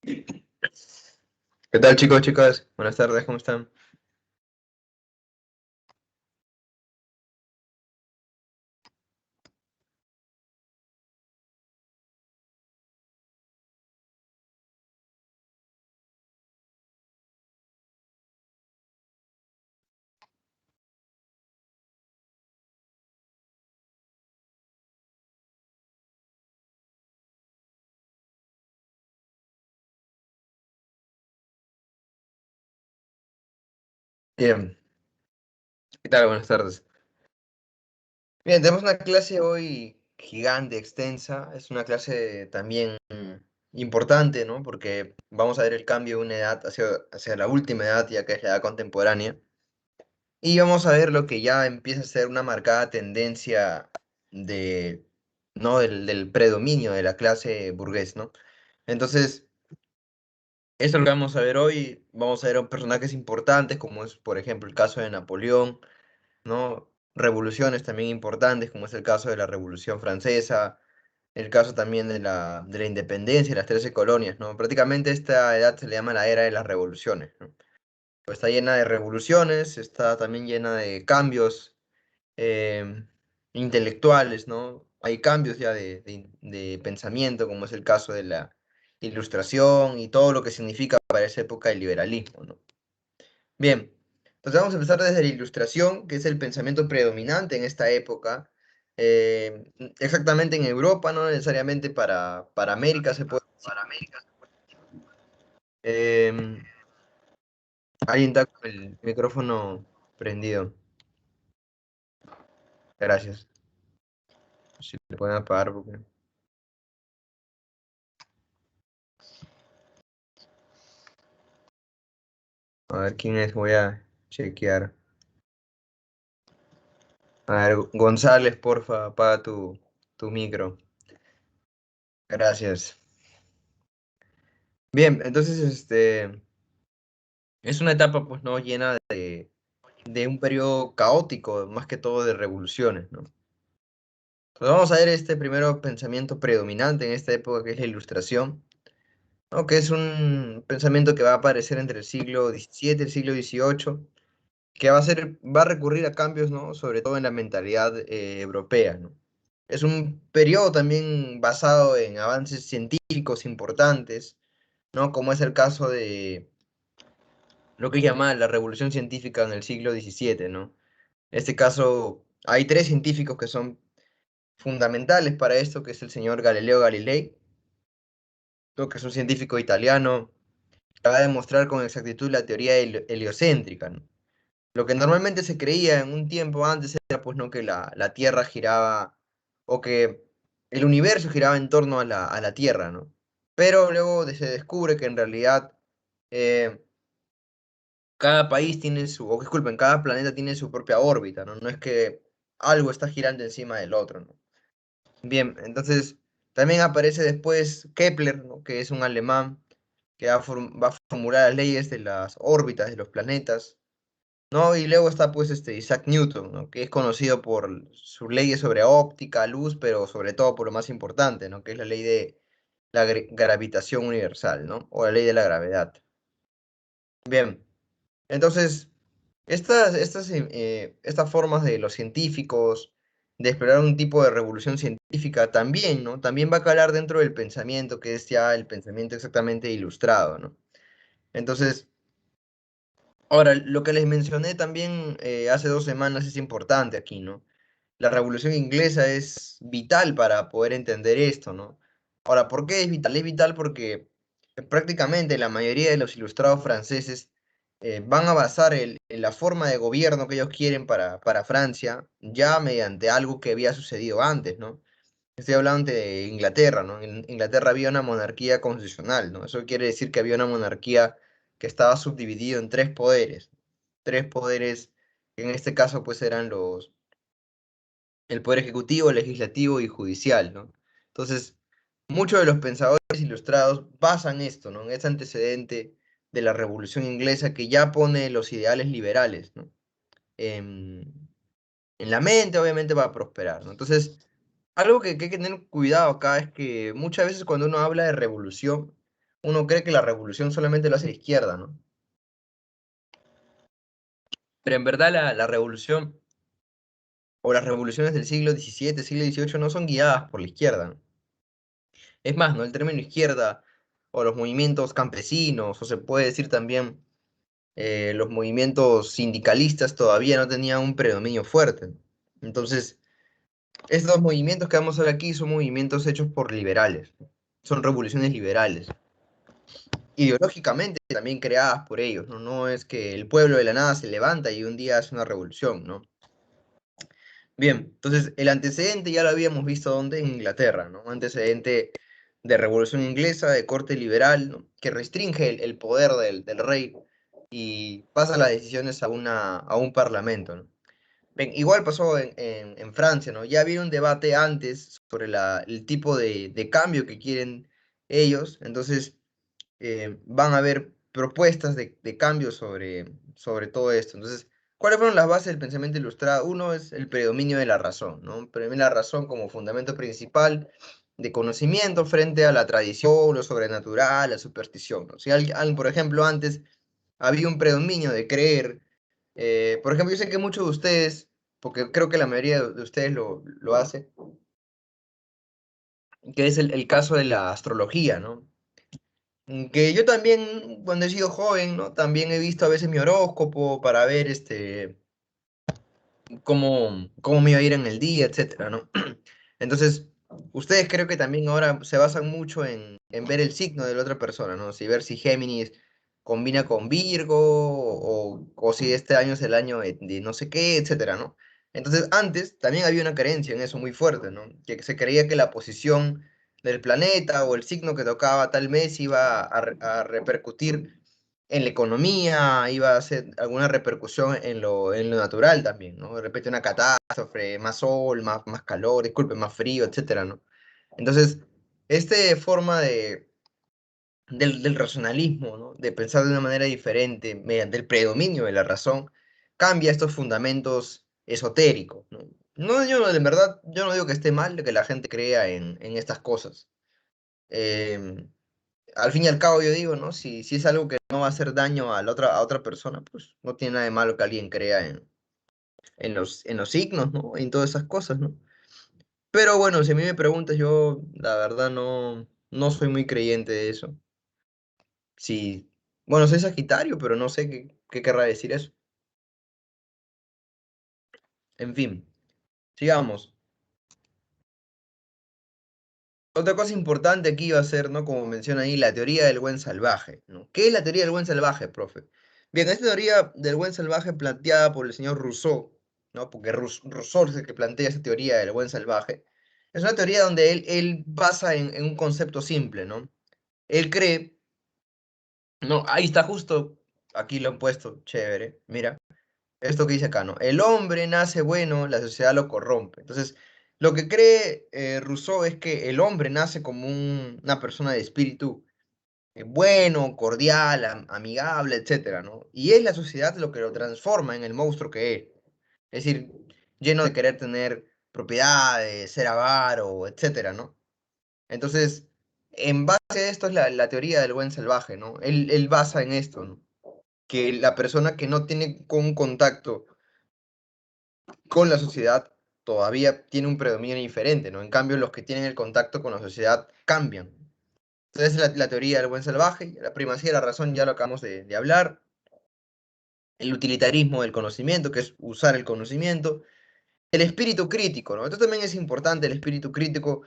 ¿Qué tal, chicos, chicas? Buenas tardes, ¿cómo están? Bien, ¿qué tal? Buenas tardes. Bien, tenemos una clase hoy gigante, extensa. Es una clase también importante, ¿no? Porque vamos a ver el cambio de una edad hacia la última edad, ya que es la edad contemporánea. Y vamos a ver lo que ya empieza a ser una marcada tendencia de, ¿no? del predominio de la clase burgués, ¿no? Entonces, esto es lo que vamos a ver hoy. Vamos a ver a personajes importantes, como es, por ejemplo, el caso de Napoleón, ¿no? Revoluciones también importantes, como es el caso de la Revolución Francesa, el caso también de la independencia y las 13 colonias, ¿no? Prácticamente esta edad se le llama la era de las revoluciones, ¿no? Pues está llena de revoluciones, está también llena de cambios eh, intelectuales, ¿no? Hay cambios ya de pensamiento, como es el caso de la Ilustración y todo lo que significa para esa época el liberalismo, ¿no? Bien, entonces vamos a empezar desde la Ilustración, que es el pensamiento predominante en esta época, exactamente en Europa, no necesariamente para América se puede decir. Em, Alguien está con el micrófono prendido. Gracias. Si le pueden apagar, porque... A ver quién es, voy a chequear. A ver, González, porfa, apaga tu micro. Gracias. Bien, entonces, es una etapa, pues, no llena de un periodo caótico, más que todo de revoluciones, ¿no? Pues vamos a ver este primero pensamiento predominante en esta época, que es la Ilustración, ¿no? Que es un pensamiento que va a aparecer entre el siglo XVII y el siglo XVIII, que va a recurrir a cambios, ¿no? Sobre todo en la mentalidad europea, ¿no? Es un periodo también basado en avances científicos importantes, ¿no? Como es el caso de lo que llama la revolución científica en el siglo XVII, ¿no? En este caso, hay tres científicos que son fundamentales para esto, que es el señor Galileo Galilei, ¿no? Que es un científico italiano, que va a demostrar con exactitud la teoría heliocéntrica, ¿no? Lo que normalmente se creía en un tiempo antes era, pues, ¿no? Que la Tierra giraba, o que el universo giraba en torno a la Tierra, ¿no? Pero luego se descubre que en realidad eh, cada país tiene o disculpen, cada planeta tiene su propia órbita, ¿no? No es que algo está girando encima del otro, ¿no? Bien, entonces también aparece después Kepler, ¿no? Que es un alemán que va a formular las leyes de las órbitas de los planetas, ¿no? Y luego está pues Isaac Newton, ¿no? Que es conocido por sus leyes sobre óptica, luz, pero sobre todo por lo más importante, ¿no? Que es la ley de la gravitación universal, ¿no? O la ley de la gravedad. Bien, entonces, estas formas de los científicos de explorar un tipo de revolución científica también, ¿no? También va a calar dentro del pensamiento, que es ya el pensamiento exactamente ilustrado, ¿no? Entonces, ahora, lo que les mencioné también hace 2 semanas es importante aquí, ¿no? La Revolución Inglesa es vital para poder entender esto, ¿no? Ahora, ¿por qué es vital? Es vital porque prácticamente la mayoría de los ilustrados franceses van a basar la forma de gobierno que ellos quieren para Francia ya mediante algo que había sucedido antes, ¿no? Estoy hablando de Inglaterra, ¿no? En Inglaterra había una monarquía constitucional, ¿no? Eso quiere decir que había una monarquía que estaba subdividido en tres poderes, que en este caso pues eran el poder ejecutivo, legislativo y judicial, ¿no? Entonces, muchos de los pensadores ilustrados basan esto, ¿no? En este antecedente de la Revolución Inglesa que ya pone los ideales liberales, ¿no? En, en la mente, obviamente, va a prosperar, ¿no? Entonces, algo que hay que tener cuidado acá es que muchas veces cuando uno habla de revolución, uno cree que la revolución solamente lo hace la izquierda, ¿no? Pero en verdad la revolución o las revoluciones del siglo XVII, siglo XVIII no son guiadas por la izquierda, ¿no? Es más, ¿no? El término izquierda o los movimientos campesinos, o se puede decir también los movimientos sindicalistas todavía no tenían un predominio fuerte. Entonces, estos movimientos que vamos a ver aquí son movimientos hechos por liberales, son revoluciones liberales, ideológicamente también creadas por ellos, ¿no? No es que el pueblo de la nada se levanta y un día hace una revolución, ¿no? Bien, entonces el antecedente ya lo habíamos visto donde en Inglaterra, ¿no? Un antecedente de revolución inglesa, de corte liberal, ¿no? Que restringe el poder del rey y pasa las decisiones a un parlamento, ¿no? Bien, igual pasó en Francia, ¿no? Ya había un debate antes sobre el tipo de cambio que quieren ellos, entonces van a haber propuestas de cambio sobre todo esto. Entonces, ¿cuáles fueron las bases del pensamiento ilustrado? Uno es el predominio de la razón, ¿no? Predomina la razón como fundamento principal de conocimiento frente a la tradición, lo sobrenatural, la superstición, ¿no? Si alguien, por ejemplo, antes había un predominio de creer, por ejemplo, yo sé que muchos de ustedes, porque creo que la mayoría de ustedes lo hace, que es el caso de la astrología, ¿no? Que yo también, cuando he sido joven, ¿no? También he visto a veces mi horóscopo para ver cómo me iba a ir en el día, etcétera, ¿no? Entonces, ustedes creo que también ahora se basan mucho en ver el signo de la otra persona, ¿no? Si ver si Géminis combina con Virgo o si este año es el año de no sé qué, etcétera, ¿no? Entonces, antes también había una creencia en eso muy fuerte, ¿no? Que se creía que la posición del planeta o el signo que tocaba tal mes iba a repercutir en la economía, iba a hacer alguna repercusión en lo natural también, ¿no? De repente una catástrofe, más sol, más calor, disculpe, más frío, etcétera, ¿no? Entonces, esta forma del racionalismo, ¿no? De pensar de una manera diferente, mediante el predominio de la razón, cambia estos fundamentos esotéricos, ¿no? No, yo de verdad, yo no digo que esté mal de que la gente crea en estas cosas. Em, Al fin y al cabo yo digo, ¿no? Si es algo que no va a hacer daño a otra persona, pues no tiene nada de malo que alguien crea en los signos, ¿no? En todas esas cosas, ¿no? Pero bueno, si a mí me preguntas, yo la verdad no soy muy creyente de eso. Sí, bueno, soy Sagitario, pero no sé qué querrá decir eso. En fin, sigamos. Otra cosa importante aquí va a ser, ¿no? Como menciona ahí, la teoría del buen salvaje, ¿no? ¿Qué es la teoría del buen salvaje, profe? Bien, esta teoría del buen salvaje planteada por el señor Rousseau, ¿no? Porque Rousseau es el que plantea esa teoría del buen salvaje. Es una teoría donde él basa en un concepto simple, ¿no? Él cree, no, ahí está justo, aquí lo han puesto, chévere, mira, esto que dice acá, ¿no? El hombre nace bueno, la sociedad lo corrompe. Entonces, lo que cree Rousseau es que el hombre nace como una persona de espíritu bueno, cordial, amigable, etcétera, ¿no? Y es la sociedad lo que lo transforma en el monstruo que es. Es decir, lleno de querer tener propiedades, ser avaro, etcétera, ¿no? Entonces, en base a esto es la teoría del buen salvaje, ¿no? Él basa en esto, ¿no? Que la persona que no tiene un contacto con la sociedad todavía tiene un predominio diferente, ¿no? En cambio, los que tienen el contacto con la sociedad cambian. Entonces, la teoría del buen salvaje, la primacía de la razón, ya lo acabamos de hablar, el utilitarismo del conocimiento, que es usar el conocimiento, el espíritu crítico, ¿no? Esto también es importante, el espíritu crítico,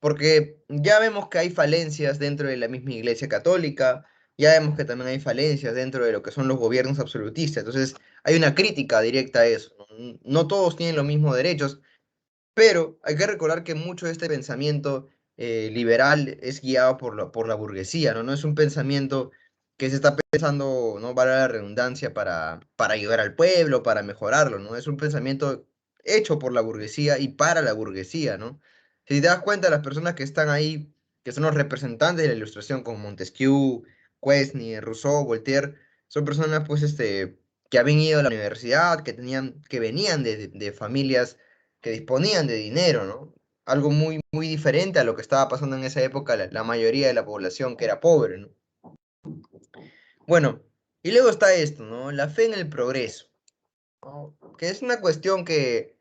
porque ya vemos que hay falencias dentro de la misma Iglesia Católica, ya vemos que también hay falencias dentro de lo que son los gobiernos absolutistas, entonces hay una crítica directa a eso, ¿no? No todos tienen los mismos derechos, pero hay que recordar que mucho de este pensamiento liberal es guiado por la burguesía, ¿no? No es un pensamiento que se está pensando, ¿no? Vale la redundancia, para ayudar al pueblo, para mejorarlo, ¿no? Es un pensamiento hecho por la burguesía y para la burguesía, ¿no? Si te das cuenta, las personas que están ahí, que son los representantes de la Ilustración, como Montesquieu, Quesnay, Rousseau, Voltaire, son personas, pues, que habían ido a la universidad, que venían de familias que disponían de dinero, ¿no? algo muy, muy diferente a lo que estaba pasando en esa época la mayoría de la población que era pobre, ¿no? Bueno, y luego está esto, ¿no? La fe en el progreso, ¿no? Que es una cuestión que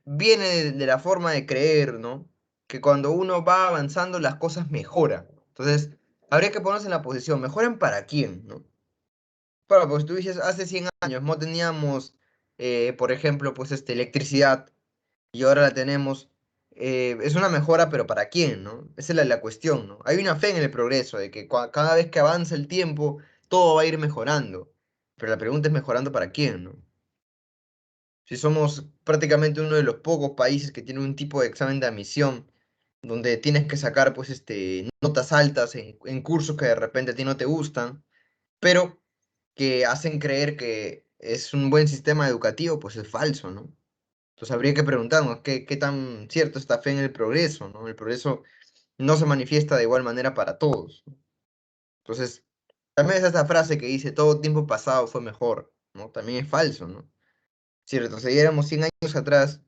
viene de la forma de creer, ¿no? Que cuando uno va avanzando las cosas mejoran. Entonces, habría que ponerse en la posición, ¿mejoran para quién, no? Claro, pues tú dices, hace 100 años no teníamos, por ejemplo, pues electricidad y ahora la tenemos. Es una mejora, pero ¿para quién, no? Esa es la cuestión, ¿no? Hay una fe en el progreso, de que cada vez que avanza el tiempo, todo va a ir mejorando. Pero la pregunta es mejorando para quién, ¿no? Si somos prácticamente uno de los pocos países que tiene un tipo de examen de admisión donde tienes que sacar pues notas altas en cursos que de repente a ti no te gustan, pero que hacen creer que es un buen sistema educativo, pues es falso, ¿no? Entonces habría que preguntarnos qué tan cierto está fe en el progreso, ¿no? El progreso no se manifiesta de igual manera para todos, ¿no? Entonces, también es esta frase que dice, todo tiempo pasado fue mejor, ¿no? También es falso, ¿no? Si retrocediéramos 100 años atrás,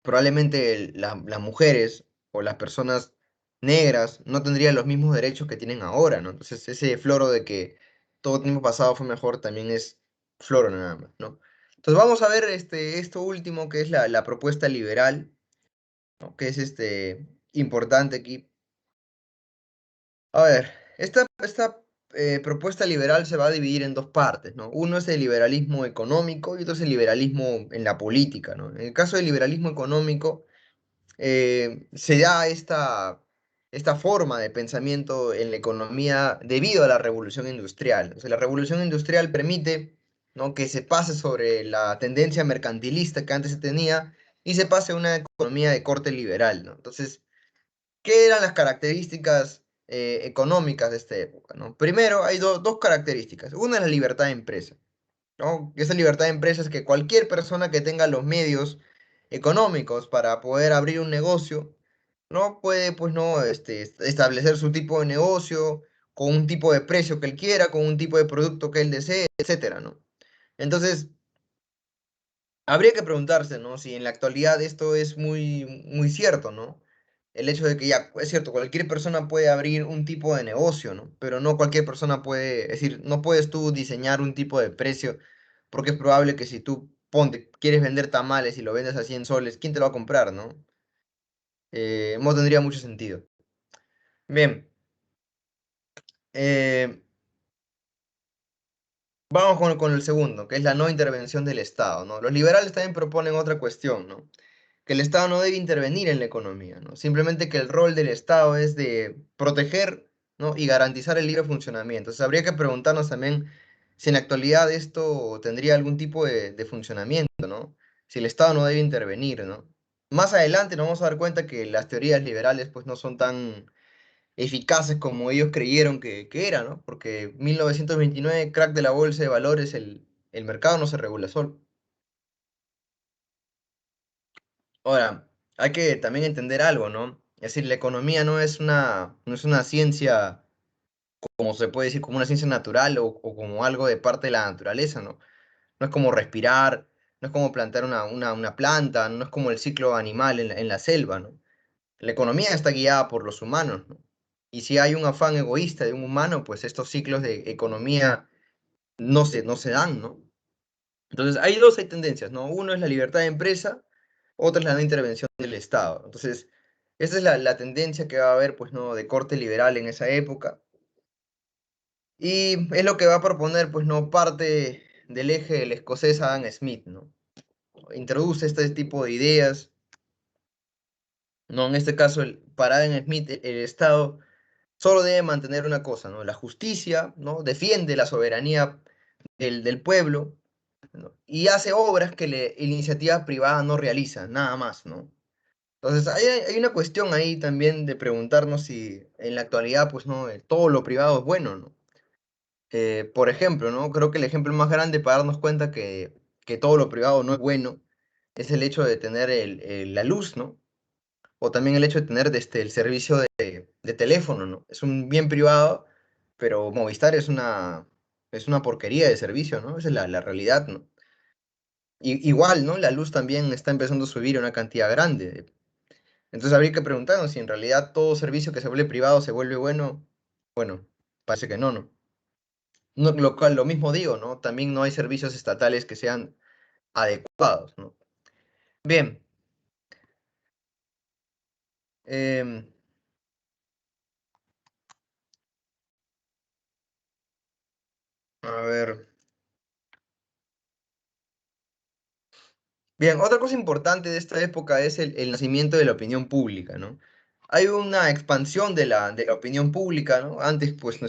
probablemente las mujeres o las personas negras no tendrían los mismos derechos que tienen ahora, ¿no? Entonces, ese floro de que todo tiempo pasado fue mejor también es floro nada más, ¿no? Entonces, vamos a ver esto último que es la propuesta liberal, ¿no? Que es importante aquí. A ver, esta propuesta liberal se va a dividir en dos partes, ¿no? Uno es el liberalismo económico y otro es el liberalismo en la política, ¿no? En el caso del liberalismo económico, se da esta forma de pensamiento en la economía debido a la revolución industrial. O sea, la revolución industrial permite, ¿no? Que se pase sobre la tendencia mercantilista que antes se tenía y se pase a una economía de corte liberal, ¿no? Entonces, ¿qué eran las características económicas de esta época, ¿no? Primero, hay dos características. Una es la libertad de empresa, ¿no? Esa libertad de empresa es que cualquier persona que tenga los medios económicos para poder abrir un negocio, ¿no? Puede, pues, no, establecer su tipo de negocio con un tipo de precio que él quiera, con un tipo de producto que él desee, etcétera, ¿no? Entonces, habría que preguntarse, ¿no? Si en la actualidad esto es muy, muy cierto, ¿no? El hecho de que ya, es cierto, cualquier persona puede abrir un tipo de negocio, ¿no? Pero no cualquier persona puede, es decir, no puedes tú diseñar un tipo de precio, porque es probable que si tú, ponte, quieres vender tamales y lo vendes a 100 soles, ¿quién te lo va a comprar, no? No tendría mucho sentido. Bien, eh, vamos con el segundo, que es la no intervención del Estado, ¿no? Los liberales también proponen otra cuestión, ¿no? Que el Estado no debe intervenir en la economía, ¿no? Simplemente que el rol del Estado es de proteger, ¿no? Y garantizar el libre funcionamiento. Entonces habría que preguntarnos también si en la actualidad esto tendría algún tipo de funcionamiento, ¿no? Si el Estado no debe intervenir, ¿no? Más adelante nos vamos a dar cuenta que las teorías liberales pues no son tan eficaces como ellos creyeron que era, ¿no? Porque 1929, crack de la bolsa de valores, el mercado no se regula solo. Ahora, hay que también entender algo, ¿no? Es decir, la economía no es una ciencia, como se puede decir, como una ciencia natural o como algo de parte de la naturaleza, ¿no? No es como respirar, no es como plantar una planta, no es como el ciclo animal en la selva, ¿no? La economía está guiada por los humanos, ¿no? Y si hay un afán egoísta de un humano, pues estos ciclos de economía no se dan, ¿no? Entonces, hay tendencias, ¿no? Uno es la libertad de empresa, otra es la no intervención del Estado. Entonces, esa es la tendencia que va a haber, pues, ¿no? De corte liberal en esa época. Y es lo que va a proponer, pues, ¿no? Parte del eje del escocés Adam Smith, ¿no? Introduce este tipo de ideas, ¿no? En este caso, para Adam Smith, el Estado solo debe mantener una cosa, ¿no? La justicia, ¿no? Defiende la soberanía del pueblo, ¿no? Y hace obras que la iniciativa privada no realiza, nada más, ¿no? Entonces, hay una cuestión ahí también de preguntarnos si en la actualidad, pues, ¿no? Todo lo privado es bueno, ¿no? Por ejemplo, ¿no? Creo que el ejemplo más grande para darnos cuenta que todo lo privado no es bueno es el hecho de tener la luz, ¿no? O también el hecho de tener el servicio de teléfono, ¿no? Es un bien privado, pero Movistar es una porquería de servicio, ¿no? Esa es la realidad, ¿no? igual, ¿no? La luz también está empezando a subir una cantidad grande. Entonces habría que preguntarnos si en realidad todo servicio que se vuelve privado se vuelve bueno. Bueno, parece que no, ¿no? Lo cual, lo mismo digo, ¿no? También no hay servicios estatales que sean adecuados, ¿no? Bien, em, a ver. Bien, otra cosa importante de esta época es el nacimiento de la opinión pública, ¿no? Hay una expansión de la opinión pública, ¿no? Antes, pues,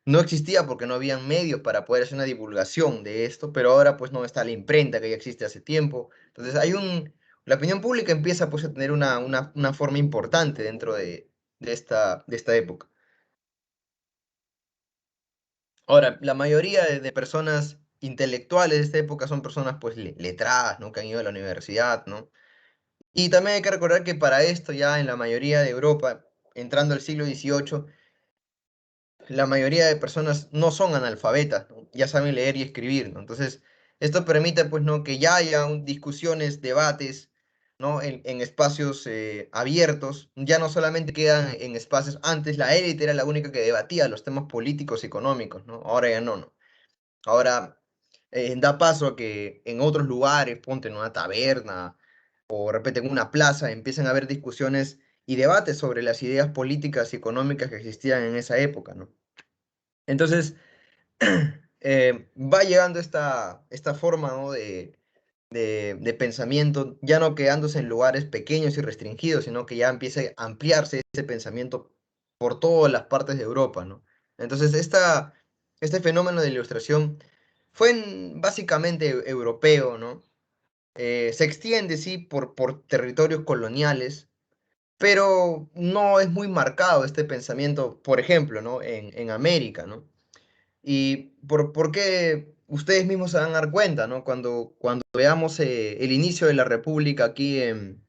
no existía porque no habían medios para poder hacer una divulgación de esto, pero ahora, pues, no está la imprenta que ya existe hace tiempo. Entonces, la opinión pública empieza, pues, a tener una forma importante dentro de esta época. Ahora, la mayoría de personas intelectuales de esta época son personas, pues, letradas, ¿no? Que han ido a la universidad, ¿no? Y también hay que recordar que para esto ya en la mayoría de Europa, entrando al siglo XVIII, la mayoría de personas no son analfabetas, ¿no? Ya saben leer y escribir, ¿no? Entonces, esto permite, pues, ¿no? Que ya haya discusiones, debates, ¿no? En espacios abiertos, ya no solamente quedan en espacios, antes la élite era la única que debatía los temas políticos y económicos, ¿no? Ahora ya no, ¿no? Ahora da paso a que en otros lugares, ponte en una taberna o de repente en una plaza, empiezan a haber discusiones y debates sobre las ideas políticas y económicas que existían en esa época, ¿no? Entonces, va llegando esta forma, ¿no? de pensamiento, ya no quedándose en lugares pequeños y restringidos, sino que ya empieza a ampliarse ese pensamiento por todas las partes de Europa, ¿no? Entonces, este fenómeno de la ilustración fue básicamente europeo, ¿no? Se extiende, sí, por territorios coloniales, pero no es muy marcado este pensamiento, por ejemplo, ¿no? En América, ¿no? Y por qué ustedes mismos se van a dar cuenta, ¿no? Cuando veamos el inicio de la República aquí en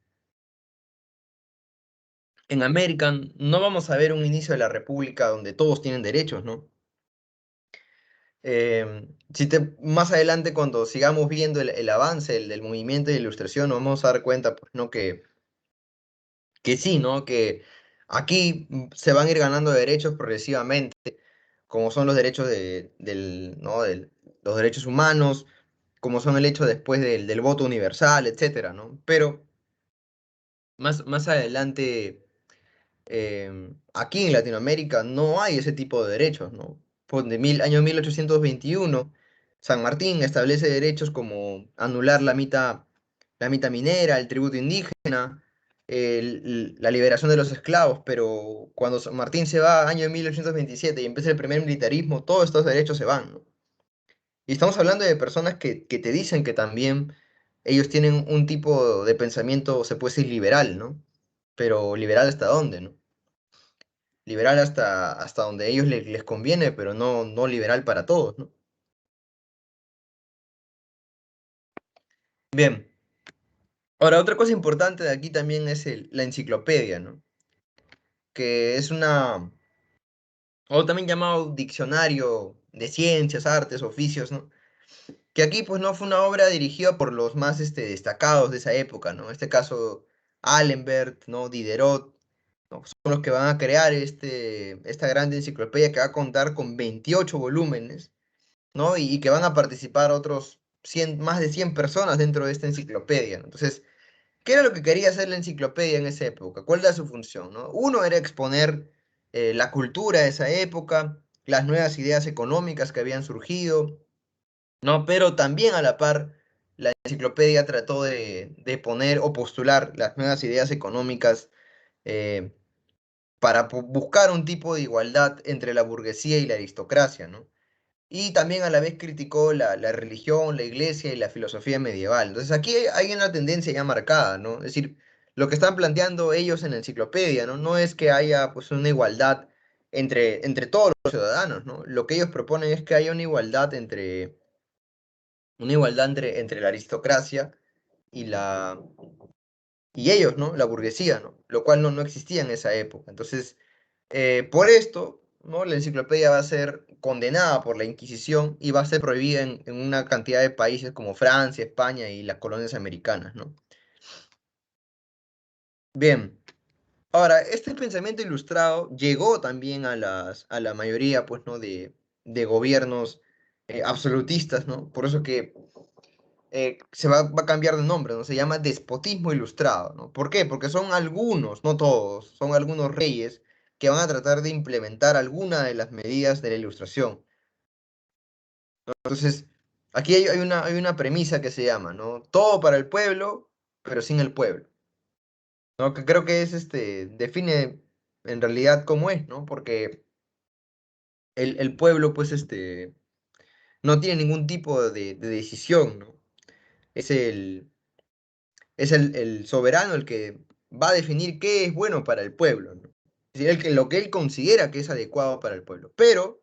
América, no vamos a ver un inicio de la República donde todos tienen derechos, ¿no? Más adelante, cuando sigamos viendo el avance del movimiento de ilustración, nos vamos a dar cuenta, pues, ¿no? Que sí, ¿no? Que aquí se van a ir ganando derechos progresivamente, como son los derechos ¿no? Los derechos humanos, como son el hecho después del voto universal, etcétera, ¿no? Pero más adelante, aquí en Latinoamérica no hay ese tipo de derechos, ¿no? Pues de año 1821, San Martín establece derechos como anular la mitad minera, el tributo indígena, la liberación de los esclavos, pero cuando San Martín se va, año 1827, y empieza el primer militarismo, todos estos derechos se van, ¿no? Y estamos hablando de personas que te dicen que también ellos tienen un tipo de pensamiento, se puede decir liberal, ¿no? Pero liberal hasta dónde, ¿no? Liberal hasta donde a ellos les conviene, pero no liberal para todos, ¿no? Bien, ahora otra cosa importante de aquí también es la enciclopedia, ¿no? Que es o también llamado diccionario de ciencias, artes, oficios, ¿no? Que aquí pues no fue una obra dirigida por los más destacados de esa época, ¿no? En este caso, Alembert, ¿no? Diderot, ¿no? Son los que van a crear esta gran enciclopedia que va a contar con 28 volúmenes, ¿no? Y que van a participar otros más de 100 personas dentro de esta enciclopedia, ¿no? Entonces, ¿qué era lo que quería hacer la enciclopedia en esa época? ¿Cuál era su función, no? Uno era exponer la cultura de esa época, las nuevas ideas económicas que habían surgido, ¿no? Pero también a la par, la enciclopedia trató de poner o postular las nuevas ideas económicas eh, para buscar un tipo de igualdad entre la burguesía y la aristocracia, ¿no? Y también a la vez criticó la religión, la iglesia y la filosofía medieval. Entonces aquí hay una tendencia ya marcada, ¿no? Es decir, lo que están planteando ellos en la enciclopedia, ¿no? No es que haya pues una igualdad entre todos los ciudadanos, ¿no? Lo que ellos proponen es que haya una igualdad entre la aristocracia y y ellos, ¿no? La burguesía, ¿no? Lo cual no existía en esa época. Entonces, por esto, ¿no? La enciclopedia va a ser condenada por la Inquisición y va a ser prohibida en una cantidad de países como Francia, España y las colonias americanas, ¿no? Bien, ahora, este pensamiento ilustrado llegó también a la mayoría, pues, ¿no? De gobiernos absolutistas, ¿no? Por eso que va a cambiar de nombre, ¿no? Se llama despotismo ilustrado, ¿no? ¿Por qué? Porque son algunos, no todos, son algunos reyes que van a tratar de implementar alguna de las medidas de la ilustración. Entonces, aquí hay una premisa que se llama, ¿no? Todo para el pueblo, pero sin el pueblo, ¿no? Que creo que es, define en realidad cómo es, ¿no? Porque el pueblo, pues, no tiene ningún tipo de decisión, ¿no? Es el soberano el que va a definir qué es bueno para el pueblo, ¿no? Es decir, lo que él considera que es adecuado para el pueblo. Pero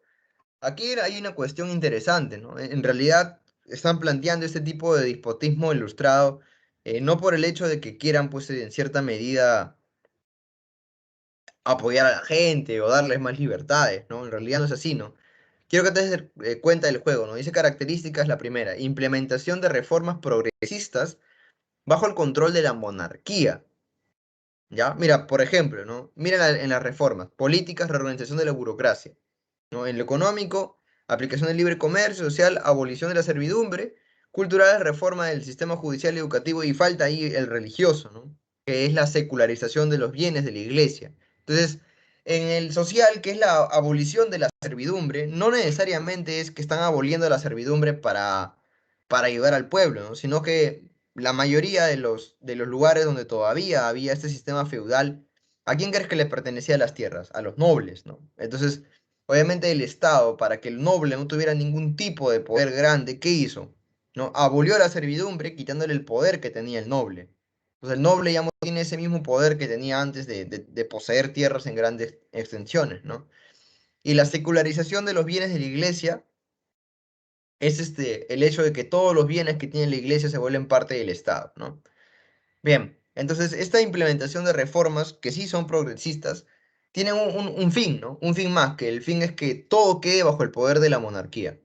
aquí hay una cuestión interesante, ¿no? En realidad están planteando este tipo de despotismo ilustrado, no por el hecho de que quieran, pues, en cierta medida apoyar a la gente o darles más libertades, ¿no? En realidad no es así, ¿no? Quiero que te des cuenta del juego, ¿no? Dice características la primera, implementación de reformas progresistas bajo el control de la monarquía. ¿Ya? Mira, por ejemplo, ¿no? Mira en las reformas, políticas, reorganización de la burocracia, ¿no? En lo económico, aplicación del libre comercio, social, abolición de la servidumbre, cultural, reforma del sistema judicial y educativo, y falta ahí el religioso, ¿no? Que es la secularización de los bienes de la iglesia. Entonces, en el social, que es la abolición de la servidumbre, no necesariamente es que están aboliendo la servidumbre para ayudar al pueblo, ¿no? Sino que la mayoría de los lugares donde todavía había este sistema feudal, ¿a quién crees que le pertenecían las tierras? A los nobles, ¿no? Entonces, obviamente el Estado, para que el noble no tuviera ningún tipo de poder grande, ¿qué hizo? ¿No? Abolió la servidumbre, quitándole el poder que tenía el noble. Entonces el noble ya no tiene ese mismo poder que tenía antes de poseer tierras en grandes extensiones, ¿no? Y la secularización de los bienes de la iglesia es el hecho de que todos los bienes que tiene la iglesia se vuelven parte del Estado, ¿no? Bien, entonces esta implementación de reformas, que sí son progresistas, tienen un fin, ¿no? Un fin más, que el fin es que todo quede bajo el poder de la monarquía.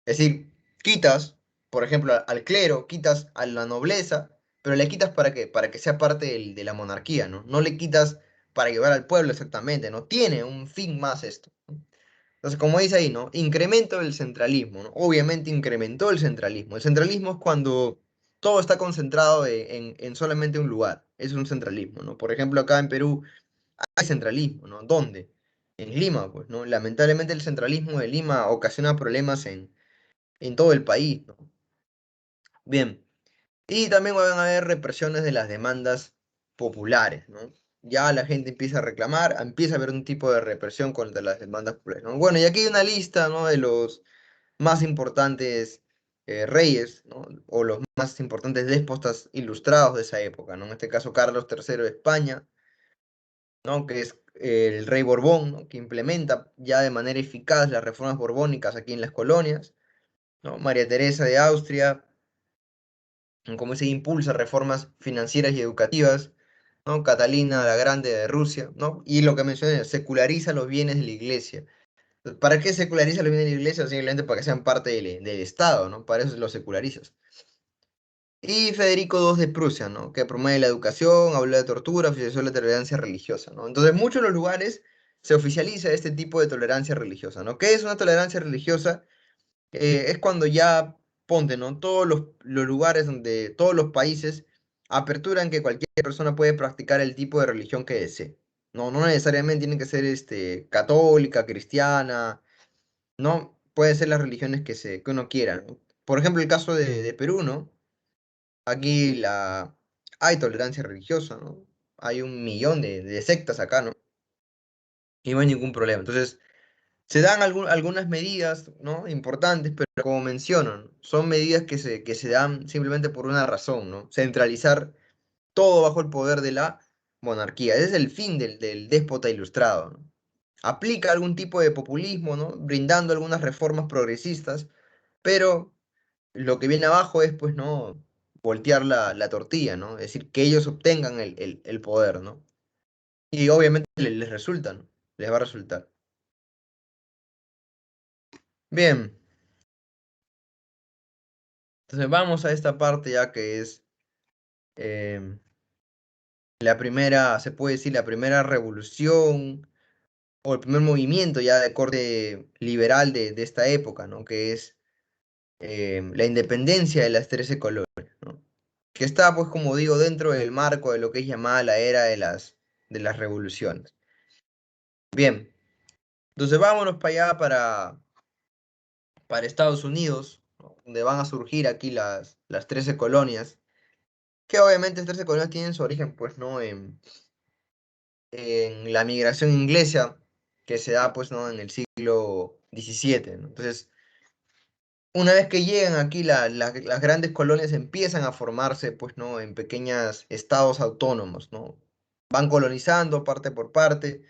Es decir, quitas, por ejemplo, al clero, quitas a la nobleza, pero le quitas para qué, para que sea parte de la monarquía, ¿no? No le quitas para llevar al pueblo exactamente, ¿no? Tiene un fin más esto, ¿no? Entonces, como dice ahí, ¿no? Incremento del centralismo, ¿no? Obviamente incrementó el centralismo. El centralismo es cuando todo está concentrado en solamente un lugar. Es un centralismo, ¿no? Por ejemplo, acá en Perú hay centralismo, ¿no? ¿Dónde? En Lima, pues, ¿no? Lamentablemente el centralismo de Lima ocasiona problemas en todo el país, ¿no? Bien. Y también van a haber represiones de las demandas populares, ¿no? Ya la gente empieza a reclamar, empieza a haber un tipo de represión contra las demandas populares, ¿no? Bueno, y aquí hay una lista, ¿no? De los más importantes reyes, ¿no? O los más importantes déspotas ilustrados de esa época, ¿no? En este caso, Carlos III de España, ¿no? Que es el rey Borbón, ¿no? Que implementa ya de manera eficaz las reformas borbónicas aquí en las colonias, ¿no? María Teresa de Austria, como se impulsa reformas financieras y educativas, ¿no? Catalina la Grande de Rusia, ¿no? Y lo que mencioné, seculariza los bienes de la iglesia. ¿Para qué seculariza los bienes de la iglesia? Simplemente para que sean parte del Estado, ¿no? Para eso los secularizas. Y Federico II de Prusia, ¿no? Que promueve la educación, habla de tortura, oficializó la tolerancia religiosa, ¿no? Entonces, en muchos de los lugares se oficializa este tipo de tolerancia religiosa, ¿no? ¿Qué es una tolerancia religiosa? Es cuando ya, ponte, ¿no? Todos los lugares donde, todos los países aperturan que cualquier persona puede practicar el tipo de religión que desee. No, no necesariamente tiene que ser católica, cristiana, ¿no? Pueden ser las religiones que uno quiera, ¿no? Por ejemplo, el caso de Perú, ¿no? Aquí hay tolerancia religiosa, ¿no? Hay un millón de sectas acá, ¿no? Y no hay ningún problema. Entonces, se dan algunas medidas, ¿no? Importantes, pero como mencionan, son medidas que se dan simplemente por una razón, ¿no? Centralizar todo bajo el poder de la monarquía. Ese es el fin del déspota ilustrado, ¿no? Aplica algún tipo de populismo, ¿no? Brindando algunas reformas progresistas, pero lo que viene abajo es, pues, ¿no? Voltear la tortilla, ¿no? Es decir, que ellos obtengan el poder, ¿no? Y obviamente les resulta, ¿no? Les va a resultar. Bien, entonces vamos a esta parte ya que es em, la primera, se puede decir, la primera revolución o el primer movimiento ya de corte liberal de esta época, ¿no? Que es la independencia de las 13 colonias, ¿no? Que está, pues, como digo, dentro del marco de lo que es llamada la era de las revoluciones. Bien, entonces vámonos para allá, para Estados Unidos, ¿no? Donde van a surgir aquí las 13 colonias, que obviamente las 13 colonias tienen su origen, pues, ¿no? En la migración inglesa que se da, pues, ¿no? En el siglo XVII, ¿no? Entonces, una vez que llegan aquí, las grandes colonias empiezan a formarse, pues, ¿no? En pequeños estados autónomos, ¿no? Van colonizando parte por parte.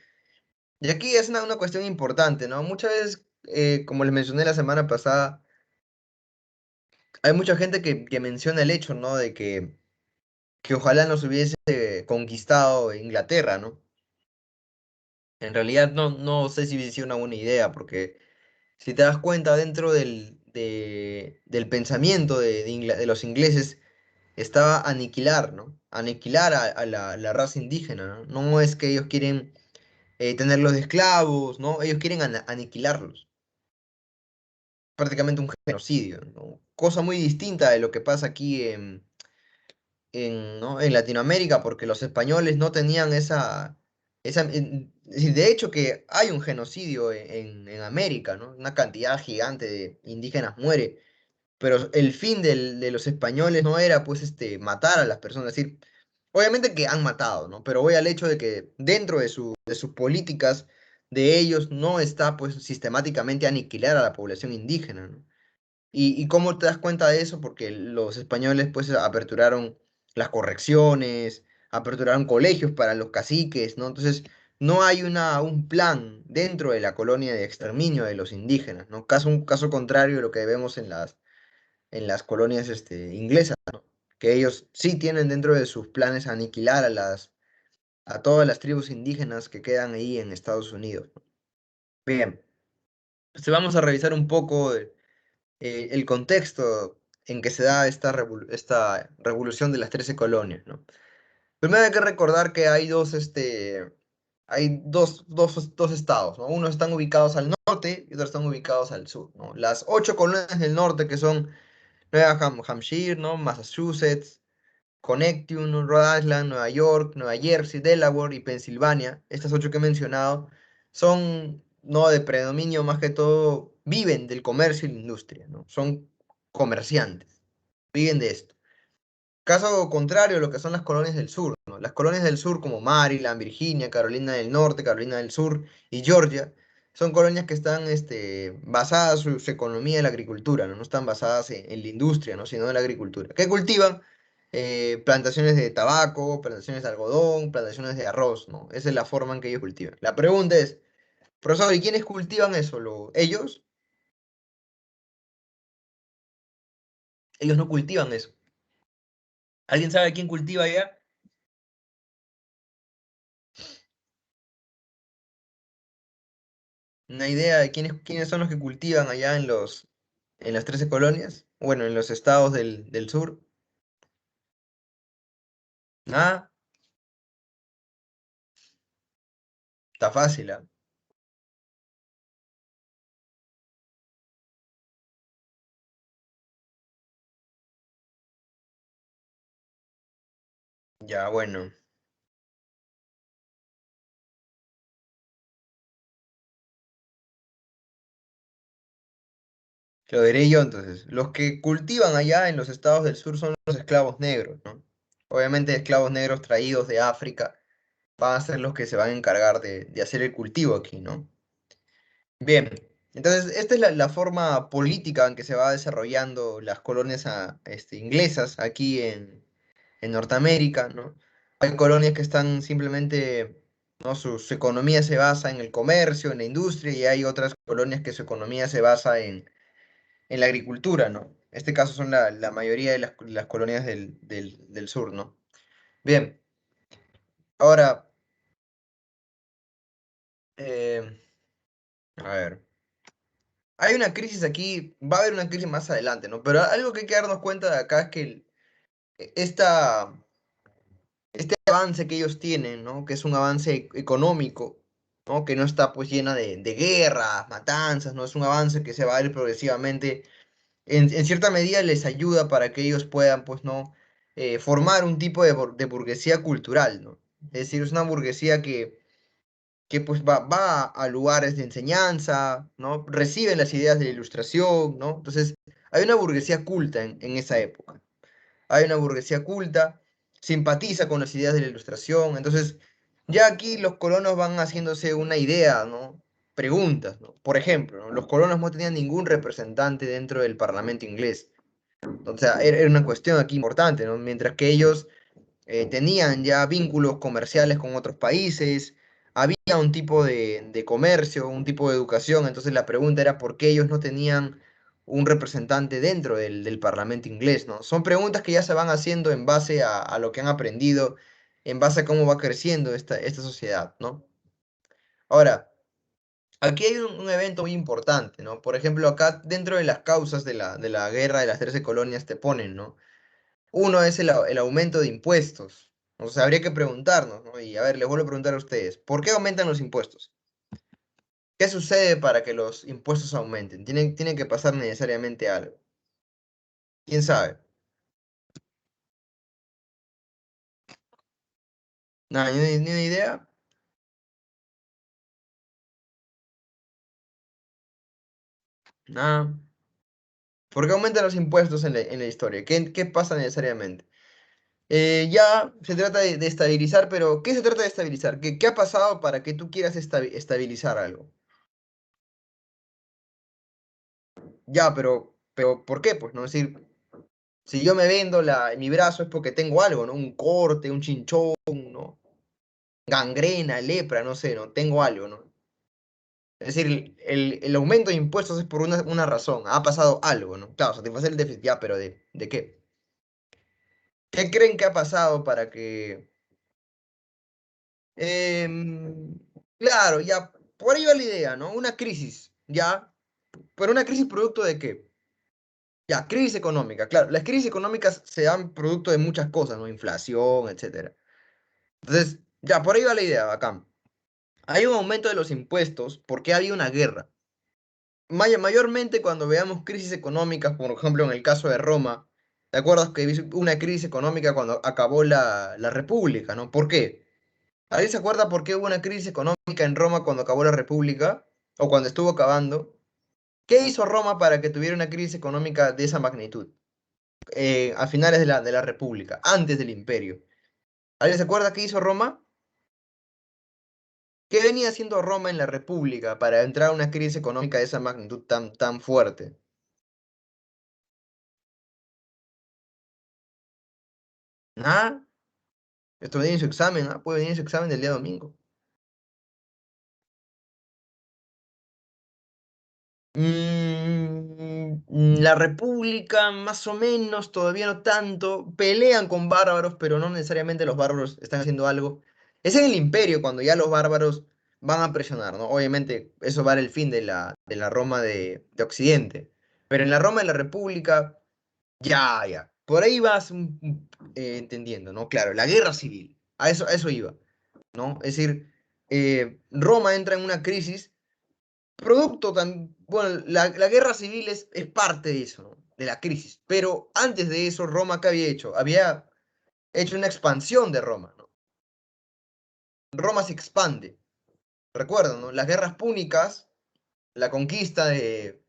Y aquí es una cuestión importante, ¿no? Muchas veces, como les mencioné la semana pasada, hay mucha gente que menciona el hecho, ¿no? De que ojalá nos hubiese conquistado Inglaterra, ¿no? En realidad no sé si hubiese sido una buena idea, porque si te das cuenta, dentro del pensamiento de los ingleses estaba aniquilar, ¿no? Aniquilar a la raza indígena, ¿no? No es que ellos quieren tenerlos de esclavos, ¿no? Ellos quieren aniquilarlos. Prácticamente un genocidio, ¿no? Cosa muy distinta de lo que pasa aquí ¿no? En Latinoamérica, porque los españoles no tenían de hecho que hay un genocidio en América, ¿no? Una cantidad gigante de indígenas muere, pero el fin de los españoles no era, pues, matar a las personas, es decir, obviamente que han matado, ¿no? Pero voy al hecho de que dentro de sus políticas de ellos no está, pues, sistemáticamente aniquilar a la población indígena, ¿no? ¿Y cómo te das cuenta de eso? Porque los españoles, pues, aperturaron las correcciones, aperturaron colegios para los caciques, ¿no? Entonces, no hay un plan dentro de la colonia de exterminio de los indígenas, ¿no? Un caso contrario de lo que vemos en las colonias inglesas, ¿no? Que ellos sí tienen dentro de sus planes aniquilar a todas las tribus indígenas que quedan ahí en Estados Unidos, ¿no? Bien, pues vamos a revisar un poco el contexto en que se da esta revolución de las 13 colonias, ¿no? Primero hay que recordar que hay dos estados, ¿no? Unos están ubicados al norte y otros están ubicados al sur, ¿no? Las 8 colonias del norte, que son Nueva Hampshire, ¿no? Massachusetts, Connecticut, ¿no? Rhode Island, Nueva York, Nueva Jersey, Delaware y Pensilvania, estas 8 que he mencionado, son, ¿no? De predominio más que todo, viven del comercio y la industria, ¿no? Son comerciantes, viven de esto. Caso contrario, lo que son las colonias del sur, ¿no? Las colonias del sur como Maryland, Virginia, Carolina del Norte, Carolina del Sur y Georgia, son colonias que están basadas su economía en la agricultura, ¿no? No están basadas en la industria, ¿no? Sino en la agricultura. ¿Qué cultivan? Plantaciones de tabaco, plantaciones de algodón, plantaciones de arroz, ¿no? Esa es la forma en que ellos cultivan. La pregunta es, profesor, ¿y quiénes cultivan eso? ¿Ellos? Ellos no cultivan eso. ¿Alguien sabe quién cultiva allá? ¿Una idea de quiénes son los que cultivan allá en las 13 colonias? Bueno, en los estados del sur. Nada, está fácil, ¿ah? Ya, bueno, lo diré yo entonces. Los que cultivan allá en los estados del sur son los esclavos negros, ¿no? Obviamente esclavos negros traídos de África van a ser los que se van a encargar de hacer el cultivo aquí, ¿no? Bien, entonces esta es la forma política en que se va desarrollando las colonias inglesas aquí en Norteamérica, ¿no? Hay colonias que están simplemente, ¿no? Su economía se basa en el comercio, en la industria, y hay otras colonias que su economía se basa en la agricultura, ¿no? En este caso son la mayoría de las colonias del sur, ¿no? Bien, ahora, eh, a ver. hay una crisis aquí, va a haber una crisis más adelante, ¿no? Pero algo que hay que darnos cuenta de acá es que esta, este avance que ellos tienen, ¿no? Que es un avance económico, ¿no? Que no está pues llena de guerras, matanzas, ¿no? Es un avance que se va a ir progresivamente. En cierta medida les ayuda para que ellos puedan, pues, ¿no? Formar un tipo de burguesía cultural, ¿no? Es decir, es una burguesía que pues va a lugares de enseñanza, ¿no? Reciben las ideas de la ilustración, ¿no? Entonces, hay una burguesía culta en esa época. Hay una burguesía culta, simpatiza con las ideas de la ilustración. Entonces, ya aquí los colonos van haciéndose una idea, ¿no? Preguntas, ¿no? Por ejemplo, ¿no? Los colonos no tenían ningún representante dentro del Parlamento inglés. O sea, era una cuestión aquí importante, ¿no? Mientras que ellos tenían ya vínculos comerciales con otros países, había un tipo de comercio, un tipo de educación, entonces la pregunta era por qué ellos no tenían un representante dentro del Parlamento inglés, ¿no? Son preguntas que ya se van haciendo en base a lo que han aprendido, en base a cómo va creciendo esta sociedad, ¿no? Ahora, aquí hay un evento muy importante, ¿no? Por ejemplo, acá dentro de las causas de la guerra de las 13 colonias te ponen, ¿no? Uno es el aumento de impuestos. O sea, habría que preguntarnos, ¿no? Y a ver, les vuelvo a preguntar a ustedes, ¿por qué aumentan los impuestos? ¿Qué sucede para que los impuestos aumenten? Tiene que pasar necesariamente algo. ¿Quién sabe? Nada, ni una idea. Nada. ¿Por qué aumentan los impuestos en la historia? ¿Qué pasa necesariamente? Ya se trata de estabilizar, pero ¿qué se trata de estabilizar? ¿Qué ha pasado para que tú quieras estabilizar algo? Ya, pero ¿por qué? Pues no es decir, si yo me vendo mi brazo es porque tengo algo, ¿no? Un corte, un chinchón, ¿no? Gangrena, lepra, no sé, ¿no? Tengo algo, ¿no? Es decir, el aumento de impuestos es por una razón, ha pasado algo, ¿no? Claro, satisfacer el déficit, ya, pero ¿de qué? ¿Qué creen que ha pasado para que... em, claro, ya, por ahí va la idea, ¿no? Una crisis, ¿ya? ¿Pero una crisis producto de qué? Ya, crisis económica, claro. Las crisis económicas se dan producto de muchas cosas, ¿no? Inflación, etcétera. Entonces, ya, por ahí va la idea, bacán. Hay un aumento de los impuestos porque había una guerra. Mayormente cuando veamos crisis económicas, por ejemplo en el caso de Roma, ¿te acuerdas que hubo una crisis económica cuando acabó la República, ¿no? ¿Por qué? ¿Alguien se acuerda por qué hubo una crisis económica en Roma cuando acabó la República? ¿O cuando estuvo acabando? ¿Qué hizo Roma para que tuviera una crisis económica de esa magnitud? A finales de la República, antes del Imperio. ¿Alguien se acuerda qué hizo Roma? ¿Qué venía haciendo Roma en la República para entrar a una crisis económica de esa magnitud tan fuerte? Nada. Esto viene en su examen, ¿ah? Puede venir en su examen del día domingo. La República, más o menos, todavía no tanto. Pelean con bárbaros, pero no necesariamente los bárbaros están haciendo algo. Es en el Imperio cuando ya los bárbaros van a presionar, ¿no? Obviamente, eso va a dar el fin de la Roma de Occidente. Pero en la Roma de la República, ya. Por ahí vas entendiendo, ¿no? Claro, la guerra civil. A eso iba, ¿no? Es decir, Roma entra en una crisis producto tan... Bueno, la guerra civil es parte de eso, ¿no? De la crisis. Pero antes de eso, Roma, ¿qué había hecho? Había hecho una expansión de Roma, ¿no? Roma se expande. Recuerdan, ¿no? Las guerras púnicas, la conquista de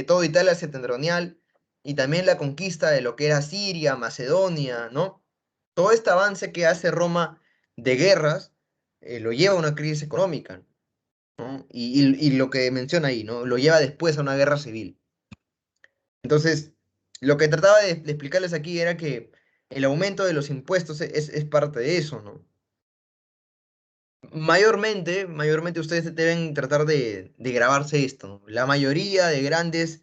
toda Italia septentrional y también la conquista de lo que era Siria, Macedonia, ¿no? Todo este avance que hace Roma de guerras lo lleva a una crisis económica, ¿no? Y lo que menciona ahí, ¿no? Lo lleva después a una guerra civil. Entonces, lo que trataba de explicarles aquí era que el aumento de los impuestos es parte de eso, ¿no? Mayormente ustedes deben tratar de grabarse esto, ¿no? La mayoría de grandes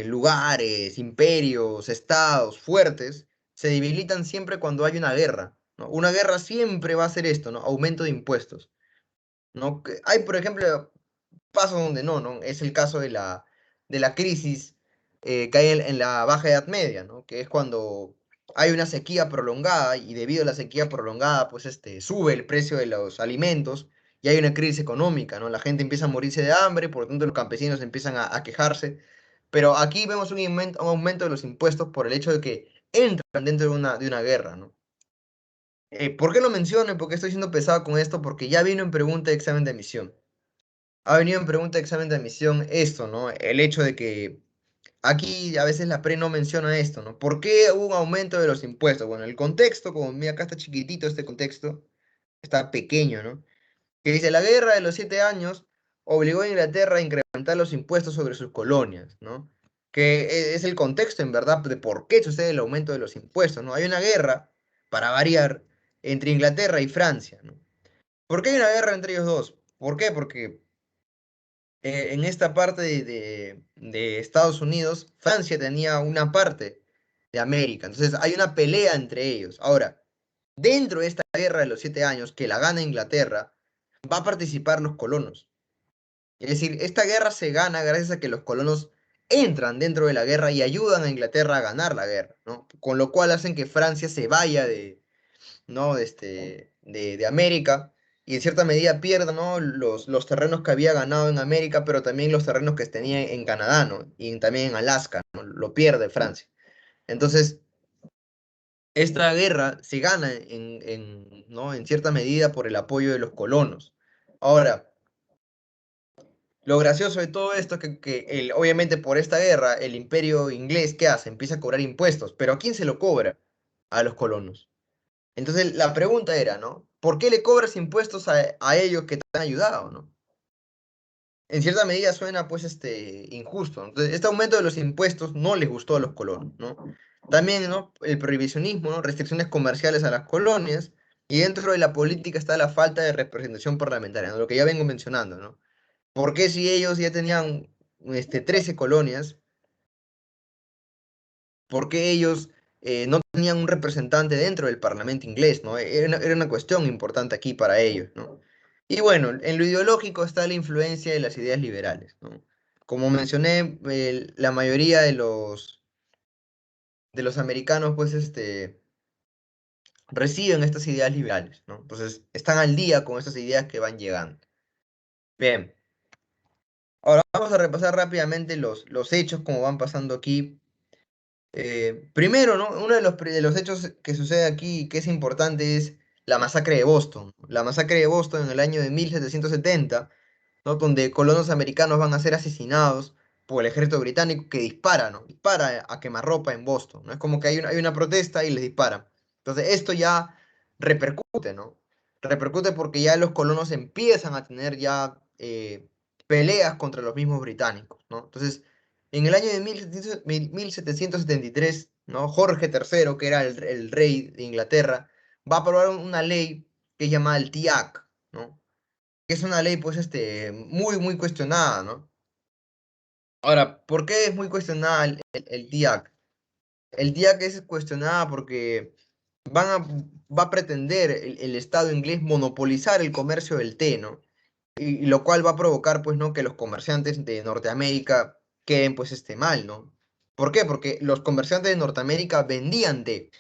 lugares, imperios, estados fuertes se debilitan siempre cuando hay una guerra, ¿no? Una guerra siempre va a ser esto, ¿no? Aumento de impuestos, ¿no? Hay, por ejemplo, pasos donde no, ¿no? Es el caso de la crisis que hay en la Baja Edad Media, ¿no? Que es cuando hay una sequía prolongada y debido a la sequía prolongada, pues sube el precio de los alimentos y hay una crisis económica, ¿no? La gente empieza a morirse de hambre, por lo tanto los campesinos empiezan a quejarse. Pero aquí vemos un aumento de los impuestos por el hecho de que entran dentro de una guerra, ¿no? ¿Por qué lo menciono y por qué estoy siendo pesado con esto? Porque ya vino en pregunta de examen de admisión. Ha venido en pregunta de examen de admisión esto, ¿no? El hecho de que aquí a veces la PRE no menciona esto, ¿no? ¿Por qué hubo un aumento de los impuestos? Bueno, el contexto, como mira acá está chiquitito este contexto, está pequeño, ¿no? Que dice, la guerra de los 7 años obligó a Inglaterra a incrementar los impuestos sobre sus colonias, ¿no? Que es el contexto, en verdad, de por qué sucede el aumento de los impuestos, ¿no? Hay una guerra, para variar, entre Inglaterra y Francia, ¿no? ¿Por qué hay una guerra entre ellos dos? ¿Por qué? Porque en esta parte de Estados Unidos, Francia tenía una parte de América. Entonces hay una pelea entre ellos. Ahora, dentro de esta guerra de los 7 años, que la gana Inglaterra, va a participar los colonos. Es decir, esta guerra se gana gracias a que los colonos entran dentro de la guerra y ayudan a Inglaterra a ganar la guerra, ¿no? Con lo cual hacen que Francia se vaya ¿no? de América y en cierta medida pierda, ¿no? los terrenos que había ganado en América, pero también los terrenos que tenía en Canadá, ¿no? Y también en Alaska, ¿no? Lo pierde Francia. Entonces, esta guerra se gana ¿no? en cierta medida por el apoyo de los colonos. Ahora, lo gracioso de todo esto es que obviamente por esta guerra el imperio inglés, ¿qué hace? Empieza a cobrar impuestos, pero ¿a quién se lo cobra? A los colonos. Entonces la pregunta era, ¿no? ¿Por qué le cobras impuestos a ellos que te han ayudado, ¿no? En cierta medida suena pues injusto, ¿no? Entonces este aumento de los impuestos no les gustó a los colonos, ¿no? También, ¿no? El prohibicionismo, ¿no? Restricciones comerciales a las colonias y dentro de la política está la falta de representación parlamentaria, ¿no? Lo que ya vengo mencionando, ¿no? ¿Por qué si ellos ya tenían 13 colonias, por qué ellos no tenían un representante dentro del Parlamento inglés, ¿no? Era una cuestión importante aquí para ellos, ¿no? Y bueno, en lo ideológico está la influencia de las ideas liberales, ¿no? Como mencioné, la mayoría de los americanos, pues, reciben estas ideas liberales, ¿no? Entonces, están al día con estas ideas que van llegando. Bien, ahora vamos a repasar rápidamente los hechos como van pasando aquí. Primero, ¿no? Uno de los hechos que sucede aquí que es importante es la masacre de Boston. La masacre de Boston en el año de 1770, ¿no? Donde colonos americanos van a ser asesinados por el ejército británico que dispara, ¿no? Dispara a quemarropa en Boston, ¿no? Es como que hay una protesta y les disparan. Entonces, esto ya repercute, ¿no? Repercute porque ya los colonos empiezan a tener ya peleas contra los mismos británicos, ¿no? Entonces, en el año de 1773, ¿no? Jorge III, que era el rey de Inglaterra, va a aprobar una ley que es llamada el TEA Act, ¿no? Que es una ley, pues, muy, muy cuestionada, ¿no? Ahora, ¿por qué es muy cuestionada el TEA Act? El TEA Act es cuestionada porque van a, va a pretender el Estado inglés monopolizar el comercio del té, ¿no? Y lo cual va a provocar, pues, ¿no? Que los comerciantes de Norteamérica queden, pues, mal, ¿no? ¿Por qué? Porque los comerciantes de Norteamérica vendían té,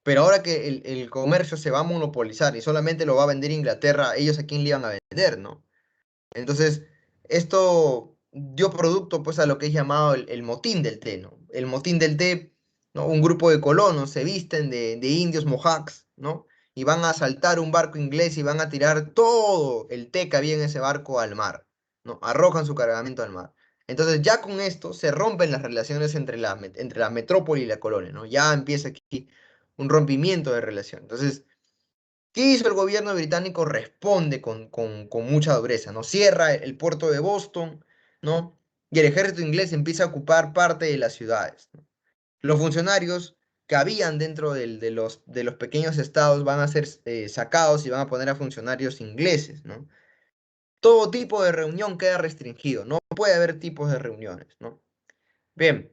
pero ahora que el comercio se va a monopolizar y solamente lo va a vender Inglaterra, ellos a quién le iban a vender, ¿no? Entonces, esto dio producto, pues, a lo que es llamado el motín del té, ¿no? El motín del té, ¿no? Un grupo de colonos se visten de indios mohawks, ¿no? Y van a asaltar un barco inglés y van a tirar todo el té que había en ese barco al mar, ¿no? Arrojan su cargamento al mar. Entonces, ya con esto se rompen las relaciones entre la metrópoli y la colonia, ¿no? Ya empieza aquí un rompimiento de relación. Entonces, ¿qué hizo el gobierno británico? Responde con mucha dureza, ¿no? Cierra el puerto de Boston, ¿no? Y el ejército inglés empieza a ocupar parte de las ciudades, ¿no? Los funcionarios que habían dentro de los pequeños estados van a ser sacados y van a poner a funcionarios ingleses, ¿no? Todo tipo de reunión queda restringido, no puede haber tipos de reuniones, ¿no? Bien,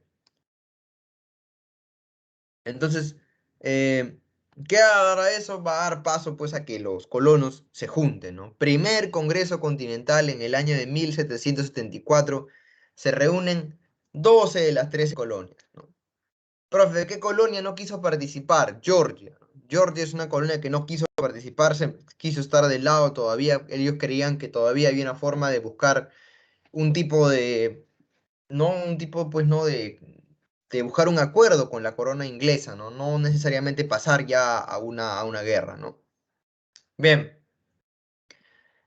entonces, eh, ¿qué hará eso? Va a dar paso pues a que los colonos se junten, ¿no? Primer Congreso Continental en el año de 1774 se reúnen 12 de las 13 colonias, ¿no? Profe, ¿qué colonia no quiso participar? Georgia. Georgia es una colonia que no quiso participar, quiso estar del lado todavía. Ellos creían que todavía había una forma de buscar un tipo de, no un tipo, pues no, de buscar un acuerdo con la corona inglesa, ¿no? No necesariamente pasar ya a una guerra, ¿no? Bien,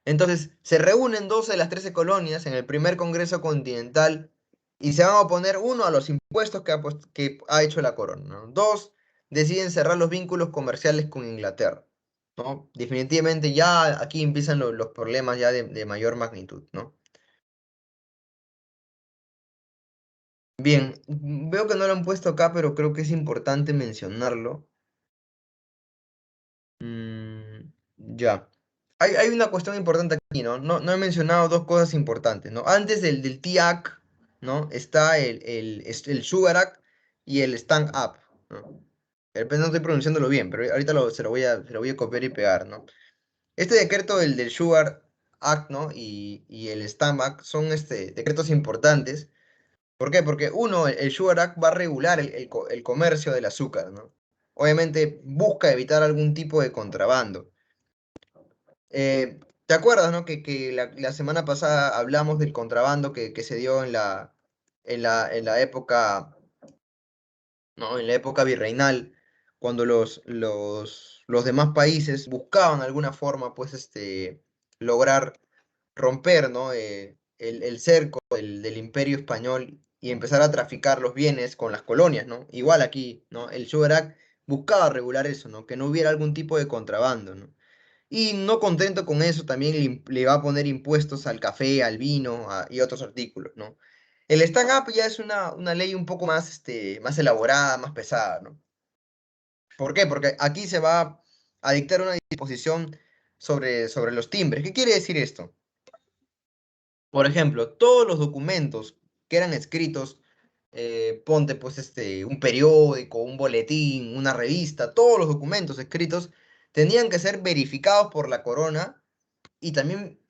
entonces se reúnen 12 de las 13 colonias en el primer Congreso Continental y se van a oponer, uno, a los impuestos que ha hecho la corona, ¿no? Dos, deciden cerrar los vínculos comerciales con Inglaterra, ¿no? Definitivamente ya aquí empiezan los problemas ya de mayor magnitud, ¿no? Bien, veo que no lo han puesto acá, pero creo que es importante mencionarlo. Ya. Hay una cuestión importante aquí, ¿no? No he mencionado dos cosas importantes, ¿no? Antes del TIAC, ¿no? Está el Sugar Act y el Stand Up, ¿no? De repente no estoy pronunciándolo bien, pero ahorita se lo voy a copiar y pegar, ¿no? Este decreto, el del Sugar Act, ¿no? Y el Stand Act son decretos importantes. ¿Por qué? Porque uno, el Sugar Act va a regular el comercio del azúcar, ¿no? Obviamente busca evitar algún tipo de contrabando. ¿Te acuerdas, no? Que la semana pasada hablamos del contrabando que se dio en la época, ¿no? En la época virreinal, cuando los demás países buscaban alguna forma, pues, lograr romper, ¿no? El cerco del Imperio Español y empezar a traficar los bienes con las colonias, ¿no? Igual aquí, ¿no? El Sugar Act buscaba regular eso, ¿no? Que no hubiera algún tipo de contrabando, ¿no? Y no contento con eso, también le va a poner impuestos al café, al vino y otros artículos, ¿no? El stand-up ya es una ley un poco más, más elaborada, más pesada, ¿no? ¿Por qué? Porque aquí se va a dictar una disposición sobre los timbres. ¿Qué quiere decir esto? Por ejemplo, todos los documentos que eran escritos, ponte pues un periódico, un boletín, una revista, todos los documentos escritos tenían que ser verificados por la corona y también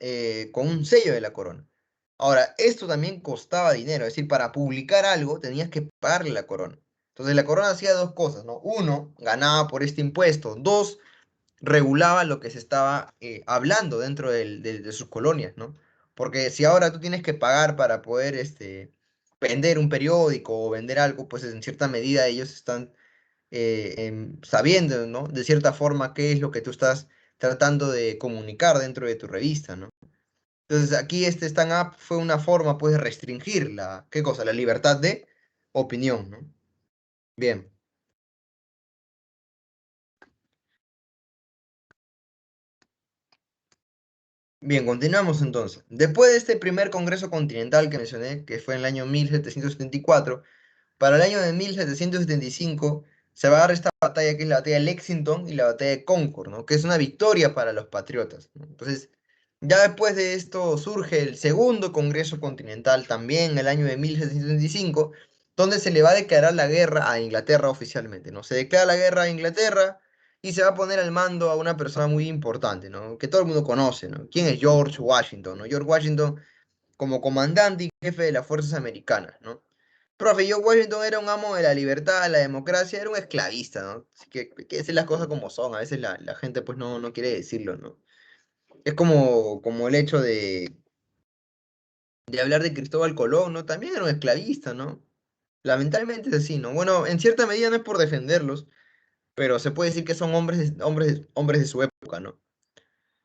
con un sello de la corona. Ahora, esto también costaba dinero, es decir, para publicar algo tenías que pagarle a la corona. Entonces la corona hacía dos cosas, ¿no? Uno, ganaba por este impuesto. Dos, regulaba lo que se estaba hablando dentro de sus colonias, ¿no? Porque si ahora tú tienes que pagar para poder vender un periódico o vender algo, pues en cierta medida ellos están sabiendo, ¿no? De cierta forma qué es lo que tú estás tratando de comunicar dentro de tu revista, ¿no? Entonces aquí este stand-up fue una forma, pues, de restringir ¿qué cosa? La libertad de opinión, ¿no? Bien. Bien, continuamos entonces. Después de este primer Congreso Continental que mencioné, que fue en el año 1774, para el año de 1775 se va a dar esta batalla que es la batalla de Lexington y la batalla de Concord, ¿no? Que es una victoria para los patriotas, ¿no? Entonces, ya después de esto surge el segundo Congreso Continental, también en el año de 1775, donde se le va a declarar la guerra a Inglaterra oficialmente, ¿no? Se declara la guerra a Inglaterra y se va a poner al mando a una persona muy importante, ¿no? Que todo el mundo conoce, ¿no? ¿Quién es George Washington, ¿no? George Washington como comandante y jefe de las fuerzas americanas, ¿no? Profe, George Washington era un amo de la libertad, la democracia, era un esclavista, ¿no? Así que hay que decir las cosas como son, a veces la gente pues no quiere decirlo, ¿no? Es como el hecho de hablar de Cristóbal Colón, ¿no? También era un esclavista, ¿no? Lamentablemente es así, ¿no? Bueno, en cierta medida no es por defenderlos, pero se puede decir que son hombres de su época, ¿no?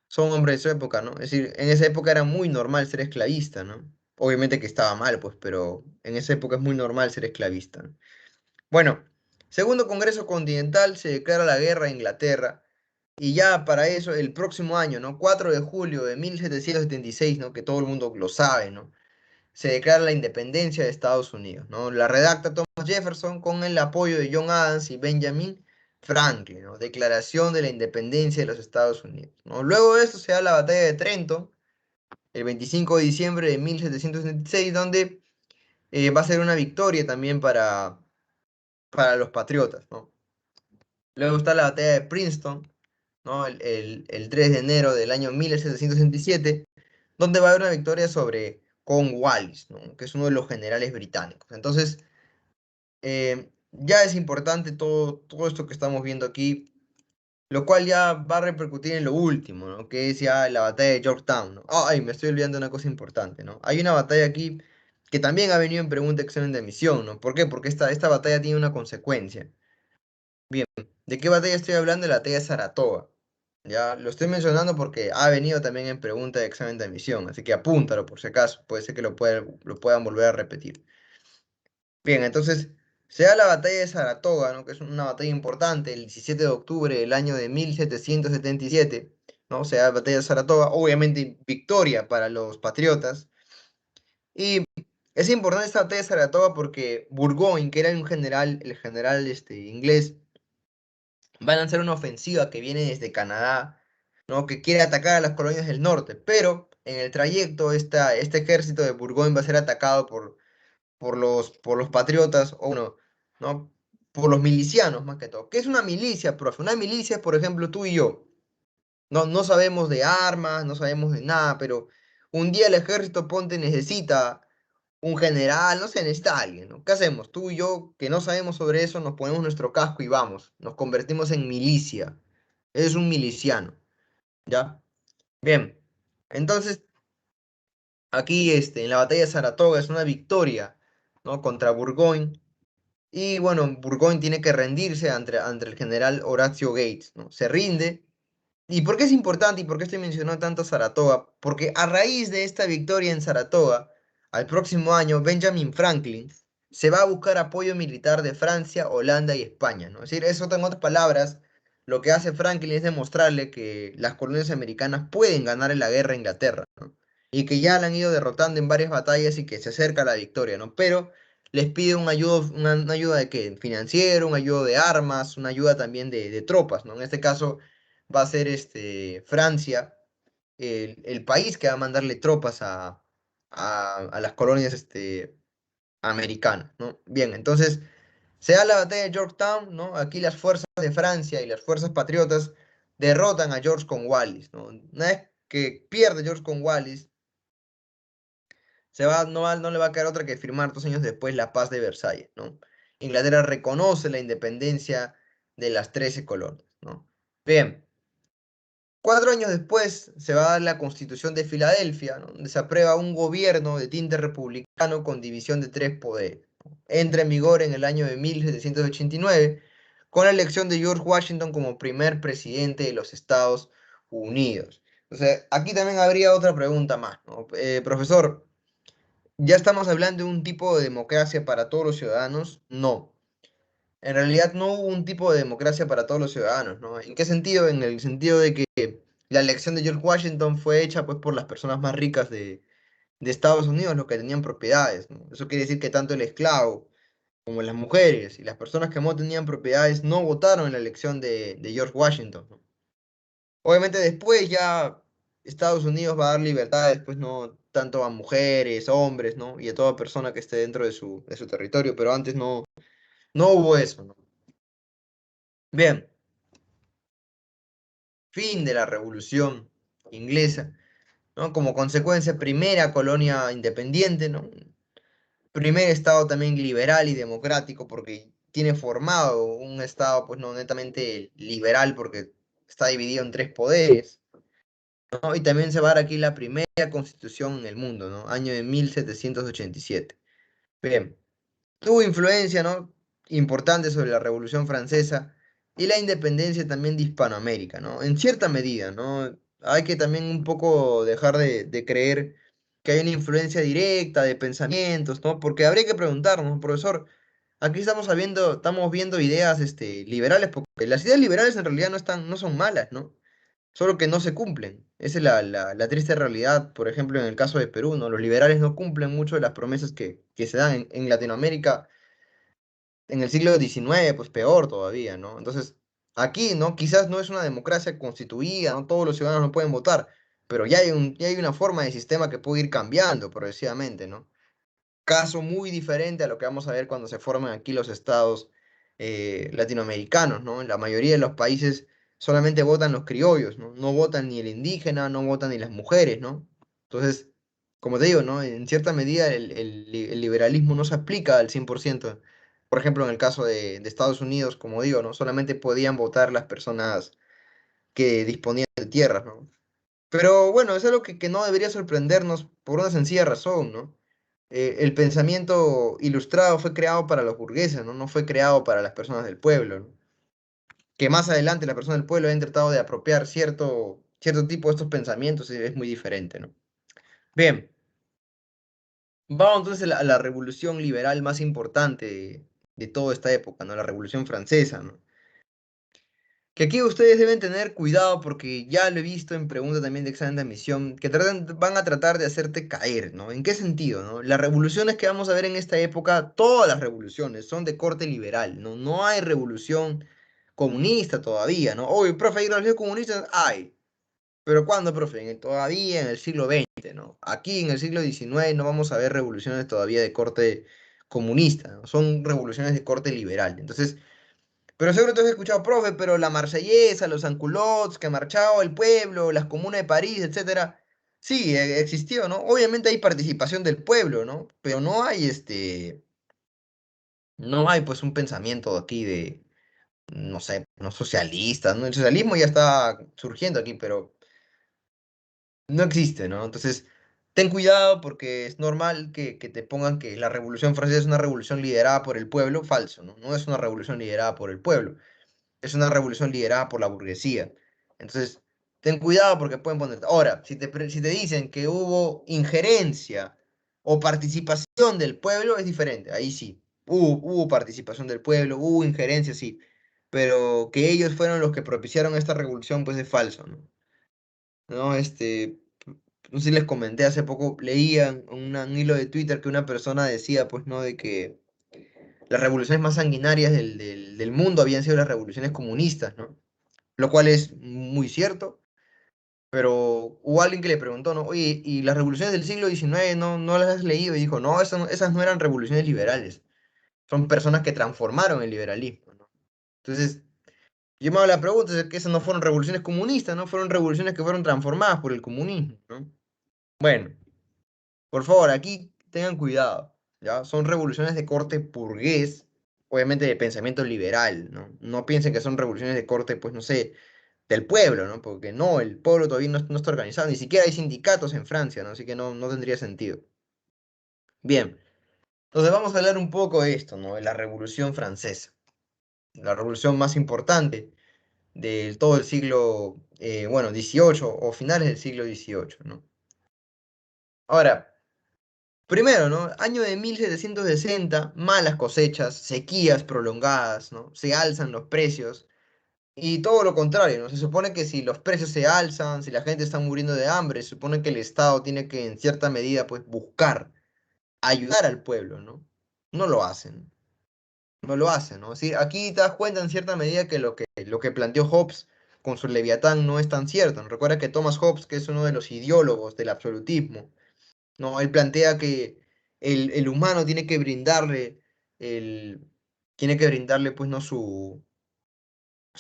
Son hombres de su época, ¿no? Es decir, en esa época era muy normal ser esclavista, ¿no? Obviamente que estaba mal, pues, pero en esa época es muy normal ser esclavista, ¿no? Bueno, Segundo Congreso Continental se declara la guerra a Inglaterra y ya para eso el próximo año, ¿no? 4 de julio de 1776, ¿no? Que todo el mundo lo sabe, ¿no? Se declara la independencia de Estados Unidos, ¿no? La redacta Thomas Jefferson con el apoyo de John Adams y Benjamin Franklin, ¿no? Declaración de la independencia de los Estados Unidos, ¿no? Luego de esto se da la batalla de Trenton, el 25 de diciembre de 1776, donde va a ser una victoria también para los patriotas, ¿no? Luego está la batalla de Princeton, ¿no? El 3 de enero del año 1767, donde va a haber una victoria sobre Cornwallis, ¿no? Que es uno de los generales británicos. Entonces, ya es importante todo esto que estamos viendo aquí, lo cual ya va a repercutir en lo último, ¿no? Que es ya la batalla de Yorktown, ¿no? Ay, me estoy olvidando de una cosa importante, ¿no? Hay una batalla aquí que también ha venido en pregunta examen de admisión, ¿no? ¿Por qué? Porque esta batalla tiene una consecuencia. Bien, ¿de qué batalla estoy hablando? De la batalla de Saratoga. Ya, lo estoy mencionando porque ha venido también en pregunta de examen de admisión, así que apúntalo por si acaso, puede ser que lo puedan volver a repetir. Bien, entonces se da la batalla de Saratoga, ¿no? Que es una batalla importante, el 17 de octubre del año de 1777, ¿no? Se da la batalla de Saratoga, obviamente victoria para los patriotas. Y es importante esta batalla de Saratoga porque Burgoyne, que era un general, el general inglés, va a lanzar una ofensiva que viene desde Canadá, ¿no? Que quiere atacar a las colonias del norte, pero en el trayecto este ejército de Burgoyne va a ser atacado por los patriotas, o bueno, ¿no? Por los milicianos más que todo. ¿Qué es una milicia, profe? Una milicia es, por ejemplo, tú y yo. No sabemos de armas, no sabemos de nada, pero un día el ejército, ponte, necesita un general, no sé, necesita alguien, ¿no? ¿Qué hacemos? Tú y yo, que no sabemos sobre eso, nos ponemos nuestro casco y vamos, nos convertimos en milicia. Es un miliciano, ¿ya? Bien, entonces aquí en la batalla de Saratoga es una victoria, ¿no? Contra Burgoyne. Y bueno, Burgoyne tiene que rendirse ante el general Horatio Gates, ¿no? Se rinde. ¿Y por qué es importante y por qué estoy mencionando tanto a Saratoga? Porque a raíz de esta victoria en Saratoga, al próximo año, Benjamin Franklin se va a buscar apoyo militar de Francia, Holanda y España, ¿no? Es decir, eso en otras palabras, lo que hace Franklin es demostrarle que las colonias americanas pueden ganar en la guerra a Inglaterra, ¿no? Y que ya la han ido derrotando en varias batallas y que se acerca a la victoria, ¿no? Pero les pide una ayuda de qué, financiero, una ayuda de armas, una ayuda también de tropas, ¿no? En este caso va a ser Francia el país que va a mandarle tropas a las colonias americanas, ¿no? Bien, entonces se da la batalla de Yorktown, ¿no? Aquí las fuerzas de Francia y las fuerzas patriotas derrotan a George Cornwallis, ¿no? Una vez que pierde George Cornwallis, no le va a quedar otra que firmar 2 años después la paz de Versalles, ¿no? Inglaterra reconoce la independencia de las 13 colonias, ¿no? Bien. 4 años después se va a dar la Constitución de Filadelfia, ¿no? Donde se aprueba un gobierno de tinte republicano con división de 3 poderes, ¿no? Entra en vigor en el año de 1789 con la elección de George Washington como primer presidente de los Estados Unidos. Entonces, aquí también habría otra pregunta más, ¿no? Profesor, ¿ya estamos hablando de un tipo de democracia para todos los ciudadanos? No. En realidad no hubo un tipo de democracia para todos los ciudadanos, ¿no? ¿En qué sentido? En el sentido de que la elección de George Washington fue hecha pues por las personas más ricas de Estados Unidos, los que tenían propiedades, ¿no? Eso quiere decir que tanto el esclavo como las mujeres y las personas que no tenían propiedades no votaron en la elección de George Washington, ¿no? Obviamente después ya Estados Unidos va a dar libertades, pues no tanto a mujeres, hombres, ¿no? Y a toda persona que esté dentro de su territorio, pero antes no hubo eso, ¿no? Bien. Fin de la Revolución Inglesa, ¿no? Como consecuencia, primera colonia independiente, ¿no? Primer estado también liberal y democrático, porque tiene formado un estado, pues no netamente liberal, porque está dividido en 3 poderes, ¿no? Y también se va a dar aquí la primera constitución en el mundo, ¿no? Año de 1787. Bien. Tuvo influencia, ¿no? Importante sobre la Revolución Francesa y la independencia también de Hispanoamérica, ¿no? En cierta medida, ¿no? Hay que también un poco dejar de creer que hay una influencia directa de pensamientos, ¿no? Porque habría que preguntarnos, profesor, aquí estamos viendo ideas liberales, porque las ideas liberales en realidad no son malas, ¿no? Solo que no se cumplen. Esa es la triste realidad, por ejemplo, en el caso de Perú, ¿no? Los liberales no cumplen mucho de las promesas que se dan en Latinoamérica en el siglo XIX, pues peor todavía, ¿no? Entonces, aquí, ¿no? Quizás no es una democracia constituida, no todos los ciudadanos no pueden votar, pero ya hay una forma de sistema que puede ir cambiando progresivamente, ¿no? Caso muy diferente a lo que vamos a ver cuando se forman aquí los estados latinoamericanos, ¿no? En la mayoría de los países solamente votan los criollos, ¿no? No votan ni el indígena, no votan ni las mujeres, ¿no? Entonces, como te digo, ¿no? En cierta medida el liberalismo no se aplica al 100%. Por ejemplo, en el caso de Estados Unidos, como digo, ¿no? Solamente podían votar las personas que disponían de tierras, ¿no? Pero bueno, es algo que no debería sorprendernos por una sencilla razón, ¿no? El pensamiento ilustrado fue creado para los burgueses, ¿no? No fue creado para las personas del pueblo, ¿no? Que más adelante las personas del pueblo hayan tratado de apropiar cierto tipo de estos pensamientos es muy diferente, ¿no? Bien, vamos entonces a la revolución liberal más importante de toda esta época, ¿no? La Revolución Francesa, ¿no? Que aquí ustedes deben tener cuidado porque ya lo he visto en preguntas también de examen de admisión, que van a tratar de hacerte caer, ¿no? ¿En qué sentido, no? Las revoluciones que vamos a ver en esta época, todas las revoluciones son de corte liberal, ¿no? No hay revolución comunista todavía, ¿no? Oye, profe, ¿hay revolución comunista? Hay. ¿Pero cuándo, profe? Todavía en el siglo XX, ¿no? Aquí en el siglo XIX no vamos a ver revoluciones todavía de corte comunista, ¿no? Son revoluciones de corte liberal. Entonces, pero seguro tú has escuchado, profe, pero la Marsellesa, los Sanculottes, que marchaba el pueblo, las comunas de París, etcétera. Sí, existió, ¿no? Obviamente hay participación del pueblo, ¿no? Pero no hay pues un pensamiento aquí de, no sé, no socialista, ¿no? El socialismo ya está surgiendo aquí, pero no existe, ¿no? Entonces, ten cuidado porque es normal que te pongan que la Revolución Francesa es una revolución liderada por el pueblo, falso, ¿no? No es una revolución liderada por el pueblo. Es una revolución liderada por la burguesía. Entonces, ten cuidado porque pueden ponerte. Ahora, si te dicen que hubo injerencia o participación del pueblo, es diferente. Ahí sí. Hubo participación del pueblo, hubo injerencia, sí. Pero que ellos fueron los que propiciaron esta revolución, pues es falso, ¿no? ¿No? No sé si les comenté hace poco, leía un hilo de Twitter que una persona decía, pues, ¿no? De que las revoluciones más sanguinarias del mundo habían sido las revoluciones comunistas, ¿no? Lo cual es muy cierto, pero hubo alguien que le preguntó, ¿no? Oye, ¿y las revoluciones del siglo XIX no las has leído? Y dijo, no, esas no eran revoluciones liberales, son personas que transformaron el liberalismo, ¿no? Entonces, yo me hago la pregunta, es que esas no fueron revoluciones comunistas, ¿no? Fueron revoluciones que fueron transformadas por el comunismo, ¿no? Bueno, por favor, aquí tengan cuidado, ¿ya? Son revoluciones de corte burgués, obviamente de pensamiento liberal, ¿no? No piensen que son revoluciones de corte, pues no sé, del pueblo, ¿no? Porque no, el pueblo todavía no está organizado, ni siquiera hay sindicatos en Francia, ¿no? Así que no tendría sentido. Bien, entonces vamos a hablar un poco de esto, ¿no? De la Revolución Francesa, la revolución más importante de todo el siglo, bueno, XVIII o finales del siglo XVIII, ¿no? Ahora, primero, ¿no? Año de 1760, malas cosechas, sequías prolongadas, ¿no? Se alzan los precios. Y todo lo contrario, ¿no? Se supone que si los precios se alzan, si la gente está muriendo de hambre, se supone que el Estado tiene que, en cierta medida, pues buscar, ayudar al pueblo, ¿no? No lo hacen, no lo hacen, ¿no? Sí, aquí te das cuenta en cierta medida que lo que planteó Hobbes con su Leviatán no es tan cierto, ¿no? Recuerda que Thomas Hobbes, que es uno de los ideólogos del absolutismo, ¿no? Él plantea que el humano el, tiene que brindarle, pues, ¿no? Su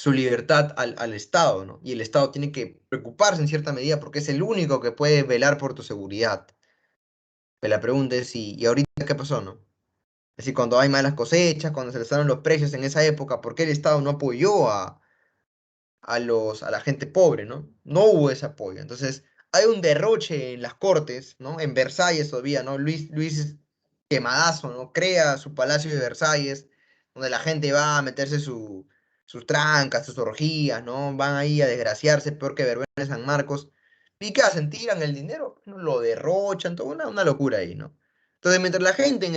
libertad al Estado, ¿no? Y el Estado tiene que preocuparse en cierta medida porque es el único que puede velar por tu seguridad. Pero la pregunta es, ¿y ahorita qué pasó, no? Es decir, cuando hay malas cosechas, cuando se les dieron los precios en esa época, ¿por qué el Estado no apoyó a la gente pobre, ¿no? No hubo ese apoyo. Entonces, hay un derroche en las cortes, ¿no? En Versalles todavía, ¿no? Luis Quemadazo, ¿no? Crea su palacio de Versalles, donde la gente va a meterse sus trancas, sus orgías, ¿no? Van ahí a desgraciarse, peor que Verbena de San Marcos. ¿Y qué hacen? Tiran el dinero, ¿no? Lo derrochan, toda una locura ahí, ¿no? Entonces, mientras la gente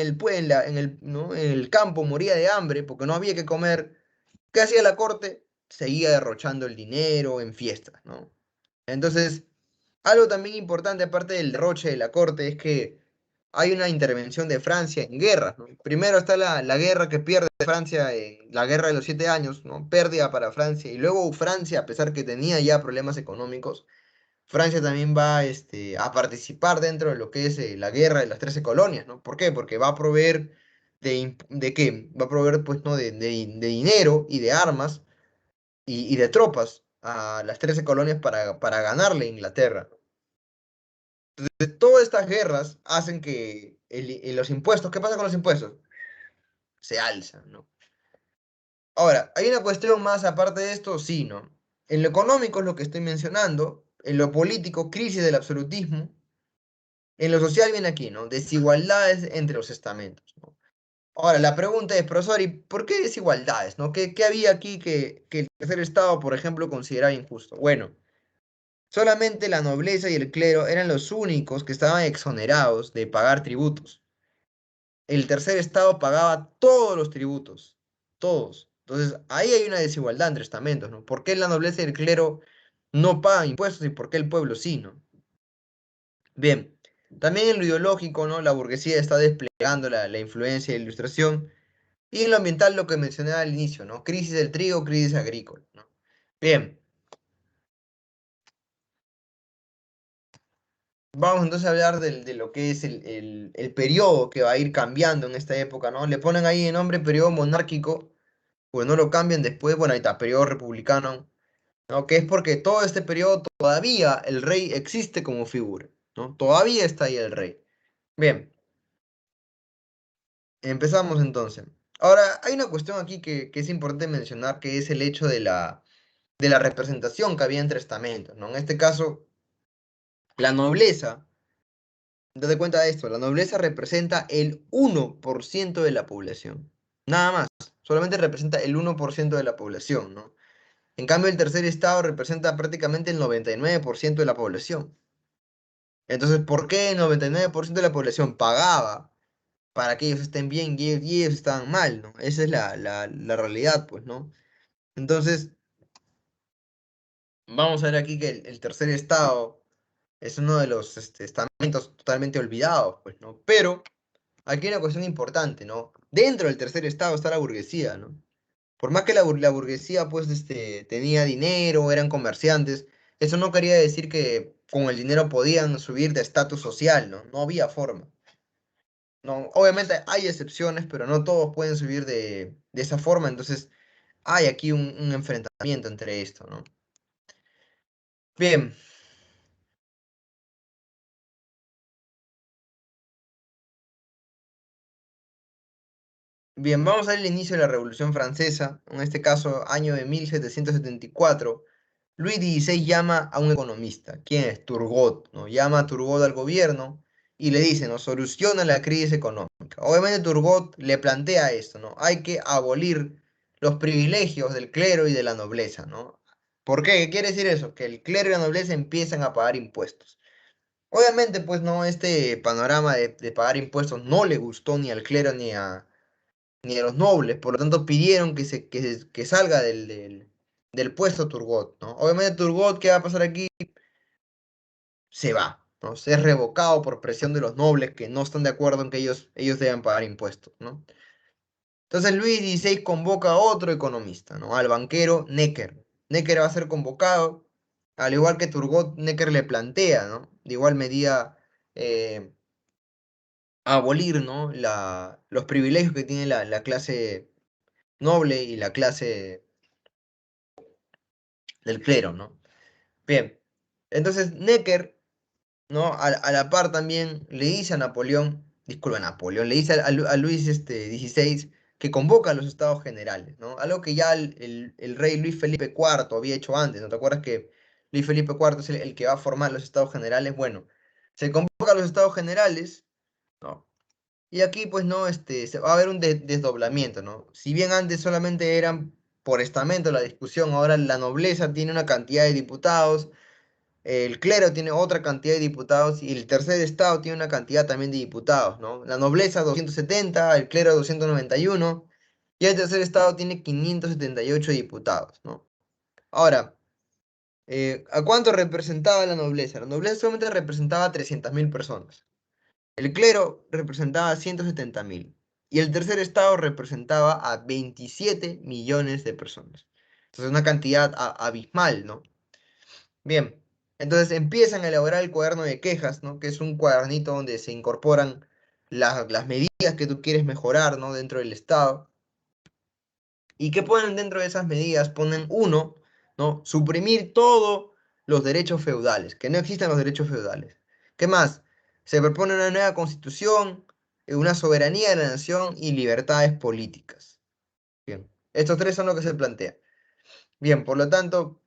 ¿no? en el campo moría de hambre porque no había que comer, ¿qué hacía la corte? Seguía derrochando el dinero en fiestas, ¿no? Entonces, algo también importante, aparte del derroche de la corte, es que hay una intervención de Francia en guerras, ¿no? Primero está la guerra que pierde Francia en la Guerra de los 7 Años, ¿no? Pérdida para Francia. Y luego Francia, a pesar que tenía ya problemas económicos, Francia también va a participar dentro de lo que es la Guerra de las 13 Colonias, ¿no? ¿Por qué? Porque va a proveer ¿de qué? Va a proveer, pues, ¿no? De dinero y de armas y de tropas a las 13 colonias para ganarle a Inglaterra. Entonces, todas estas guerras hacen que los impuestos, ¿qué pasa con los impuestos? Se alzan, ¿no? Ahora, ¿hay una cuestión más aparte de esto? Sí, ¿no? En lo económico es lo que estoy mencionando, en lo político, crisis del absolutismo, en lo social viene aquí, ¿no? Desigualdades entre los estamentos, ¿no? Ahora, la pregunta es, profesor, ¿y por qué desigualdades, no? ¿Qué había aquí que el tercer estado, por ejemplo, consideraba injusto? Bueno, solamente la nobleza y el clero eran los únicos que estaban exonerados de pagar tributos. El tercer estado pagaba todos los tributos, todos. Entonces, ahí hay una desigualdad entre estamentos, ¿no? ¿Por qué la nobleza y el clero no pagan impuestos y por qué el pueblo sí, ¿no? Bien, también en lo ideológico, ¿no? La burguesía está desplegando la influencia de la ilustración. Y en lo ambiental, lo que mencioné al inicio, ¿no? Crisis del trigo, crisis agrícola, ¿no? Bien, vamos entonces a hablar de lo que es el periodo que va a ir cambiando en esta época, ¿no? Le ponen ahí el nombre periodo monárquico, pues no lo cambian después, bueno, ahí está, periodo republicano, ¿no? Que es porque todo este periodo todavía el rey existe como figura, ¿no? Todavía está ahí el rey. Bien, empezamos entonces. Ahora, hay una cuestión aquí que es importante mencionar, que es el hecho de la representación que había entre estamentos, ¿no? En este caso, la nobleza, date cuenta de esto, la nobleza representa el 1% de la población, nada más, solamente representa el 1% de la población, ¿no? En cambio, el tercer estado representa prácticamente el 99% de la población. Entonces, ¿por qué el 99% de la población pagaba para que ellos estén bien y ellos estaban mal, ¿no? Esa es la realidad, pues, ¿no? Entonces, vamos a ver aquí que el tercer estado es uno de los estamentos totalmente olvidados, pues, ¿no? Pero aquí hay una cuestión importante, ¿no? Dentro del tercer estado está la burguesía, ¿no? Por más que la burguesía, pues, tenía dinero, eran comerciantes, eso no quería decir que con el dinero podían subir de estatus social, ¿no? No había forma. No, obviamente hay excepciones, pero no todos pueden subir de esa forma, entonces hay aquí un enfrentamiento entre esto, ¿no? Bien, bien, vamos a ver el inicio de la Revolución Francesa, en este caso, año de 1774. Luis XVI llama a un economista, ¿quién es? Turgot, ¿no? Llama a Turgot al gobierno y le dice, ¿no? Soluciona la crisis económica. Obviamente Turgot le plantea esto, ¿no? Hay que abolir los privilegios del clero y de la nobleza, ¿no? ¿Por qué? ¿Qué quiere decir eso? Que el clero y la nobleza empiezan a pagar impuestos. Obviamente, pues, no, este panorama de pagar impuestos no le gustó ni al clero ni a los nobles, por lo tanto pidieron que salga del puesto Turgot, ¿no? Obviamente Turgot, ¿qué va a pasar aquí? Se va, ¿no? Se es revocado por presión de los nobles que no están de acuerdo en que ellos deban pagar impuestos, ¿no? Entonces Luis XVI convoca a otro economista, ¿no? Al banquero Necker. Necker va a ser convocado, al igual que Turgot, Necker le plantea, ¿no? De igual medida, eh, abolir, ¿no? Los privilegios que tiene la clase noble y la clase del clero, ¿no? Bien, entonces Necker, ¿no? A la par también le dice a Napoleón, disculpa, a Napoleón, le dice a Luis XVI que convoca a los estados generales, ¿no? Algo que ya el rey Luis Felipe IV había hecho antes, ¿no te acuerdas que Luis Felipe IV es el que va a formar los estados generales? Bueno, se convoca a los estados generales, ¿no? Y aquí, pues, no, se va a haber un desdoblamiento, ¿no? Si bien antes solamente eran por estamento la discusión, ahora la nobleza tiene una cantidad de diputados, el clero tiene otra cantidad de diputados y el tercer estado tiene una cantidad también de diputados, ¿no? La nobleza 270, el clero 291 y el tercer estado tiene 578 diputados, ¿no? Ahora, ¿a cuánto representaba la nobleza? La nobleza solamente representaba a 300.000 personas. El clero representaba a 170.000 y el tercer estado representaba a 27 millones de personas. Entonces, una cantidad abismal, ¿no? Bien, entonces empiezan a elaborar el cuaderno de quejas, ¿no? Que es un cuadernito donde se incorporan las medidas que tú quieres mejorar, ¿no? Dentro del Estado. ¿Y qué ponen dentro de esas medidas? Ponen uno, ¿no? Suprimir todos los derechos feudales, que no existan los derechos feudales. ¿Qué más? Se propone una nueva constitución, una soberanía de la nación y libertades políticas. Bien, estos tres son lo que se plantea. Bien, por lo tanto,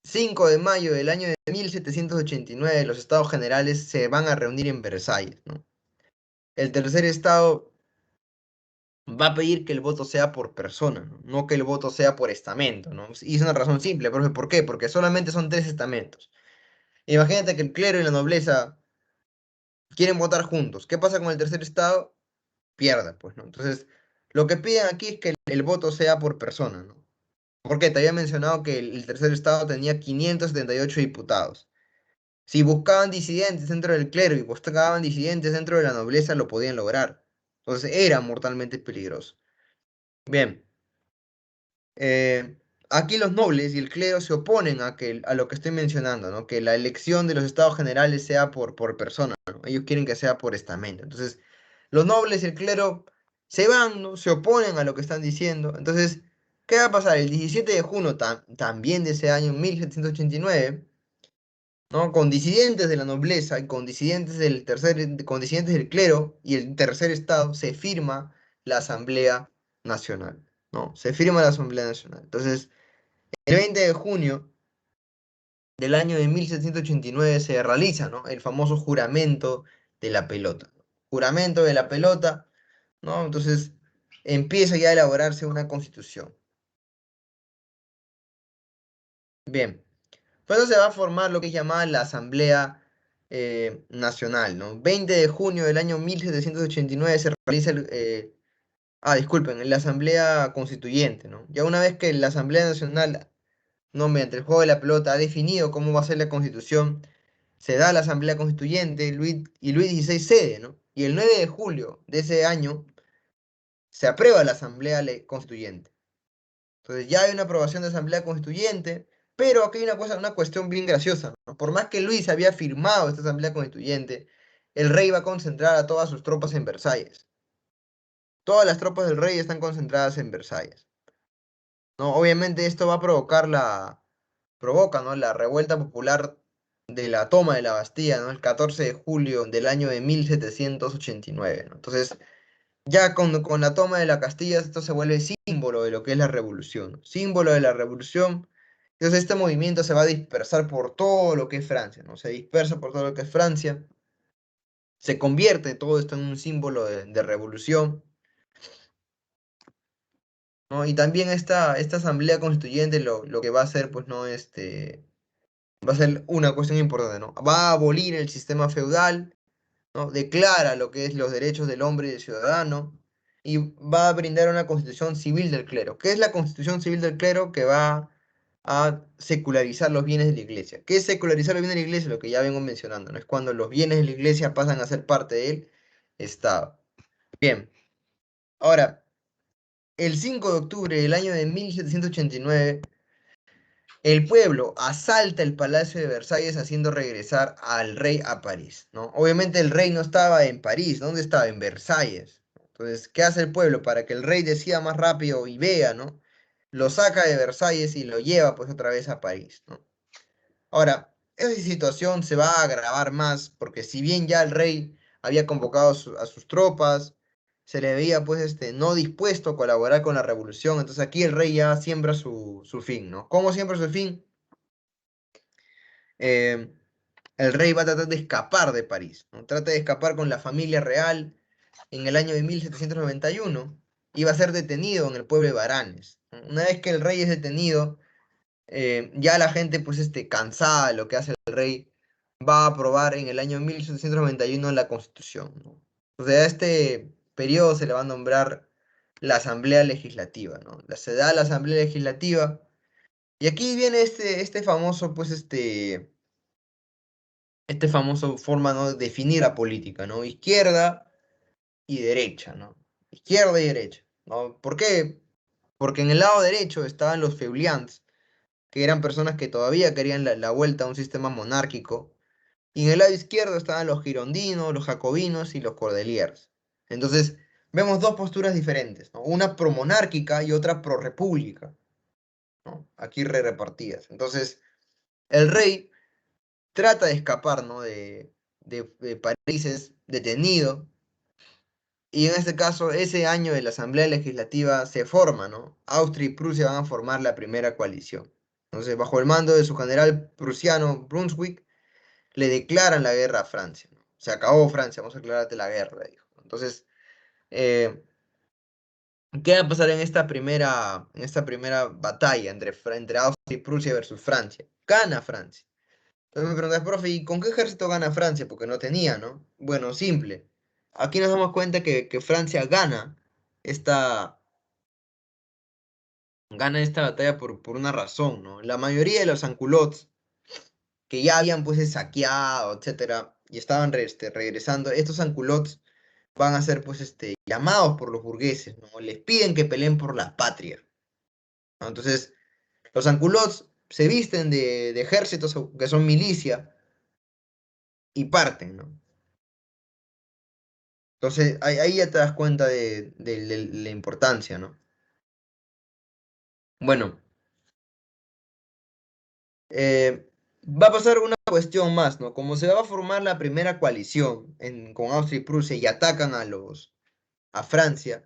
5 de mayo del año de 1789, los estados generales se van a reunir en Versalles, ¿no? El tercer estado va a pedir que el voto sea por persona, ¿no? No que el voto sea por estamento, ¿no? Y es una razón simple, profe, ¿por qué? Porque solamente son tres estamentos. Imagínate que el clero y la nobleza quieren votar juntos. ¿Qué pasa con el tercer estado? Pierda, pues, ¿no? Entonces, lo que piden aquí es que el voto sea por persona, ¿no? Porque te había mencionado que el tercer estado tenía 578 diputados. Si buscaban disidentes dentro del clero y buscaban disidentes dentro de la nobleza, lo podían lograr. Entonces, era mortalmente peligroso. Bien. eh, Aquí los nobles y el clero se oponen a lo que estoy mencionando, ¿no? Que la elección de los estados generales sea por persona, ¿no? Ellos quieren que sea por estamento. Entonces, los nobles y el clero se van, ¿no? Se oponen a lo que están diciendo. Entonces, ¿qué va a pasar? El 17 de junio también de ese año, 1789, ¿no? Con disidentes de la nobleza y con disidentes del clero y el tercer estado, se firma la Asamblea Nacional, ¿no? Se firma la Asamblea Nacional. Entonces, el 20 de junio del año de 1789 se realiza, ¿no? El famoso juramento de la pelota. Juramento de la pelota, ¿no? Entonces, empieza ya a elaborarse una constitución. Bien. Luego se va a formar lo que es llamada la Asamblea Nacional, ¿no? 20 de junio del año 1789 se realiza disculpen, la Asamblea Constituyente, ¿no? Ya una vez que la Asamblea Nacional, no, mediante el juego de la pelota, ha definido cómo va a ser la Constitución, se da la Asamblea Constituyente, Luis XVI cede, ¿no? Y el 9 de julio de ese año se aprueba la Asamblea Constituyente. Entonces ya hay una aprobación de Asamblea Constituyente, pero aquí hay una cuestión bien graciosa, ¿no? Por más que Luis había firmado esta Asamblea Constituyente, el rey va a concentrar a todas sus tropas en Versalles. Todas las tropas del rey están concentradas en Versalles, ¿no? Obviamente esto va a provoca, ¿no? La revuelta popular de la toma de la Bastilla, ¿no? El 14 de julio del año de 1789, ¿no? Entonces, ya con la toma de la Castilla, esto se vuelve símbolo de lo que es la revolución, ¿no? Símbolo de la revolución. Entonces, este movimiento se va a dispersar por todo lo que es Francia, ¿no? Se dispersa por todo lo que es Francia. Se convierte todo esto en un símbolo de revolución, ¿no? Y también esta asamblea constituyente lo que va a hacer, pues, ¿no? Va a ser una cuestión importante, ¿no? Va a abolir el sistema feudal, ¿no? Declara lo que es los derechos del hombre y del ciudadano y va a brindar una constitución civil del clero. ¿Qué es la constitución civil del clero? Que va a secularizar los bienes de la iglesia. ¿Qué es secularizar los bienes de la iglesia? Lo que ya vengo mencionando, ¿no? Es cuando los bienes de la iglesia pasan a ser parte del Estado. Bien, ahora, el 5 de octubre del año de 1789, el pueblo asalta el Palacio de Versalles haciendo regresar al rey a París, ¿no? Obviamente el rey no estaba en París, ¿dónde estaba? En Versalles. Entonces, ¿qué hace el pueblo? Para que el rey decida más rápido y vea, ¿no? Lo saca de Versalles y lo lleva pues otra vez a París, ¿no? Ahora, esa situación se va a agravar más porque si bien ya el rey había convocado a sus tropas, se le veía pues no dispuesto a colaborar con la revolución, entonces aquí el rey ya siembra su fin, ¿no? ¿Cómo siembra su fin? eh, el rey va a tratar de escapar de París, ¿no? Trata de escapar con la familia real en el año de 1791 y va a ser detenido en el pueblo de Baranes, ¿no? Una vez que el rey es detenido, ya la gente, pues, cansada de lo que hace el rey, va a aprobar en el año 1791 la Constitución, ¿no? O sea, a este periodo se le va a nombrar la Asamblea Legislativa, ¿no? Se da la Asamblea Legislativa y aquí viene este famoso, pues, famoso forma, ¿no? De definir la política, ¿no? Izquierda y derecha, ¿no? Izquierda y derecha, ¿no? ¿Por qué? Porque en el lado derecho estaban los feuillants, que eran personas que todavía querían la vuelta a un sistema monárquico, y en el lado izquierdo estaban los girondinos, los jacobinos y los cordeliers. Entonces, vemos dos posturas diferentes, ¿no? Una promonárquica y otra prorepública, ¿no? Aquí repartidas. Entonces, el rey trata de escapar, ¿no? de París es detenido. Y en este caso, ese año de la Asamblea Legislativa se forma, ¿no? Austria y Prusia van a formar la primera coalición. Entonces, bajo el mando de su general prusiano Brunswick, le declaran la guerra a Francia, ¿no? Se acabó Francia, vamos a declararte la guerra, dijo. Entonces, eh, ¿qué va a pasar en esta primera batalla entre Austria y Prusia versus Francia? Gana Francia. Entonces me preguntas, profe, ¿y con qué ejército gana Francia? Porque no tenía, ¿no? Bueno, simple. Aquí nos damos cuenta que Francia esta, gana esta batalla por una razón, ¿no? La mayoría de los sans-culottes que ya habían pues saqueado, etcétera, y estaban regresando, estos sans-culottes van a ser pues llamados por los burgueses, ¿no? Les piden que peleen por la patria, ¿no? Entonces, los sans-culottes se visten de ejércitos que son milicia y parten, ¿no? Entonces, ahí ya te das cuenta de la importancia, ¿no? Bueno, va a pasar una cuestión más, ¿no? Como se va a formar la primera coalición con Austria y Prusia y atacan a Francia,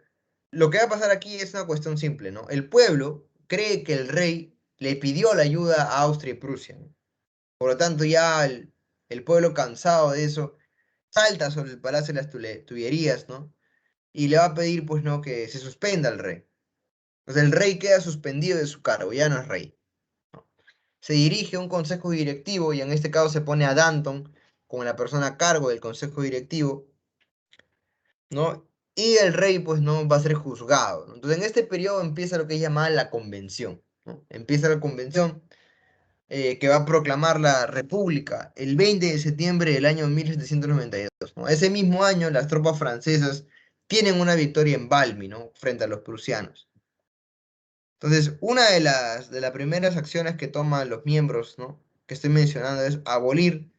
lo que va a pasar aquí es una cuestión simple, ¿no? El pueblo cree que el rey le pidió la ayuda a Austria y Prusia, ¿no? Por lo tanto, ya el pueblo cansado de eso salta sobre el Palacio de las Tullerías, ¿no? Y le va a pedir, pues, ¿no? Que se suspenda al rey. O sea, el rey queda suspendido de su cargo, ya no es rey, ¿no? Se dirige a un consejo directivo y en este caso se pone a Danton como la persona a cargo del consejo directivo, ¿no? Y el rey, pues, no va a ser juzgado, ¿no? Entonces, en este periodo empieza lo que es llamada la convención, ¿no? Empieza la convención que va a proclamar la república el 20 de septiembre del año 1792, ¿no? Ese mismo año, las tropas francesas tienen una victoria en Valmy, ¿no? Frente a los prusianos. Entonces, una de las primeras acciones que toman los miembros, ¿no? Que estoy mencionando es abolir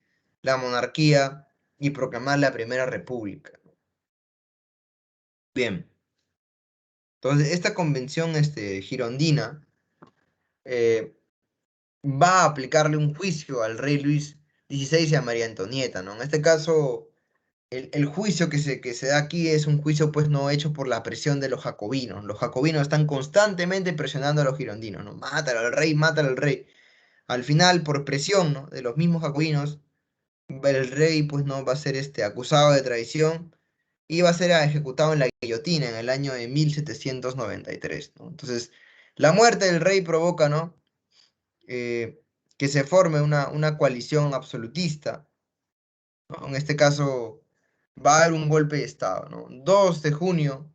la monarquía y proclamar la primera república. Bien, entonces esta convención girondina eh, va a aplicarle un juicio al rey Luis XVI y a María Antonieta, ¿no? En este caso, el juicio que se da aquí es un juicio pues no hecho por la presión de los jacobinos. Los jacobinos están constantemente presionando a los girondinos, ¿no? Mátalo al rey, mátalo al rey. Al final, por presión, ¿no? De los mismos jacobinos, el rey pues no va a ser acusado de traición y va a ser ejecutado en la guillotina en el año de 1793, ¿no? Entonces, la muerte del rey provoca, ¿no? Eh, que se forme una coalición absolutista, ¿no? En este caso, va a haber un golpe de Estado, ¿no? 2 de junio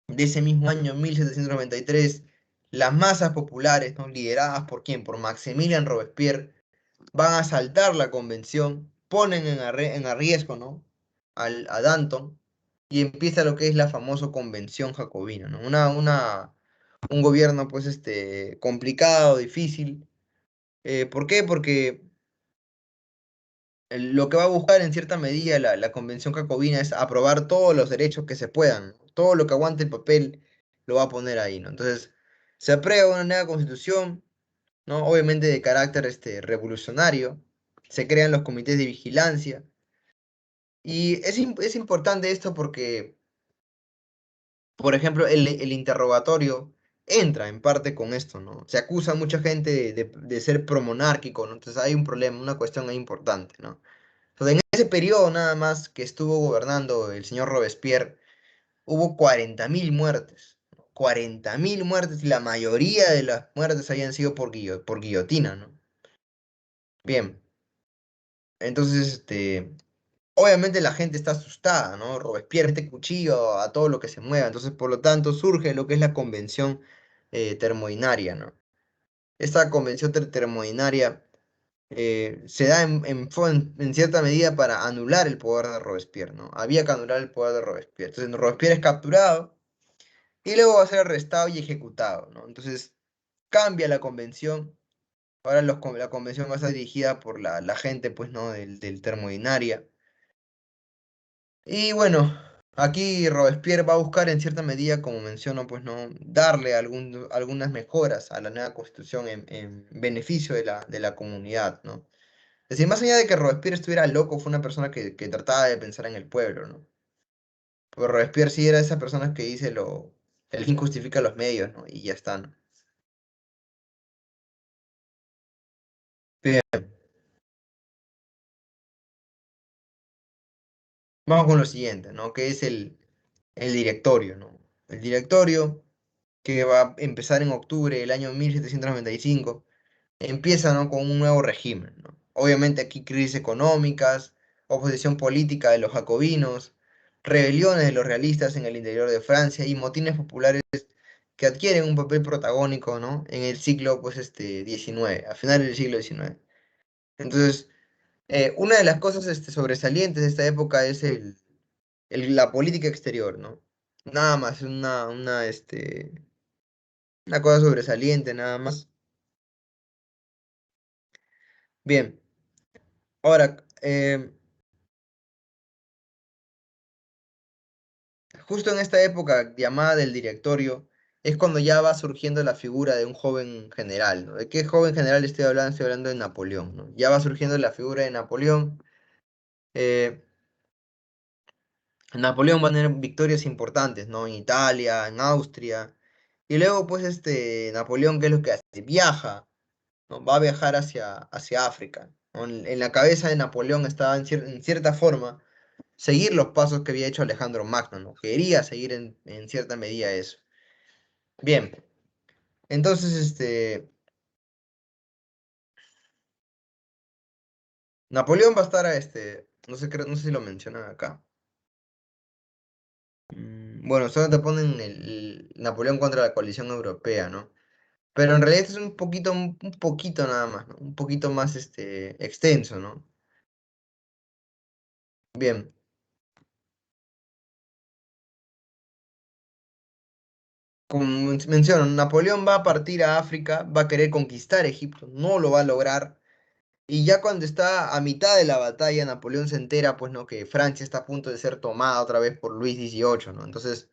de ese mismo año, 1793, las masas populares, ¿no? Lideradas por quién, por Maximilian Robespierre, van a asaltar la convención, ponen en riesgo, ¿no? A Danton y empieza lo que es la famosa convención jacobina, ¿no? Un gobierno, pues, complicado, difícil. ¿Por qué? Porque lo que va a buscar en cierta medida la convención jacobina es aprobar todos los derechos que se puedan, ¿no? Todo lo que aguante el papel lo va a poner ahí, ¿no? Entonces, se aprueba una nueva constitución, ¿no? Obviamente de carácter revolucionario, se crean los comités de vigilancia, y es importante esto porque, por ejemplo, el interrogatorio entra en parte con esto, ¿no? Se acusa a mucha gente de ser promonárquico, ¿no? Entonces hay un problema, una cuestión ahí importante, ¿no? Entonces, en ese periodo nada más que estuvo gobernando el señor Robespierre, hubo 40.000 muertes, ¿no? 40.000 muertes y la mayoría de las muertes habían sido por guillotina, ¿no? Bien, entonces, obviamente la gente está asustada, ¿no? Robespierre mete cuchillo a todo lo que se mueva, entonces por lo tanto surge lo que es la convención termodinaria, ¿no? Esta convención termodinaria se da en cierta medida para anular el poder de Robespierre, ¿no? Había que anular el poder de Robespierre. Entonces Robespierre es capturado y luego va a ser arrestado y ejecutado, ¿no? Entonces cambia la convención. Ahora la convención va a estar dirigida por la gente, pues, ¿no? Del termodinaria. Y bueno, aquí Robespierre va a buscar en cierta medida, como menciono, pues no darle algunas mejoras a la nueva constitución en beneficio de la comunidad, ¿no? Es decir, más allá de que Robespierre estuviera loco, fue una persona que trataba de pensar en el pueblo, ¿no? Pero Robespierre sí era de esas personas que dice el fin justifica los medios, ¿no? Y ya está, ¿no? Bien, vamos con lo siguiente, ¿no? Que es el directorio, ¿no? El directorio, que va a empezar en octubre del año 1795, empieza, ¿no? Con un nuevo régimen, ¿no? Obviamente aquí crisis económicas, oposición política de los jacobinos, rebeliones de los realistas en el interior de Francia y motines populares que adquieren un papel protagónico, ¿no? En el siglo, pues, XIX, a finales del siglo XIX. Entonces, una de las cosas sobresalientes de esta época es la política exterior, ¿no? Nada más, una cosa sobresaliente, nada más. Bien, ahora, justo en esta época llamada del directorio, es cuando ya va surgiendo la figura de un joven general, ¿no? ¿De qué joven general estoy hablando? Estoy hablando de Napoleón, ¿no? Ya va surgiendo la figura de Napoleón. eh, Napoleón va a tener victorias importantes, ¿no? En Italia, en Austria. Y luego, pues, Napoleón, ¿qué es lo que hace? Viaja, ¿no? Va a viajar hacia África, ¿no? En la cabeza de Napoleón estaba en cierta forma seguir los pasos que había hecho Alejandro Magno, ¿no? Quería seguir en cierta medida eso. Bien, entonces, Napoleón va a estar no sé, no sé si lo mencionan acá. Bueno, solo te ponen el Napoleón contra la coalición europea, ¿no? Pero en realidad es un poquito nada más, ¿no? Un poquito más, extenso, ¿no? Bien, como menciono, Napoleón va a partir a África, va a querer conquistar Egipto, no lo va a lograr. Y ya cuando está a mitad de la batalla, Napoleón se entera, pues, ¿no? Que Francia está a punto de ser tomada otra vez por Luis XVIII, ¿no? Entonces,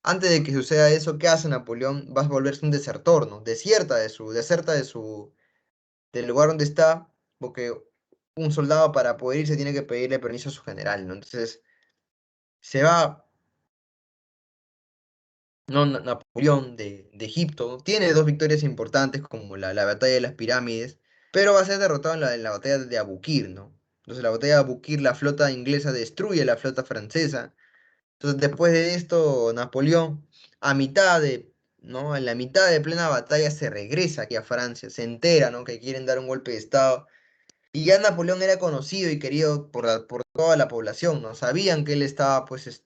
antes de que suceda eso, ¿qué hace Napoleón? Va a volverse un desertor, ¿no? Deserta del lugar donde está, porque un soldado para poder irse tiene que pedirle permiso a su general, ¿no? Entonces, se va, ¿no? Napoleón de Egipto, ¿no? Tiene dos victorias importantes, como la batalla de las pirámides, pero va a ser derrotado en la batalla de Abukir, ¿no? Entonces, la batalla de Abukir, la flota inglesa destruye la flota francesa. Entonces, después de esto, Napoleón, ¿no? En la mitad de plena batalla, se regresa aquí a Francia, se entera, ¿no? Que quieren dar un golpe de estado. Y ya Napoleón era conocido y querido por toda la población, ¿no? Sabían que él estaba, pues,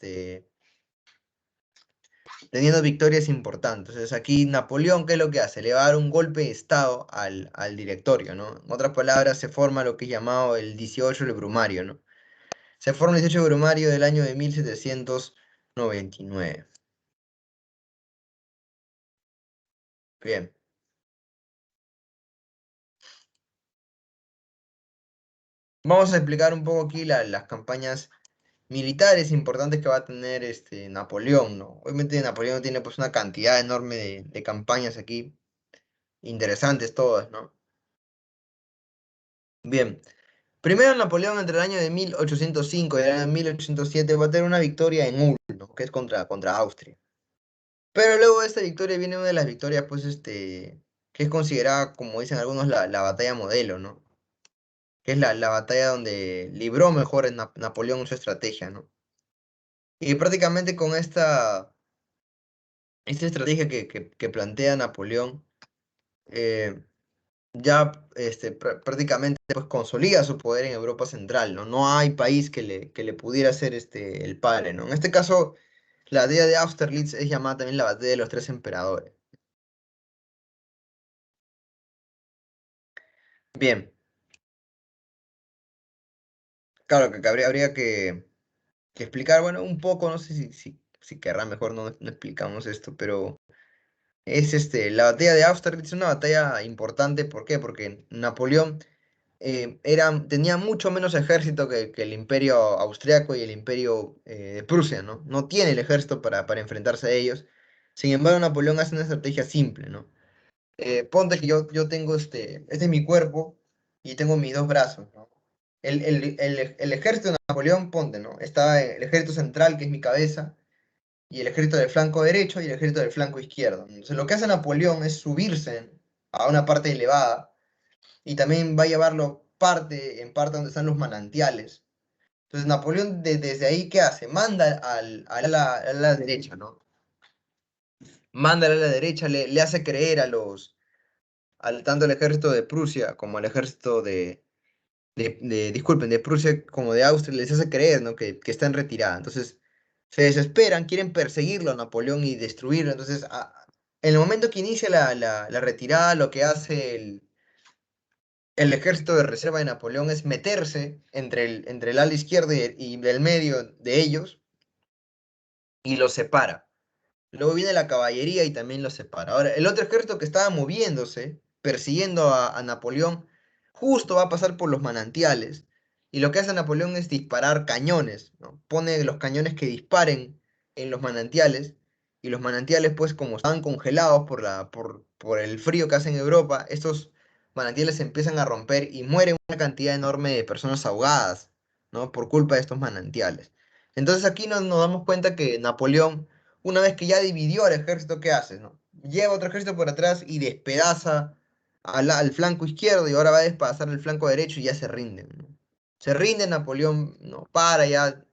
teniendo victorias importantes. Entonces aquí Napoleón, ¿qué es lo que hace? Le va a dar un golpe de estado al directorio, ¿no? En otras palabras, se forma lo que es llamado el 18 el Brumario, ¿no? Se forma el 18 Brumario del año de 1799. Bien, vamos a explicar un poco aquí las campañas militares importantes que va a tener Napoleón, ¿no? Obviamente Napoleón tiene pues una cantidad enorme de campañas aquí, interesantes todas, ¿no? Bien, primero Napoleón entre el año de 1805 y el año de 1807 va a tener una victoria en Ulm, ¿no? Que es contra Austria. Pero luego de esta victoria viene una de las victorias, pues, que es considerada, como dicen algunos, la batalla modelo, ¿no? Que es la batalla donde libró mejor Napoleón su estrategia, ¿no? Y prácticamente con esta estrategia que plantea Napoleón, eh, ya prácticamente pues consolida su poder en Europa Central, ¿no? No hay país que le pudiera ser el padre, ¿no? En este caso, la batalla de Austerlitz es llamada también la batalla de los tres emperadores. Bien, claro que habría que explicar, bueno, un poco, no sé si querrá mejor no explicamos esto, pero es la batalla de Austerlitz es una batalla importante, ¿por qué? Porque Napoleón tenía mucho menos ejército que el imperio austriaco y el imperio de Prusia, ¿no? No tiene el ejército para enfrentarse a ellos. Sin embargo, Napoleón hace una estrategia simple, ¿no? Ponte que yo tengo este es mi cuerpo y tengo mis dos brazos, ¿no? el ejército de Napoleón, ponte, ¿no? Está el ejército central, que es mi cabeza, y el ejército del flanco derecho y el ejército del flanco izquierdo. Entonces, lo que hace Napoleón es subirse a una parte elevada y también va a llevarlo en parte donde están los manantiales. Entonces, Napoleón desde ahí, ¿qué hace? Manda a la derecha, ¿no? Manda a la derecha, le hace creer tanto al ejército de Prusia como al ejército disculpen, de Prusia como de Austria, les hace creer, ¿no? Que está en retirada. Entonces, se desesperan, quieren perseguirlo a Napoleón y destruirlo. Entonces, en el momento que inicia la retirada, lo que hace el ejército de reserva de Napoleón es meterse entre el ala izquierda y del medio de ellos y los separa. Luego viene la caballería y también los separa. Ahora, el otro ejército que estaba moviéndose, persiguiendo a Napoleón, justo va a pasar por los manantiales. Y lo que hace Napoleón es disparar cañones, ¿no? Pone los cañones que disparen en los manantiales. Y los manantiales, pues, como están congelados por el frío que hace en Europa, estos manantiales se empiezan a romper y mueren una cantidad enorme de personas ahogadas, ¿no? Por culpa de estos manantiales. Entonces aquí nos damos cuenta que Napoleón, una vez que ya dividió al ejército, ¿qué hace, no? Lleva otro ejército por atrás y despedaza al flanco izquierdo y ahora va a despedazar el flanco derecho y ya se rinden, ¿no? Se rinde Napoleón, no para ya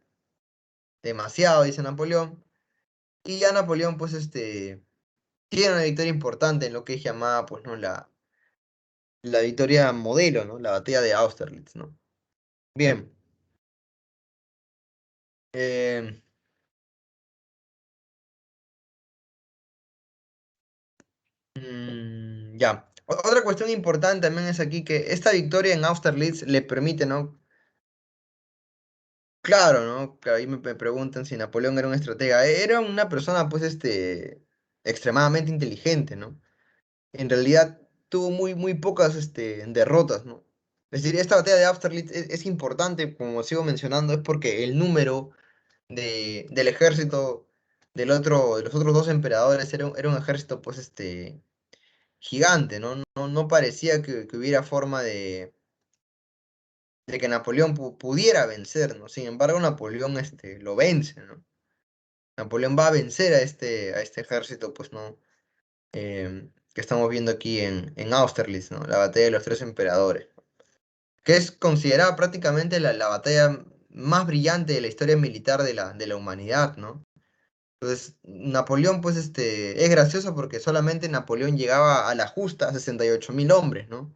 demasiado, dice Napoleón, y ya Napoleón, pues, tiene una victoria importante en lo que es llamada, pues, ¿no? La victoria modelo, ¿no? La batalla de Austerlitz, ¿no? Bien. eh, ya. Otra cuestión importante también es aquí que esta victoria en Austerlitz le permite, ¿no? Claro, ¿no? Que ahí me preguntan si Napoleón era un estratega. Era una persona, pues, extremadamente inteligente, ¿no? En realidad tuvo muy pocas, derrotas, ¿no? Es decir, esta batalla de Austerlitz es importante, como sigo mencionando, es porque el número del ejército de los otros dos emperadores era un ejército, pues, gigante, ¿no? No parecía que hubiera forma de que Napoleón pudiera vencer, ¿no? Sin embargo, Napoleón, lo vence, ¿no? Napoleón va a vencer a este ejército, pues, ¿no? Que estamos viendo aquí en Austerlitz, ¿no? La batalla de los tres emperadores, que es considerada prácticamente la batalla más brillante de la historia militar de la humanidad, ¿no? Entonces, Napoleón, pues, es gracioso porque solamente Napoleón llegaba a la justa a 68.000 hombres, ¿no?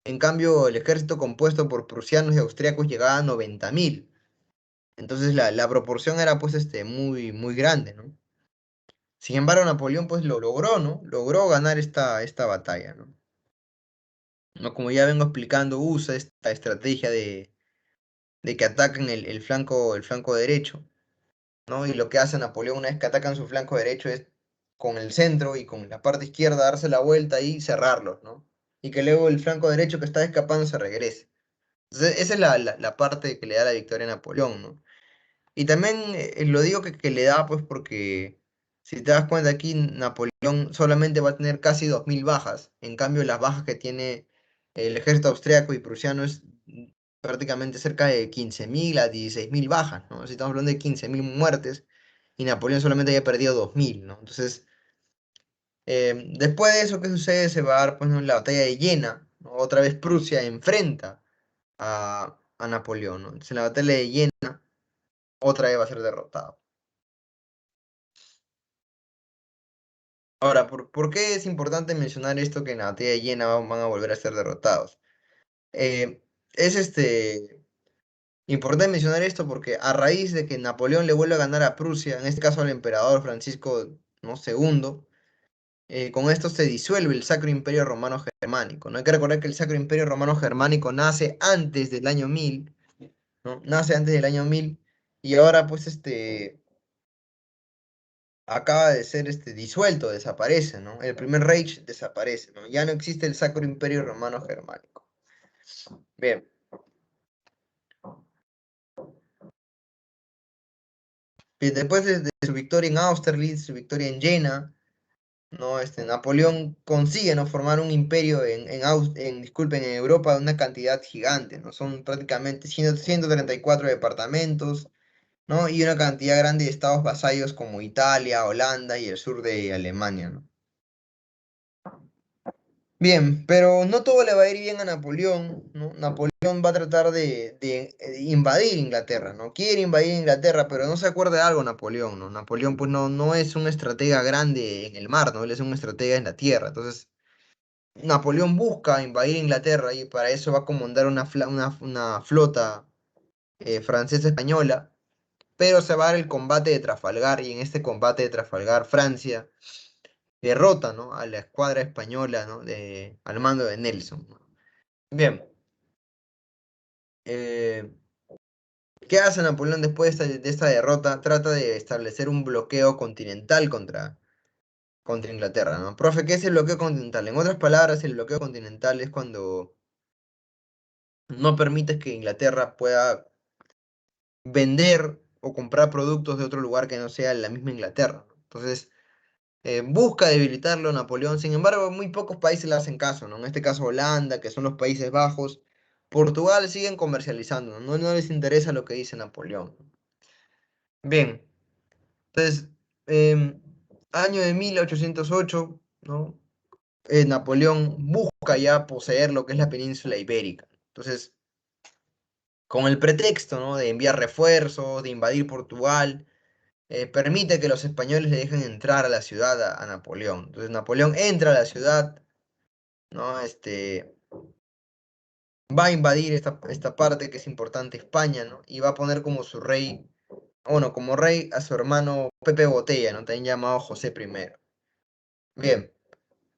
En cambio, el ejército compuesto por prusianos y austriacos llegaba a 90.000. Entonces, la proporción era, pues, muy grande, ¿no? Sin embargo, Napoleón, pues, lo logró, ¿no? Logró ganar esta batalla, ¿no? ¿No? Como ya vengo explicando, usa esta estrategia de que atacan el flanco derecho, ¿no? Y lo que hace Napoleón una vez que atacan su flanco derecho es con el centro y con la parte izquierda darse la vuelta y cerrarlos, ¿no? Y que luego el flanco derecho que está escapando se regrese. Entonces, esa es la parte que le da la victoria a Napoleón, ¿no? Y también lo digo que le da, pues, porque si te das cuenta aquí, Napoleón solamente va a tener casi 2.000 bajas. En cambio, las bajas que tiene el ejército austriaco y prusiano es prácticamente cerca de 15.000 a 16.000 bajas, ¿no? Si estamos hablando de 15.000 muertes y Napoleón solamente había perdido 2.000, ¿no? Entonces, después de eso, ¿qué sucede? Se va a dar, pues, ¿no? La batalla de Jena, ¿no? Otra vez Prusia enfrenta a Napoleón, ¿no? Entonces, en la batalla de Jena, otra vez va a ser derrotado. Ahora, ¿por qué es importante mencionar esto que en la batalla de Jena van a volver a ser derrotados? Es importante mencionar esto porque a raíz de que Napoleón le vuelve a ganar a Prusia, en este caso al emperador Francisco, ¿no? II, con esto se disuelve el Sacro Imperio Romano Germánico, ¿no? Hay que recordar que el Sacro Imperio Romano Germánico nace antes del año 1000, ¿no? Nace antes del año 1000 y ahora, pues, acaba de ser disuelto, desaparece, ¿no? El primer Reich desaparece, ¿no? Ya no existe el Sacro Imperio Romano Germánico. Bien. Y después de su victoria en Austerlitz, su victoria en Jena, ¿no? Napoleón consigue, ¿no? Formar un imperio disculpen, en Europa de una cantidad gigante, ¿no? Son prácticamente 134 departamentos, ¿no? Y una cantidad grande de estados vasallos como Italia, Holanda y el sur de Alemania, ¿no? Bien, pero no todo le va a ir bien a Napoleón, ¿no? Napoleón va a tratar de invadir Inglaterra, ¿no? Quiere invadir Inglaterra, pero no se acuerda de algo Napoleón, ¿no? Napoleón pues no es un estratega grande en el mar, ¿no? Él es un estratega en la tierra. Entonces, Napoleón busca invadir Inglaterra y para eso va a comandar una flota francesa-española, pero se va a dar el combate de Trafalgar y en este combate de Trafalgar, Francia derrota, ¿no? A la escuadra española, ¿no? Al mando de Nelson, ¿no? Bien, eh, ¿qué hace Napoleón después de esta derrota? Trata de establecer un bloqueo continental contra Inglaterra, ¿no? Profe, ¿qué es el bloqueo continental? En otras palabras, el bloqueo continental es cuando no permites que Inglaterra pueda vender o comprar productos de otro lugar que no sea la misma Inglaterra, ¿no? Entonces, busca debilitarlo Napoleón, sin embargo, muy pocos países le hacen caso, ¿no? En este caso Holanda, que son los Países Bajos, Portugal siguen comercializando, ¿no? No les interesa lo que dice Napoleón. Bien, entonces, año de 1808, ¿no? Napoleón busca ya poseer lo que es la península ibérica. Entonces, con el pretexto, ¿no? De enviar refuerzos, de invadir Portugal, permite que los españoles le dejen entrar a la ciudad a Napoleón. Entonces Napoleón entra a la ciudad, ¿no? Va a invadir esta parte que es importante, España, ¿no? Y va a poner como su rey, bueno, como rey a su hermano Pepe Botella, ¿no? También llamado José I. Bien,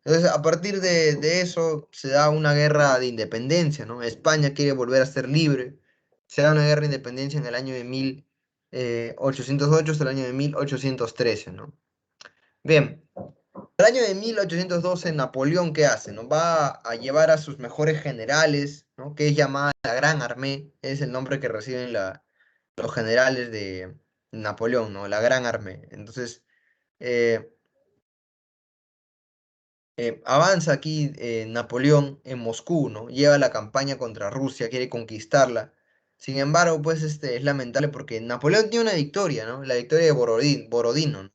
entonces a partir de eso se da una guerra de independencia, ¿no? España quiere volver a ser libre. Se da una guerra de independencia en el año de 1808 hasta el año de 1813, ¿no? Bien, el año de 1812, Napoleón, ¿qué hace? ¿No? Va a llevar a sus mejores generales, ¿no? Que es llamada la Gran Armée, es el nombre que reciben los generales de Napoleón, ¿no? La Gran Armée. Entonces, eh, avanza aquí Napoleón en Moscú, ¿no? Lleva la campaña contra Rusia, quiere conquistarla. Sin embargo, pues es lamentable porque Napoleón tiene una victoria, ¿no? La victoria de Borodino, ¿no?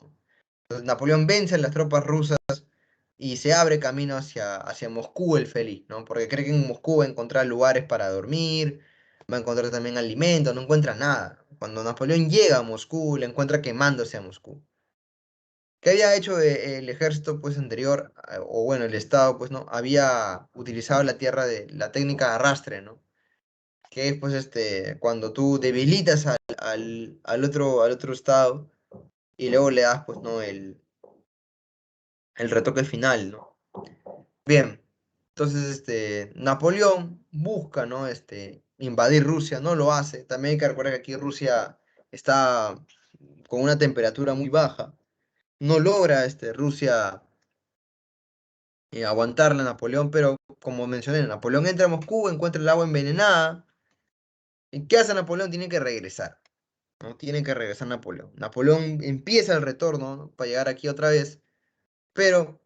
Entonces, Napoleón vence a las tropas rusas y se abre camino hacia Moscú el feliz, ¿no? Porque cree que en Moscú va a encontrar lugares para dormir, va a encontrar también alimentos, no encuentra nada. Cuando Napoleón llega a Moscú, le encuentra quemándose a Moscú. ¿Qué había hecho el ejército pues anterior, o bueno, el Estado pues no, había utilizado la técnica de arrastre, ¿no? Que es pues cuando tú debilitas al otro Estado y luego le das pues no el retoque final, ¿no? Bien, entonces Napoleón busca, ¿no? Invadir Rusia, no lo hace. También hay que recordar que aquí Rusia está con una temperatura muy baja. No logra Rusia aguantarle a Napoleón, pero como mencioné, Napoleón entra a Moscú, encuentra el agua envenenada. ¿Y qué hace Napoleón? Tiene que regresar, ¿no? Tiene que regresar Napoleón. Napoleón empieza el retorno, ¿no? Para llegar aquí otra vez, pero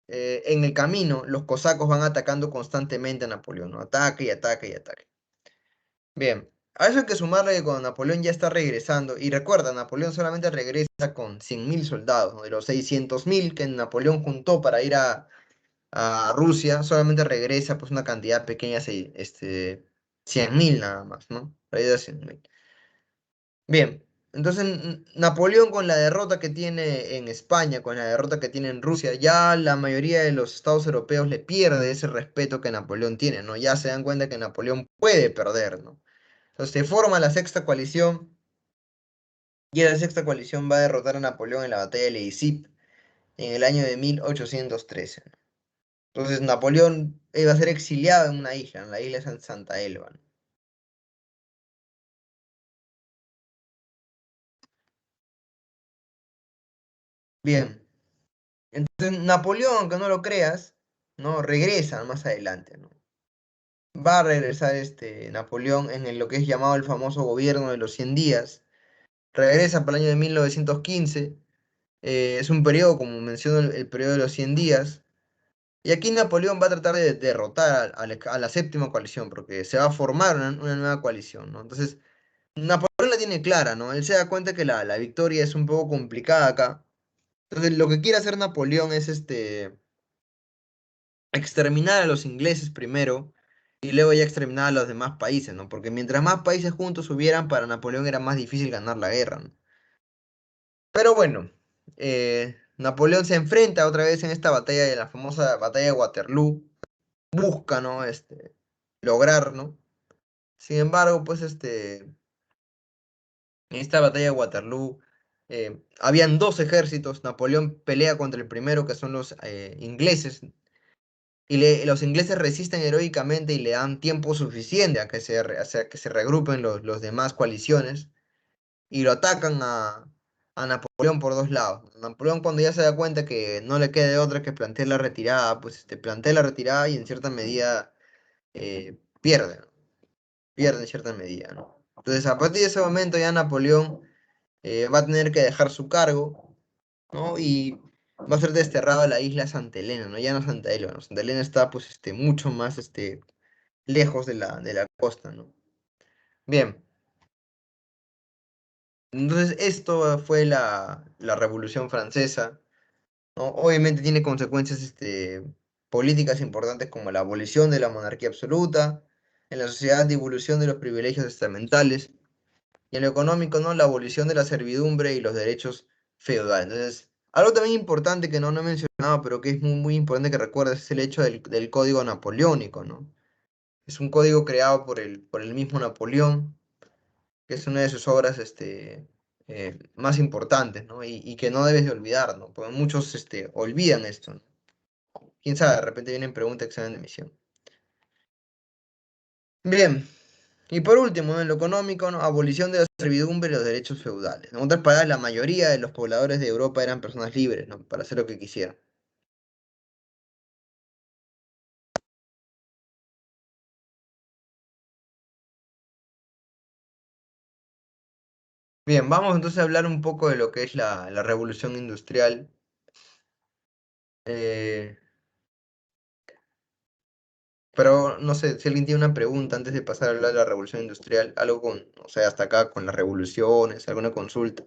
en el camino los cosacos van atacando constantemente a Napoleón, ¿no? Ataque y ataque y ataque. Bien, a eso hay que sumarle que cuando Napoleón ya está regresando, y recuerda, Napoleón solamente regresa con 100.000 soldados, ¿no? De los 600.000 que Napoleón juntó para ir a Rusia, solamente regresa pues una cantidad pequeña, 100.000 nada más, ¿no? La idea es 100.000. Bien, entonces Napoleón con la derrota que tiene en España, con la derrota que tiene en Rusia, ya la mayoría de los estados europeos le pierde ese respeto que Napoleón tiene, ¿no? Ya se dan cuenta que Napoleón puede perder, ¿no? Entonces se forma la sexta coalición y la sexta coalición va a derrotar a Napoleón en la batalla de Leipzig en el año de 1813. Entonces Napoleón iba a ser exiliado en una isla, en la isla de Santa Elba, ¿no? Bien, entonces Napoleón, aunque no lo creas, ¿no? Regresa más adelante, ¿no? Va a regresar Napoleón lo que es llamado el famoso gobierno de los 100 días. Regresa para el año de 1915 Es un periodo, como menciono, el periodo de los 100 días. Y aquí Napoleón va a tratar de derrotar a la séptima coalición, porque se va a formar una nueva coalición, ¿no? Entonces, Napoleón la tiene clara, ¿no? Él se da cuenta que la victoria es un poco complicada acá. Entonces, lo que quiere hacer Napoleón es exterminar a los ingleses primero y luego ya exterminar a los demás países, ¿no? Porque mientras más países juntos hubieran, para Napoleón era más difícil ganar la guerra, ¿no? Pero bueno, Napoleón se enfrenta otra vez en esta batalla de la famosa batalla de Waterloo, busca, ¿no? Lograr, ¿no? Sin embargo, pues en esta batalla de Waterloo habían dos ejércitos. Napoleón pelea contra el primero, que son los ingleses, y los ingleses resisten heroicamente y le dan tiempo suficiente a que que se regrupen los demás coaliciones y lo atacan a Napoleón por dos lados. Napoleón, cuando ya se da cuenta que no le queda de otra que plantear la retirada, pues plantea la retirada y en cierta medida pierde, ¿no? Pierde en cierta medida, ¿no? Entonces, a partir de ese momento ya Napoleón va a tener que dejar su cargo, ¿no? Y va a ser desterrado a la isla Santa Elena, ¿no? Ya no Santa Elena, ¿no? Santa Elena está, pues, mucho más, lejos de la costa, ¿no? Bien, entonces esto fue la Revolución Francesa, ¿no? Obviamente tiene consecuencias, políticas importantes como la abolición de la monarquía absoluta, en la sociedad, divulgación de los privilegios estamentales, y en lo económico, ¿no? La abolición de la servidumbre y los derechos feudales. Entonces, algo también importante que no he mencionado, pero que es muy, muy importante que recuerdes, es el hecho del Código Napoleónico, ¿no? Es un código creado por el mismo Napoleón, que es una de sus obras, más importantes, ¿no? Y que no debes de olvidar, ¿no? Porque muchos, olvidan esto, ¿no? Quién sabe, de repente vienen preguntas de examen de admisión. Bien, y por último, ¿no? En lo económico, ¿no? Abolición de la servidumbre y los derechos feudales. En otras palabras, la mayoría de los pobladores de Europa eran personas libres, ¿no? Para hacer lo que quisieran. Bien, vamos entonces a hablar un poco de lo que es la revolución industrial. eh, pero no sé si alguien tiene una pregunta antes de pasar a hablar de la revolución industrial, algo con, o sea, hasta acá con las revoluciones, alguna consulta.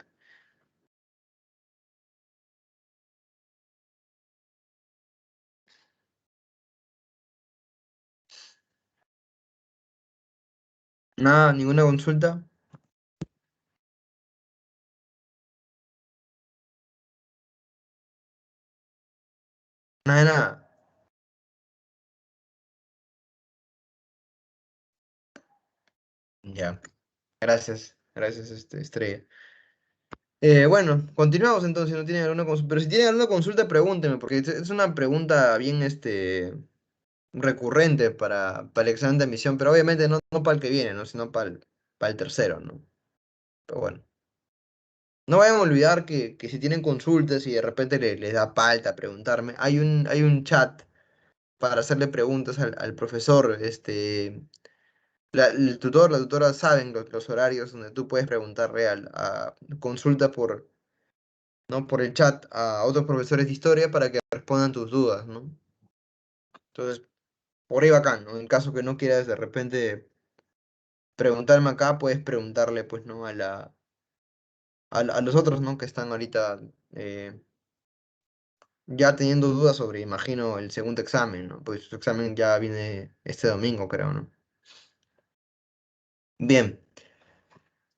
Nada, ninguna consulta. Nada, de nada. Ya, gracias, gracias, Estrella. Bueno, continuamos entonces, si no tienen alguna consulta. Pero si tienen alguna consulta, pregúntenme, porque es una pregunta bien, recurrente para el examen de admisión, pero obviamente no para el que viene, ¿no? Sino para el tercero, ¿no? Pero bueno. No vayan a olvidar que si tienen consultas y de repente les da palta preguntarme, hay un chat para hacerle preguntas al profesor, el tutor, la tutora saben los horarios donde tú puedes preguntarle consulta ¿no? Por el chat a otros profesores de historia para que respondan tus dudas, ¿no? Entonces, por ahí bacán, ¿no? En caso que no quieras de repente preguntarme acá, puedes preguntarle, pues, ¿no? A los otros, ¿no? Que están ahorita ya teniendo dudas sobre, imagino, el segundo examen, ¿no? Pues su examen ya viene este domingo, creo, ¿no? Bien,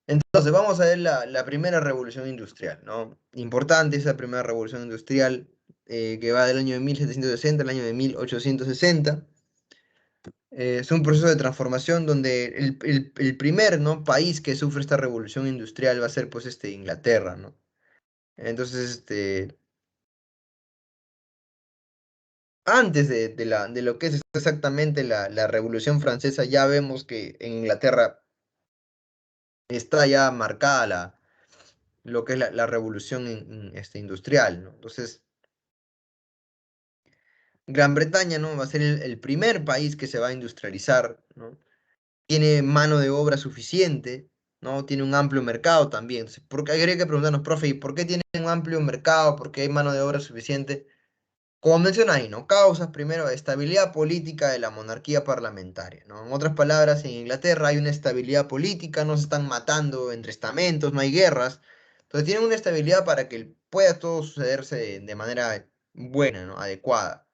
entonces vamos a ver la primera revolución industrial, ¿no? Importante esa primera revolución industrial que va del año de 1760 al año de 1860. Es un proceso de transformación donde el primer, ¿no? país que sufre esta revolución industrial va a ser pues Inglaterra, ¿no? Entonces, antes de lo que es exactamente la Revolución Francesa, ya vemos que en Inglaterra está ya marcada lo que es la revolución industrial, ¿no? Entonces, Gran Bretaña, ¿no? va a ser el primer país que se va a industrializar, ¿no? Tiene mano de obra suficiente, ¿no? Tiene un amplio mercado también. Entonces, ¿por qué habría que preguntarnos, profe, ¿y por qué tiene un amplio mercado? ¿Por qué hay mano de obra suficiente? Como menciona ahí, ¿no? Causas, primero, estabilidad política de la monarquía parlamentaria, ¿no? En otras palabras, en Inglaterra hay una estabilidad política, no se están matando entre estamentos, no hay guerras. Entonces tienen una estabilidad para que pueda todo sucederse de manera buena, ¿no? Adecuada.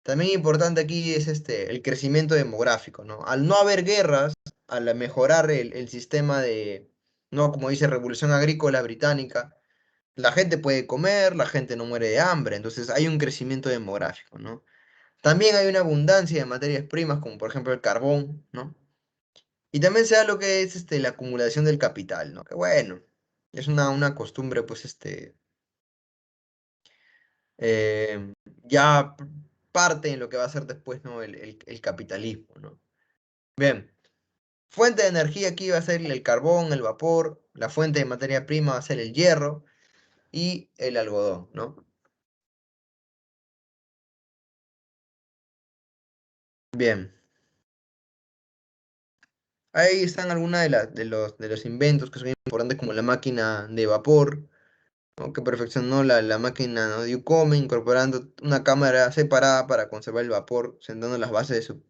También importante aquí es el crecimiento demográfico, ¿no? Al no haber guerras, al mejorar el sistema de, ¿no? Como dice Revolución Agrícola Británica, la gente puede comer, la gente no muere de hambre, entonces hay un crecimiento demográfico, ¿no? También hay una abundancia de materias primas, como por ejemplo el carbón, ¿no? Y también se da lo que es la acumulación del capital, ¿no? Que bueno, es una costumbre, pues, ya parte en lo que va a ser después, ¿no? El capitalismo, ¿no? Bien, fuente de energía aquí va a ser el carbón, el vapor, la fuente de materia prima va a ser el hierro y el algodón, ¿no? Bien. Ahí están algunas de los inventos que son importantes, como la máquina de vapor, ¿no? Que perfeccionó la máquina, ¿no? de Newcomen, incorporando una cámara separada para conservar el vapor, sentando las bases de su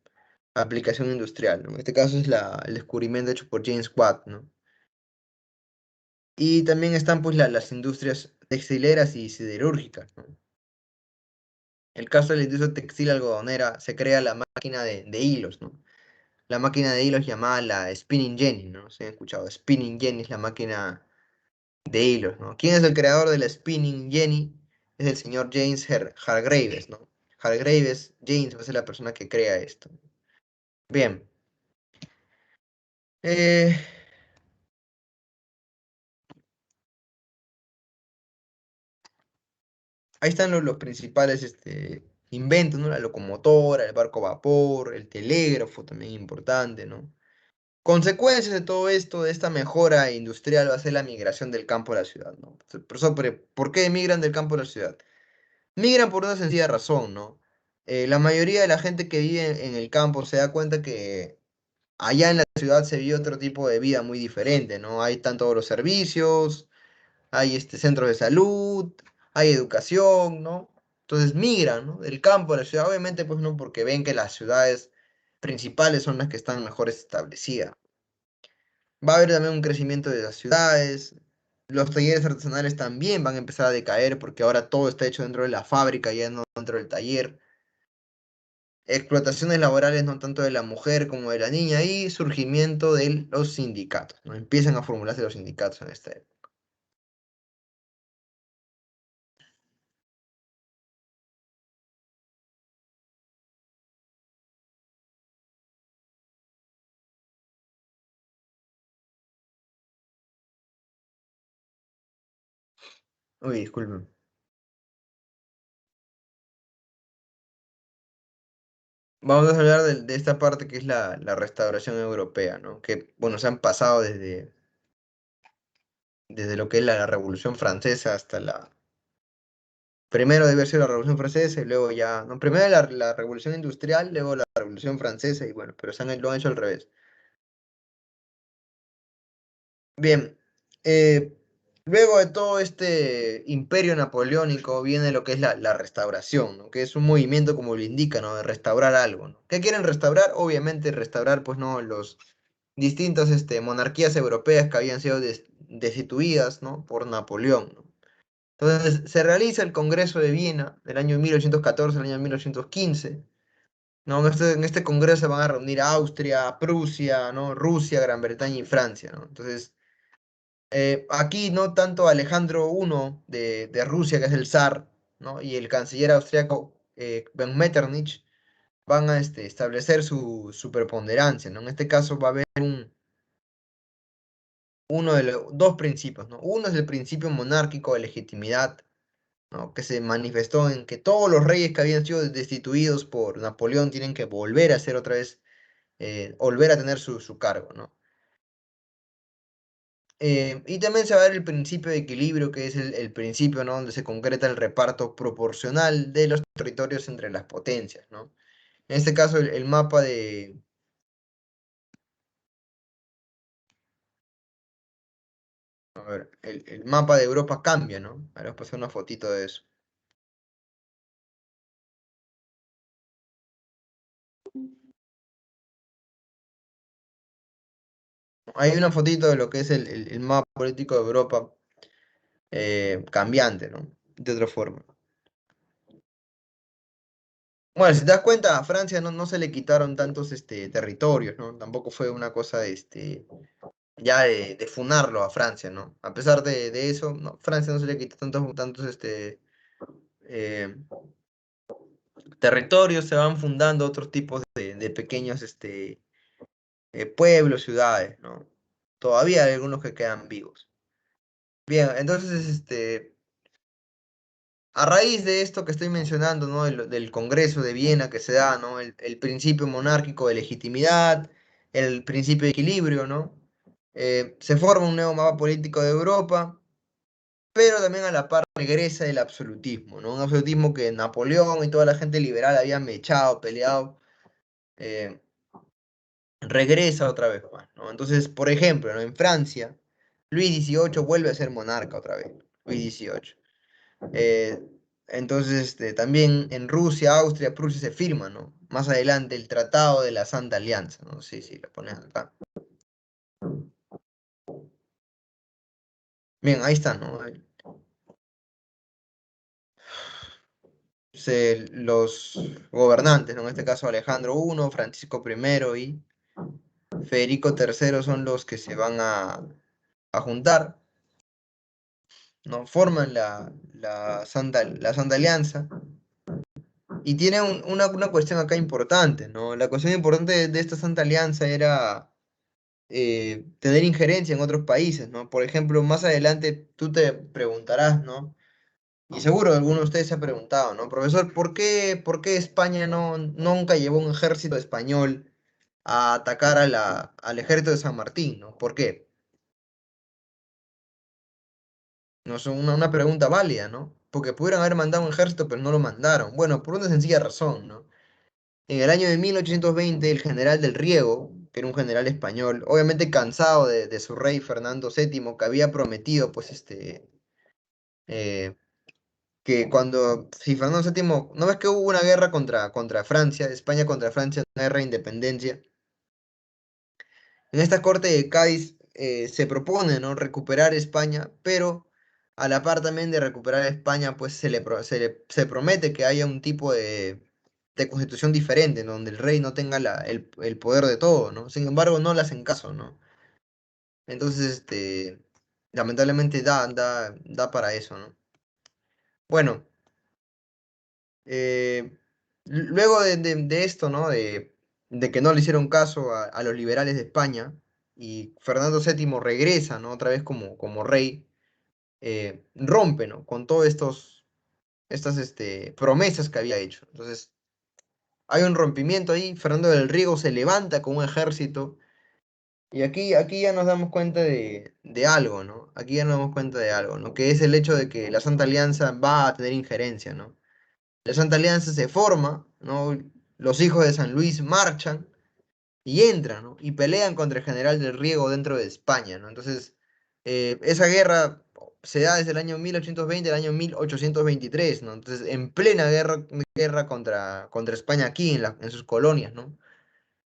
aplicación industrial, ¿no? En este caso es el descubrimiento hecho por James Watt, ¿no? Y también están pues las industrias textileras y siderúrgicas, ¿no? El caso de la industria textil algodonera se crea la máquina de hilos, ¿no? La máquina de hilos llamada la spinning jenny, ¿no? ¿Se han escuchado? Spinning jenny es la máquina de hilos, ¿no? ¿Quién es el creador de la spinning jenny? Es el señor James Hargreaves, ¿no? Hargreaves, James va a ser la persona que crea esto. Bien. eh, Ahí están los principales inventos, ¿no? La locomotora, el barco a vapor, el telégrafo, también importante, ¿no? Consecuencias de todo esto, de esta mejora industrial, va a ser la migración del campo a la ciudad, ¿no? ¿Por qué emigran del campo a la ciudad? Migran por una sencilla razón, ¿no? La mayoría de la gente que vive en el campo se da cuenta que allá en la ciudad se vive otro tipo de vida muy diferente, ¿no? Hay tanto los servicios, hay centros de salud, hay educación, ¿no? Entonces migran, ¿no? Del campo a la ciudad, obviamente, pues no, porque ven que las ciudades principales son las que están mejor establecidas. Va a haber también un crecimiento de las ciudades. Los talleres artesanales también van a empezar a decaer porque ahora todo está hecho dentro de la fábrica, ya no dentro del taller. Explotaciones laborales no tanto de la mujer como de la niña y surgimiento de los sindicatos, ¿no? Empiezan a formularse los sindicatos en esta época. Uy, disculpen. Vamos a hablar de esta parte que es la restauración europea, ¿no? Que, bueno, se han pasado desde lo que es la Revolución Francesa hasta la. Primero debe ser la Revolución Francesa y luego ya. No, primero la Revolución Industrial, luego la Revolución Francesa y bueno, pero lo han hecho al revés. Bien, eh, luego de todo este imperio napoleónico viene lo que es la restauración, ¿no? Que es un movimiento, como lo indica, ¿no? De restaurar algo, ¿no? ¿Qué quieren restaurar? Obviamente restaurar, pues, ¿no? Los distintas monarquías europeas que habían sido destituidas, ¿no? Por Napoleón, ¿no? Entonces se realiza el Congreso de Viena del año 1814 al año 1815, ¿no? En este congreso se van a reunir Austria, Prusia, ¿no? Rusia, Gran Bretaña y Francia, ¿no? Entonces aquí no tanto Alejandro I de Rusia, que es el zar, ¿no? Y el canciller austriaco von Metternich van a establecer su preponderancia, ¿no? En este caso va a haber uno de los dos principios, ¿no? Uno es el principio monárquico de legitimidad, ¿no? Que se manifestó en que todos los reyes que habían sido destituidos por Napoleón tienen que volver a ser otra vez, volver a tener su cargo, ¿no? Y también se va a ver el principio de equilibrio, que es el principio, ¿no? Donde se concreta el reparto proporcional de los territorios entre las potencias, ¿no? En este caso, el mapa A ver, el mapa de Europa cambia, ¿no? Ahora os paso una fotito de eso. Hay una fotito de lo que es el mapa político de Europa cambiante, ¿no? De otra forma. Bueno, si te das cuenta, a Francia no se le quitaron tantos territorios, ¿no? Tampoco fue una cosa ya de funarlo a Francia, ¿no? A pesar de eso, no, Francia no se le quitó tantos eh, territorios, se van fundando otros tipos de pequeños pueblos, ciudades, ¿no? Todavía hay algunos que quedan vivos. Bien, entonces, a raíz de esto que estoy mencionando, ¿no? Del Congreso de Viena que se da, ¿no? El principio monárquico de legitimidad, el principio de equilibrio, ¿no? Se forma un nuevo mapa político de Europa, pero también a la par regresa el absolutismo, ¿no? Un absolutismo que Napoleón y toda la gente liberal habían mechado, peleado, eh, regresa otra vez más, ¿no? Entonces, por ejemplo, ¿no? En Francia, Luis XVIII vuelve a ser monarca otra vez, Luis XVIII. Eh, entonces, también en Rusia, Austria, Prusia se firma, ¿no? Más adelante el Tratado de la Santa Alianza, ¿no? Sí, sí, lo pones acá. Bien, ahí está, ¿no? Los gobernantes, ¿no? En este caso Alejandro I, Francisco I y Federico III son los que se van a juntar, ¿no? Forman la Santa Alianza y tiene una cuestión acá importante, ¿no? La cuestión importante de esta Santa Alianza era tener injerencia en otros países, ¿no? Por ejemplo, más adelante tú te preguntarás, ¿no? Y seguro alguno de ustedes se ha preguntado, ¿no? Profesor, ¿por qué España nunca llevó un ejército español a atacar al ejército de San Martín, ¿no? ¿Por qué? No es una pregunta válida, ¿no? Porque pudieron haber mandado un ejército, pero no lo mandaron. Bueno, por una sencilla razón, ¿no? En el año de 1820, el general del Riego, que era un general español, obviamente cansado de su rey Fernando VII, que había prometido, pues, que si Fernando VII, ¿no ves que hubo una guerra contra Francia, España contra Francia, una guerra de independencia? En esta corte de Cádiz se propone, ¿no? Recuperar España, pero a la par también de recuperar España, pues se promete que haya un tipo de constitución diferente, ¿no? Donde el rey no tenga el poder de todo, ¿no? Sin embargo, no le hacen caso, ¿no? Entonces, lamentablemente da para eso, ¿no? Bueno, eh, luego de esto, ¿no? De que no le hicieron caso a los liberales de España y Fernando VII regresa, ¿no? Otra vez como rey, rompe, ¿no? Con todas estas promesas que había hecho. Entonces, hay un rompimiento ahí, Fernando del Riego se levanta con un ejército y aquí ya nos damos cuenta de algo, ¿no? Aquí ya nos damos cuenta de algo, ¿no? Que es el hecho de que la Santa Alianza va a tener injerencia, ¿no? La Santa Alianza se forma, ¿no? Los hijos de San Luis marchan y entran, ¿no? Y pelean contra el general del Riego dentro de España, ¿no? Entonces, esa guerra se da desde el año 1820 al año 1823, ¿no? Entonces, en plena guerra contra España aquí en sus colonias, ¿no?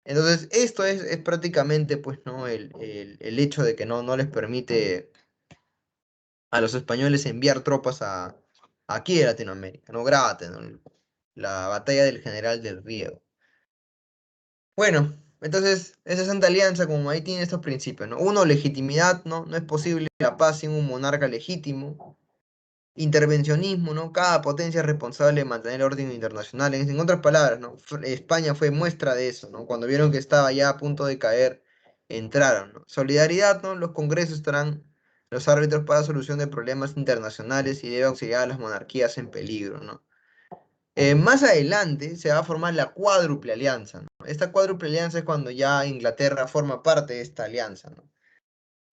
Entonces, esto es prácticamente, pues, ¿no? El hecho de que no les permite a los españoles enviar tropas aquí a Latinoamérica, ¿no? Grábate, ¿no? La batalla del General del Riego. Bueno, entonces esa Santa Alianza, como ahí tiene estos principios, ¿no? Uno, legitimidad, ¿no? No es posible la paz sin un monarca legítimo. Intervencionismo, ¿no? Cada potencia es responsable de mantener el orden internacional. En otras palabras, ¿no? España fue muestra de eso, ¿no? Cuando vieron que estaba ya a punto de caer, entraron, ¿no? Solidaridad, ¿no? Los congresos estarán los árbitros para solución de problemas internacionales y deben auxiliar a las monarquías en peligro, ¿no? Más adelante se va a formar la cuádruple alianza, ¿no? Esta cuádruple alianza es cuando ya Inglaterra forma parte de esta alianza, ¿no?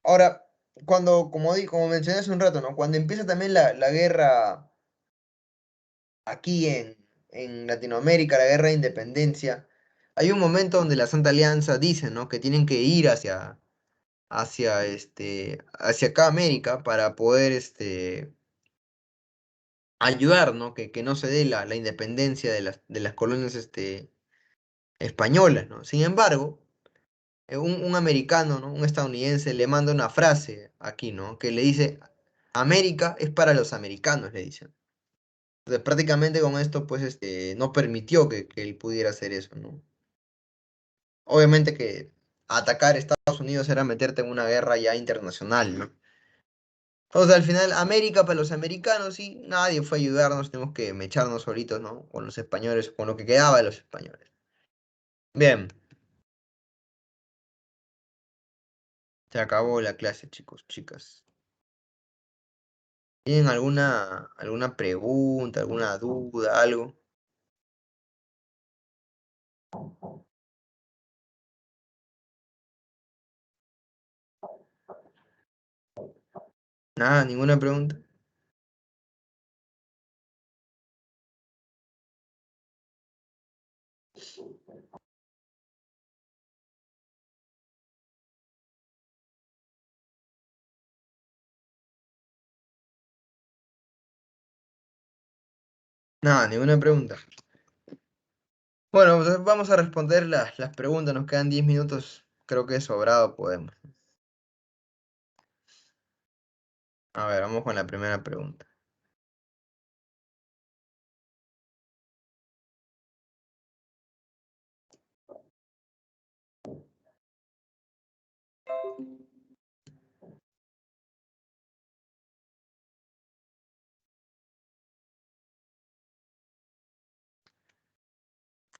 Ahora, como mencioné hace un rato, ¿no? Cuando empieza también la guerra aquí en Latinoamérica, la guerra de independencia, hay un momento donde la Santa Alianza dice, ¿no? Que tienen que ir hacia acá América para poder ayudar, ¿no? Que no se dé la independencia de las colonias españolas, ¿no? Sin embargo, un americano, ¿no? Un estadounidense le manda una frase aquí, ¿no? Que le dice, América es para los americanos, le dicen. Entonces, prácticamente con esto, pues, no permitió que él pudiera hacer eso, ¿no? Obviamente que atacar Estados Unidos era meterte en una guerra ya internacional, ¿no? Entonces, al final, América para los americanos, y nadie fue a ayudarnos, tenemos que mecharnos solitos, ¿no? Con los españoles, con lo que quedaba de los españoles. Bien, se acabó la clase, chicos, chicas. ¿Tienen alguna pregunta, alguna duda, algo? Nada, ninguna pregunta. Nada, ninguna pregunta. Bueno, pues vamos a responder las preguntas. Nos quedan 10 minutos. Creo que sobrado podemos. A ver, vamos con la primera pregunta.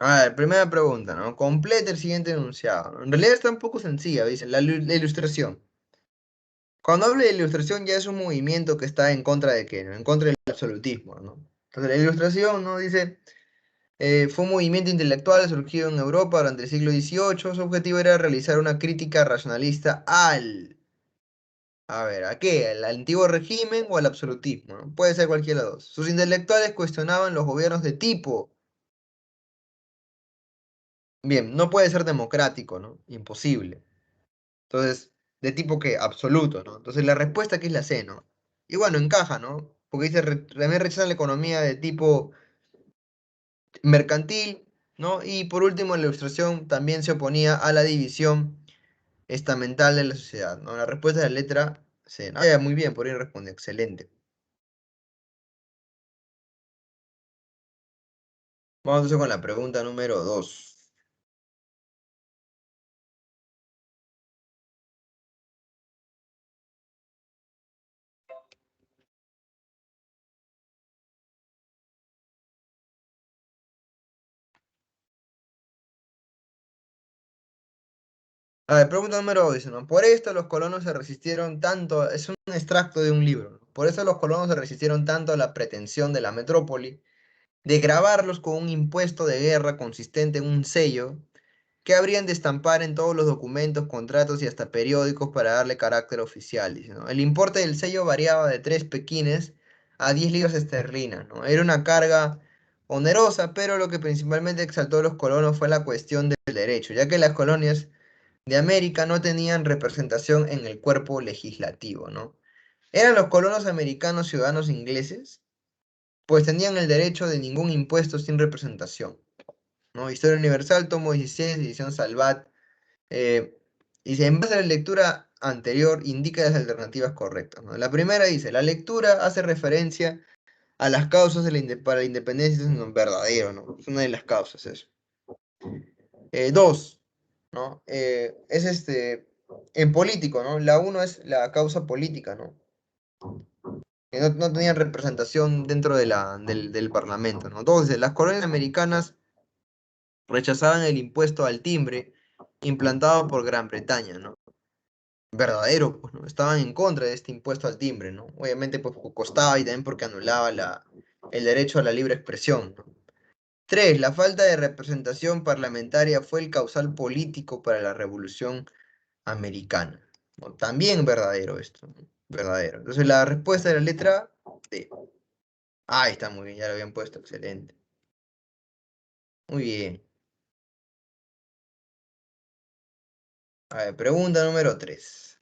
A ver, primera pregunta, ¿no? Completa el siguiente enunciado, ¿no? En realidad está un poco sencilla, dice, la ilustración. Cuando hablo de ilustración ya es un movimiento que está en contra de qué, ¿no? En contra del absolutismo, ¿no? Entonces la ilustración, ¿no? Dice, fue un movimiento intelectual surgido en Europa durante el siglo XVIII. Su objetivo era realizar una crítica racionalista a ver, ¿a qué? ¿Al antiguo régimen o al absolutismo? ¿No? Puede ser cualquiera de los dos. Sus intelectuales cuestionaban los gobiernos de tipo. Bien, no puede ser democrático, ¿no? Imposible. Entonces, ¿de tipo qué? Absoluto, ¿no? Entonces la respuesta aquí es la C, ¿no? Y bueno, encaja, ¿no? Porque dice, también rechazan la economía de tipo mercantil, ¿no? Y por último, la ilustración también se oponía a la división estamental de la sociedad, ¿no? La respuesta es la letra C. Ah, ya, muy bien, por ahí responde, excelente. Vamos entonces con la pregunta número 2. A ver, pregunta número 2 dice, ¿no? Por esto los colonos se resistieron tanto, es un extracto de un libro, ¿no? Por eso los colonos se resistieron tanto a la pretensión de la metrópoli de grabarlos con un impuesto de guerra consistente en un sello que habrían de estampar en todos los documentos, contratos y hasta periódicos para darle carácter oficial, dice, ¿no? El importe del sello variaba de 3 pequines a 10 libras esterlinas, ¿no? Era una carga onerosa, pero lo que principalmente exaltó a los colonos fue la cuestión del derecho, ya que las colonias de América no tenían representación en el cuerpo legislativo, ¿no? Eran los colonos americanos ciudadanos ingleses, pues tenían el derecho de ningún impuesto sin representación, ¿no? Historia Universal, tomo 16, edición Salvat, eh, dice, en base a la lectura anterior, indica las alternativas correctas, ¿no? La primera dice, la lectura hace referencia a las causas para la independencia, es un verdadero, ¿no? Es una de las causas, eso. Dos, ¿no? Es en político, ¿no? La uno es la causa política, ¿no? Que no tenían representación dentro del Parlamento, ¿no? Dos, las colonias americanas rechazaban el impuesto al timbre implantado por Gran Bretaña, ¿no? Verdadero, pues, ¿no? Estaban en contra de este impuesto al timbre, ¿no? Obviamente, pues, costaba y también porque anulaba el derecho a la libre expresión, ¿no? Tres, la falta de representación parlamentaria fue el causal político para la Revolución Americana, ¿no? También verdadero esto, ¿no? Verdadero. Entonces, la respuesta de la letra D. Ahí está, muy bien, ya lo habían puesto, excelente. Muy bien. A ver, pregunta número 3.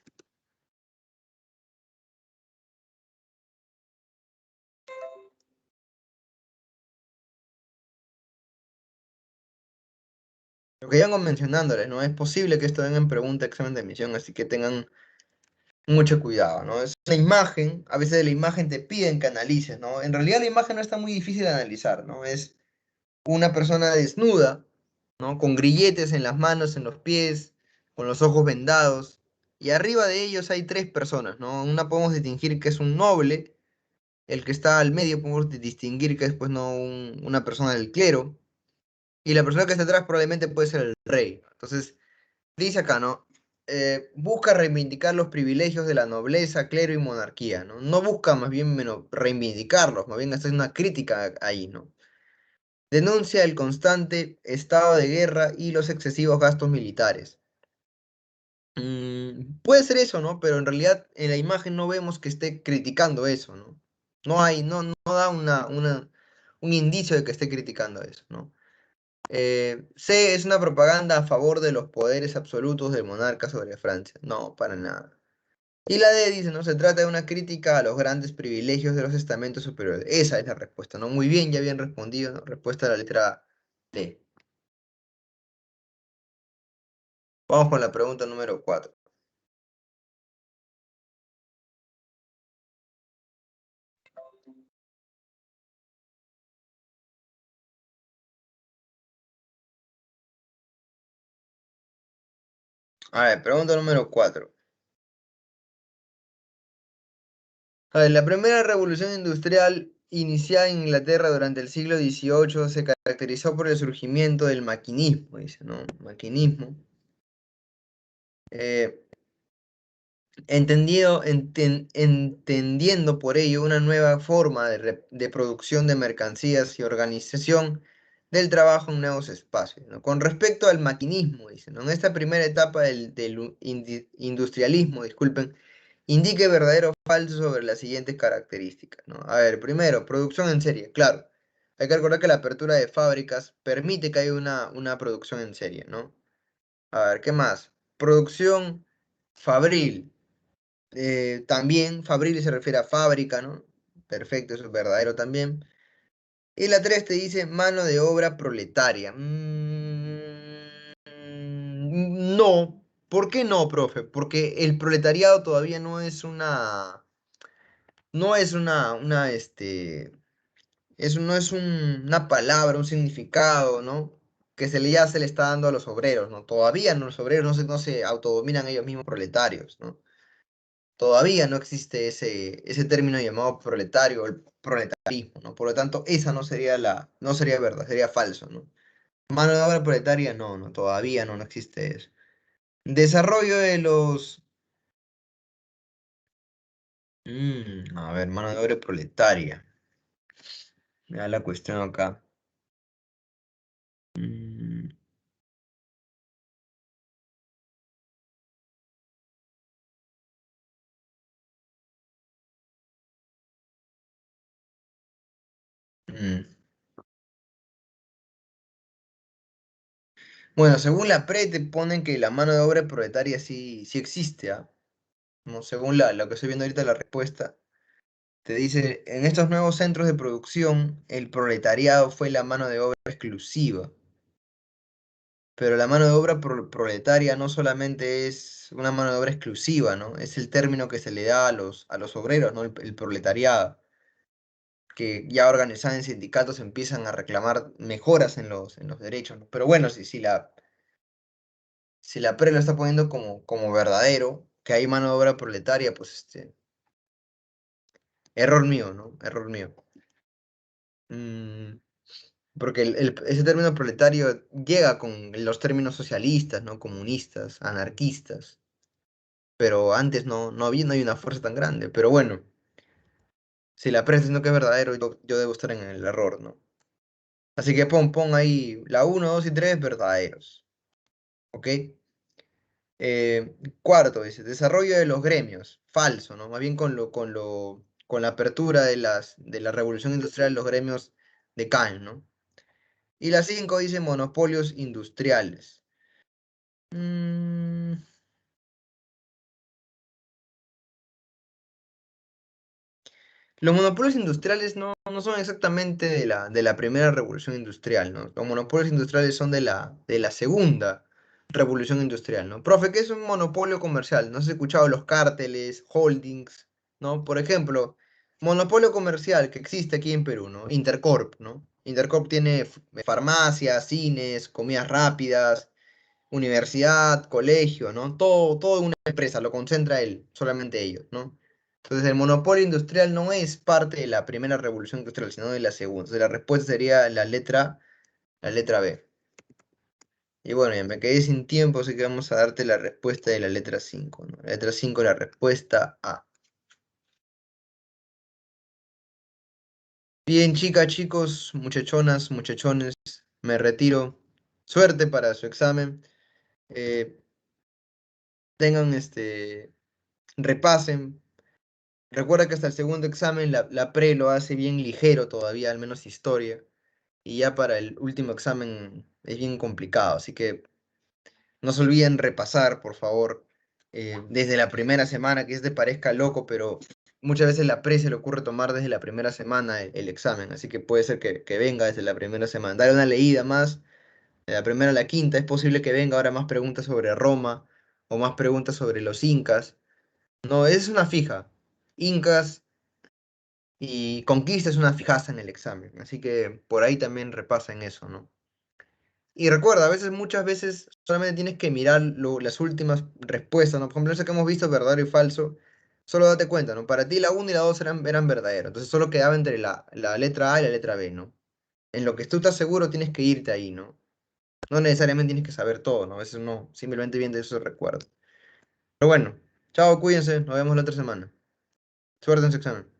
Lo que llevo mencionándoles, ¿no? Es posible que esto venga en pregunta, examen de admisión, así que tengan mucho cuidado, ¿no? Es una imagen, a veces de la imagen te piden que analices, ¿no? En realidad la imagen no está muy difícil de analizar, ¿no? Es una persona desnuda, ¿no? Con grilletes en las manos, en los pies, con los ojos vendados, y arriba de ellos hay tres personas, ¿no? Una podemos distinguir que es un noble, el que está al medio podemos distinguir que es, pues, no una persona del clero, y la persona que está atrás probablemente puede ser el rey. Entonces, dice acá, ¿no? Busca reivindicar los privilegios de la nobleza, clero y monarquía, ¿no? No busca más bien reivindicarlos, más bien hacer una crítica ahí, ¿no? Denuncia el constante estado de guerra y los excesivos gastos militares. Puede ser eso, ¿no? Pero en realidad en la imagen no vemos que esté criticando eso, ¿no? No da un indicio de que esté criticando eso, ¿no? C es una propaganda a favor de los poderes absolutos del monarca sobre Francia. No, para nada. Y la D dice, ¿no? Se trata de una crítica a los grandes privilegios de los estamentos superiores. Esa es la respuesta, ¿no? Muy bien, ya habían respondido, ¿no? Respuesta a la letra D. Vamos con la pregunta número 4. A ver, pregunta número 4. A ver, la primera revolución industrial iniciada en Inglaterra durante el siglo XVIII se caracterizó por el surgimiento del maquinismo, dice, ¿no? Maquinismo. Eh, entendiendo por ello una nueva forma de producción de mercancías y organización del trabajo en nuevos espacios, ¿no? Con respecto al maquinismo, dice, ¿no? En esta primera etapa del industrialismo, disculpen, indique verdadero o falso sobre las siguientes características, ¿no? A ver, primero, producción en serie, claro. Hay que recordar que la apertura de fábricas permite que haya una producción en serie, ¿no? A ver, ¿qué más? Producción fabril. También Fabril se refiere a fábrica, ¿no? Perfecto, eso es verdadero también. Y la 3 te dice mano de obra proletaria. No. ¿Por qué no, profe? Porque el proletariado todavía no es no es no es una palabra, un significado, ¿no? Que ya se le está dando a los obreros, ¿no? Todavía no, los obreros no se autodominan ellos mismos proletarios, ¿no? Todavía no existe ese término llamado proletario, el proletarismo, ¿no? Por lo tanto, esa no sería verdad, sería falso, ¿no? Mano de obra proletaria, no, todavía no existe eso. Desarrollo de los... a ver, mano de obra proletaria. Me da la cuestión acá. Mm, mm. Bueno, según la PRE te ponen que la mano de obra proletaria sí existe, ¿ah? No, según lo que estoy viendo ahorita la respuesta. Te dice, en estos nuevos centros de producción, el proletariado fue la mano de obra exclusiva, pero la mano de obra proletaria no solamente es una mano de obra exclusiva, ¿no? Es el término que se le da a los obreros, ¿no? El proletariado, que ya organizados en sindicatos empiezan a reclamar mejoras en en los derechos, ¿no? Pero bueno, si la PRE lo está poniendo como verdadero, que hay mano de obra proletaria, pues error mío, ¿no? Error mío. Mm, Porque ese término proletario llega con los términos socialistas, ¿no? Comunistas, anarquistas, pero antes no hay una fuerza tan grande. Pero bueno, si la prensa diciendo que es verdadero, yo debo estar en el error, ¿no? Así que pon ahí la uno 2 y 3 verdaderos, ¿ok? Cuarto, dice, desarrollo de los gremios, falso, ¿no? Más bien con la apertura de la revolución industrial, los gremios decaen, ¿no? Y la 5 dice monopolios industriales. Mm, Los monopolios industriales no son exactamente de la primera revolución industrial, ¿no? Los monopolios industriales son de la segunda revolución industrial, ¿no? Profe, ¿qué es un monopolio comercial? ¿No has escuchado los cárteles, holdings, ¿no? Por ejemplo, monopolio comercial que existe aquí en Perú, ¿no? Intercorp, ¿no? Intercorp tiene farmacias, cines, comidas rápidas, universidad, colegio, ¿no? Todo en una empresa, lo concentra él, solamente ellos, ¿no? Entonces el monopolio industrial no es parte de la primera revolución industrial, sino de la segunda. Entonces la respuesta sería la letra B. Y bueno, ya me quedé sin tiempo, así que vamos a darte la respuesta de la letra 5, ¿no? La letra 5, la respuesta A. Bien, chicas, chicos, muchachonas, muchachones, me retiro. Suerte para su examen. Eh, tengan repasen. Recuerda que hasta el segundo examen la pre lo hace bien ligero todavía, al menos historia. Y ya para el último examen es bien complicado. Así que no se olviden repasar, por favor, desde la primera semana, que te parezca loco, pero muchas veces la pre se le ocurre tomar desde la primera semana el examen. Así que puede ser que venga desde la primera semana. Dale una leída más, de la primera a la quinta. Es posible que venga ahora más preguntas sobre Roma o más preguntas sobre los incas. No, es una fija. Incas y conquista es una fijaza en el examen, así que por ahí también repasen eso, ¿no? Y recuerda, a veces, muchas veces, solamente tienes que mirar las últimas respuestas, ¿no? Por ejemplo, eso que hemos visto, verdadero y falso, solo date cuenta, ¿no? Para ti la 1 y la 2 eran verdaderos, entonces solo quedaba entre la letra A y la letra B, ¿no? En lo que tú estás seguro tienes que irte ahí, ¿no? No necesariamente tienes que saber todo, ¿no? A veces no, simplemente bien de esos recuerdos. Pero bueno, chao, cuídense, nos vemos la otra semana. Suerte en su examen.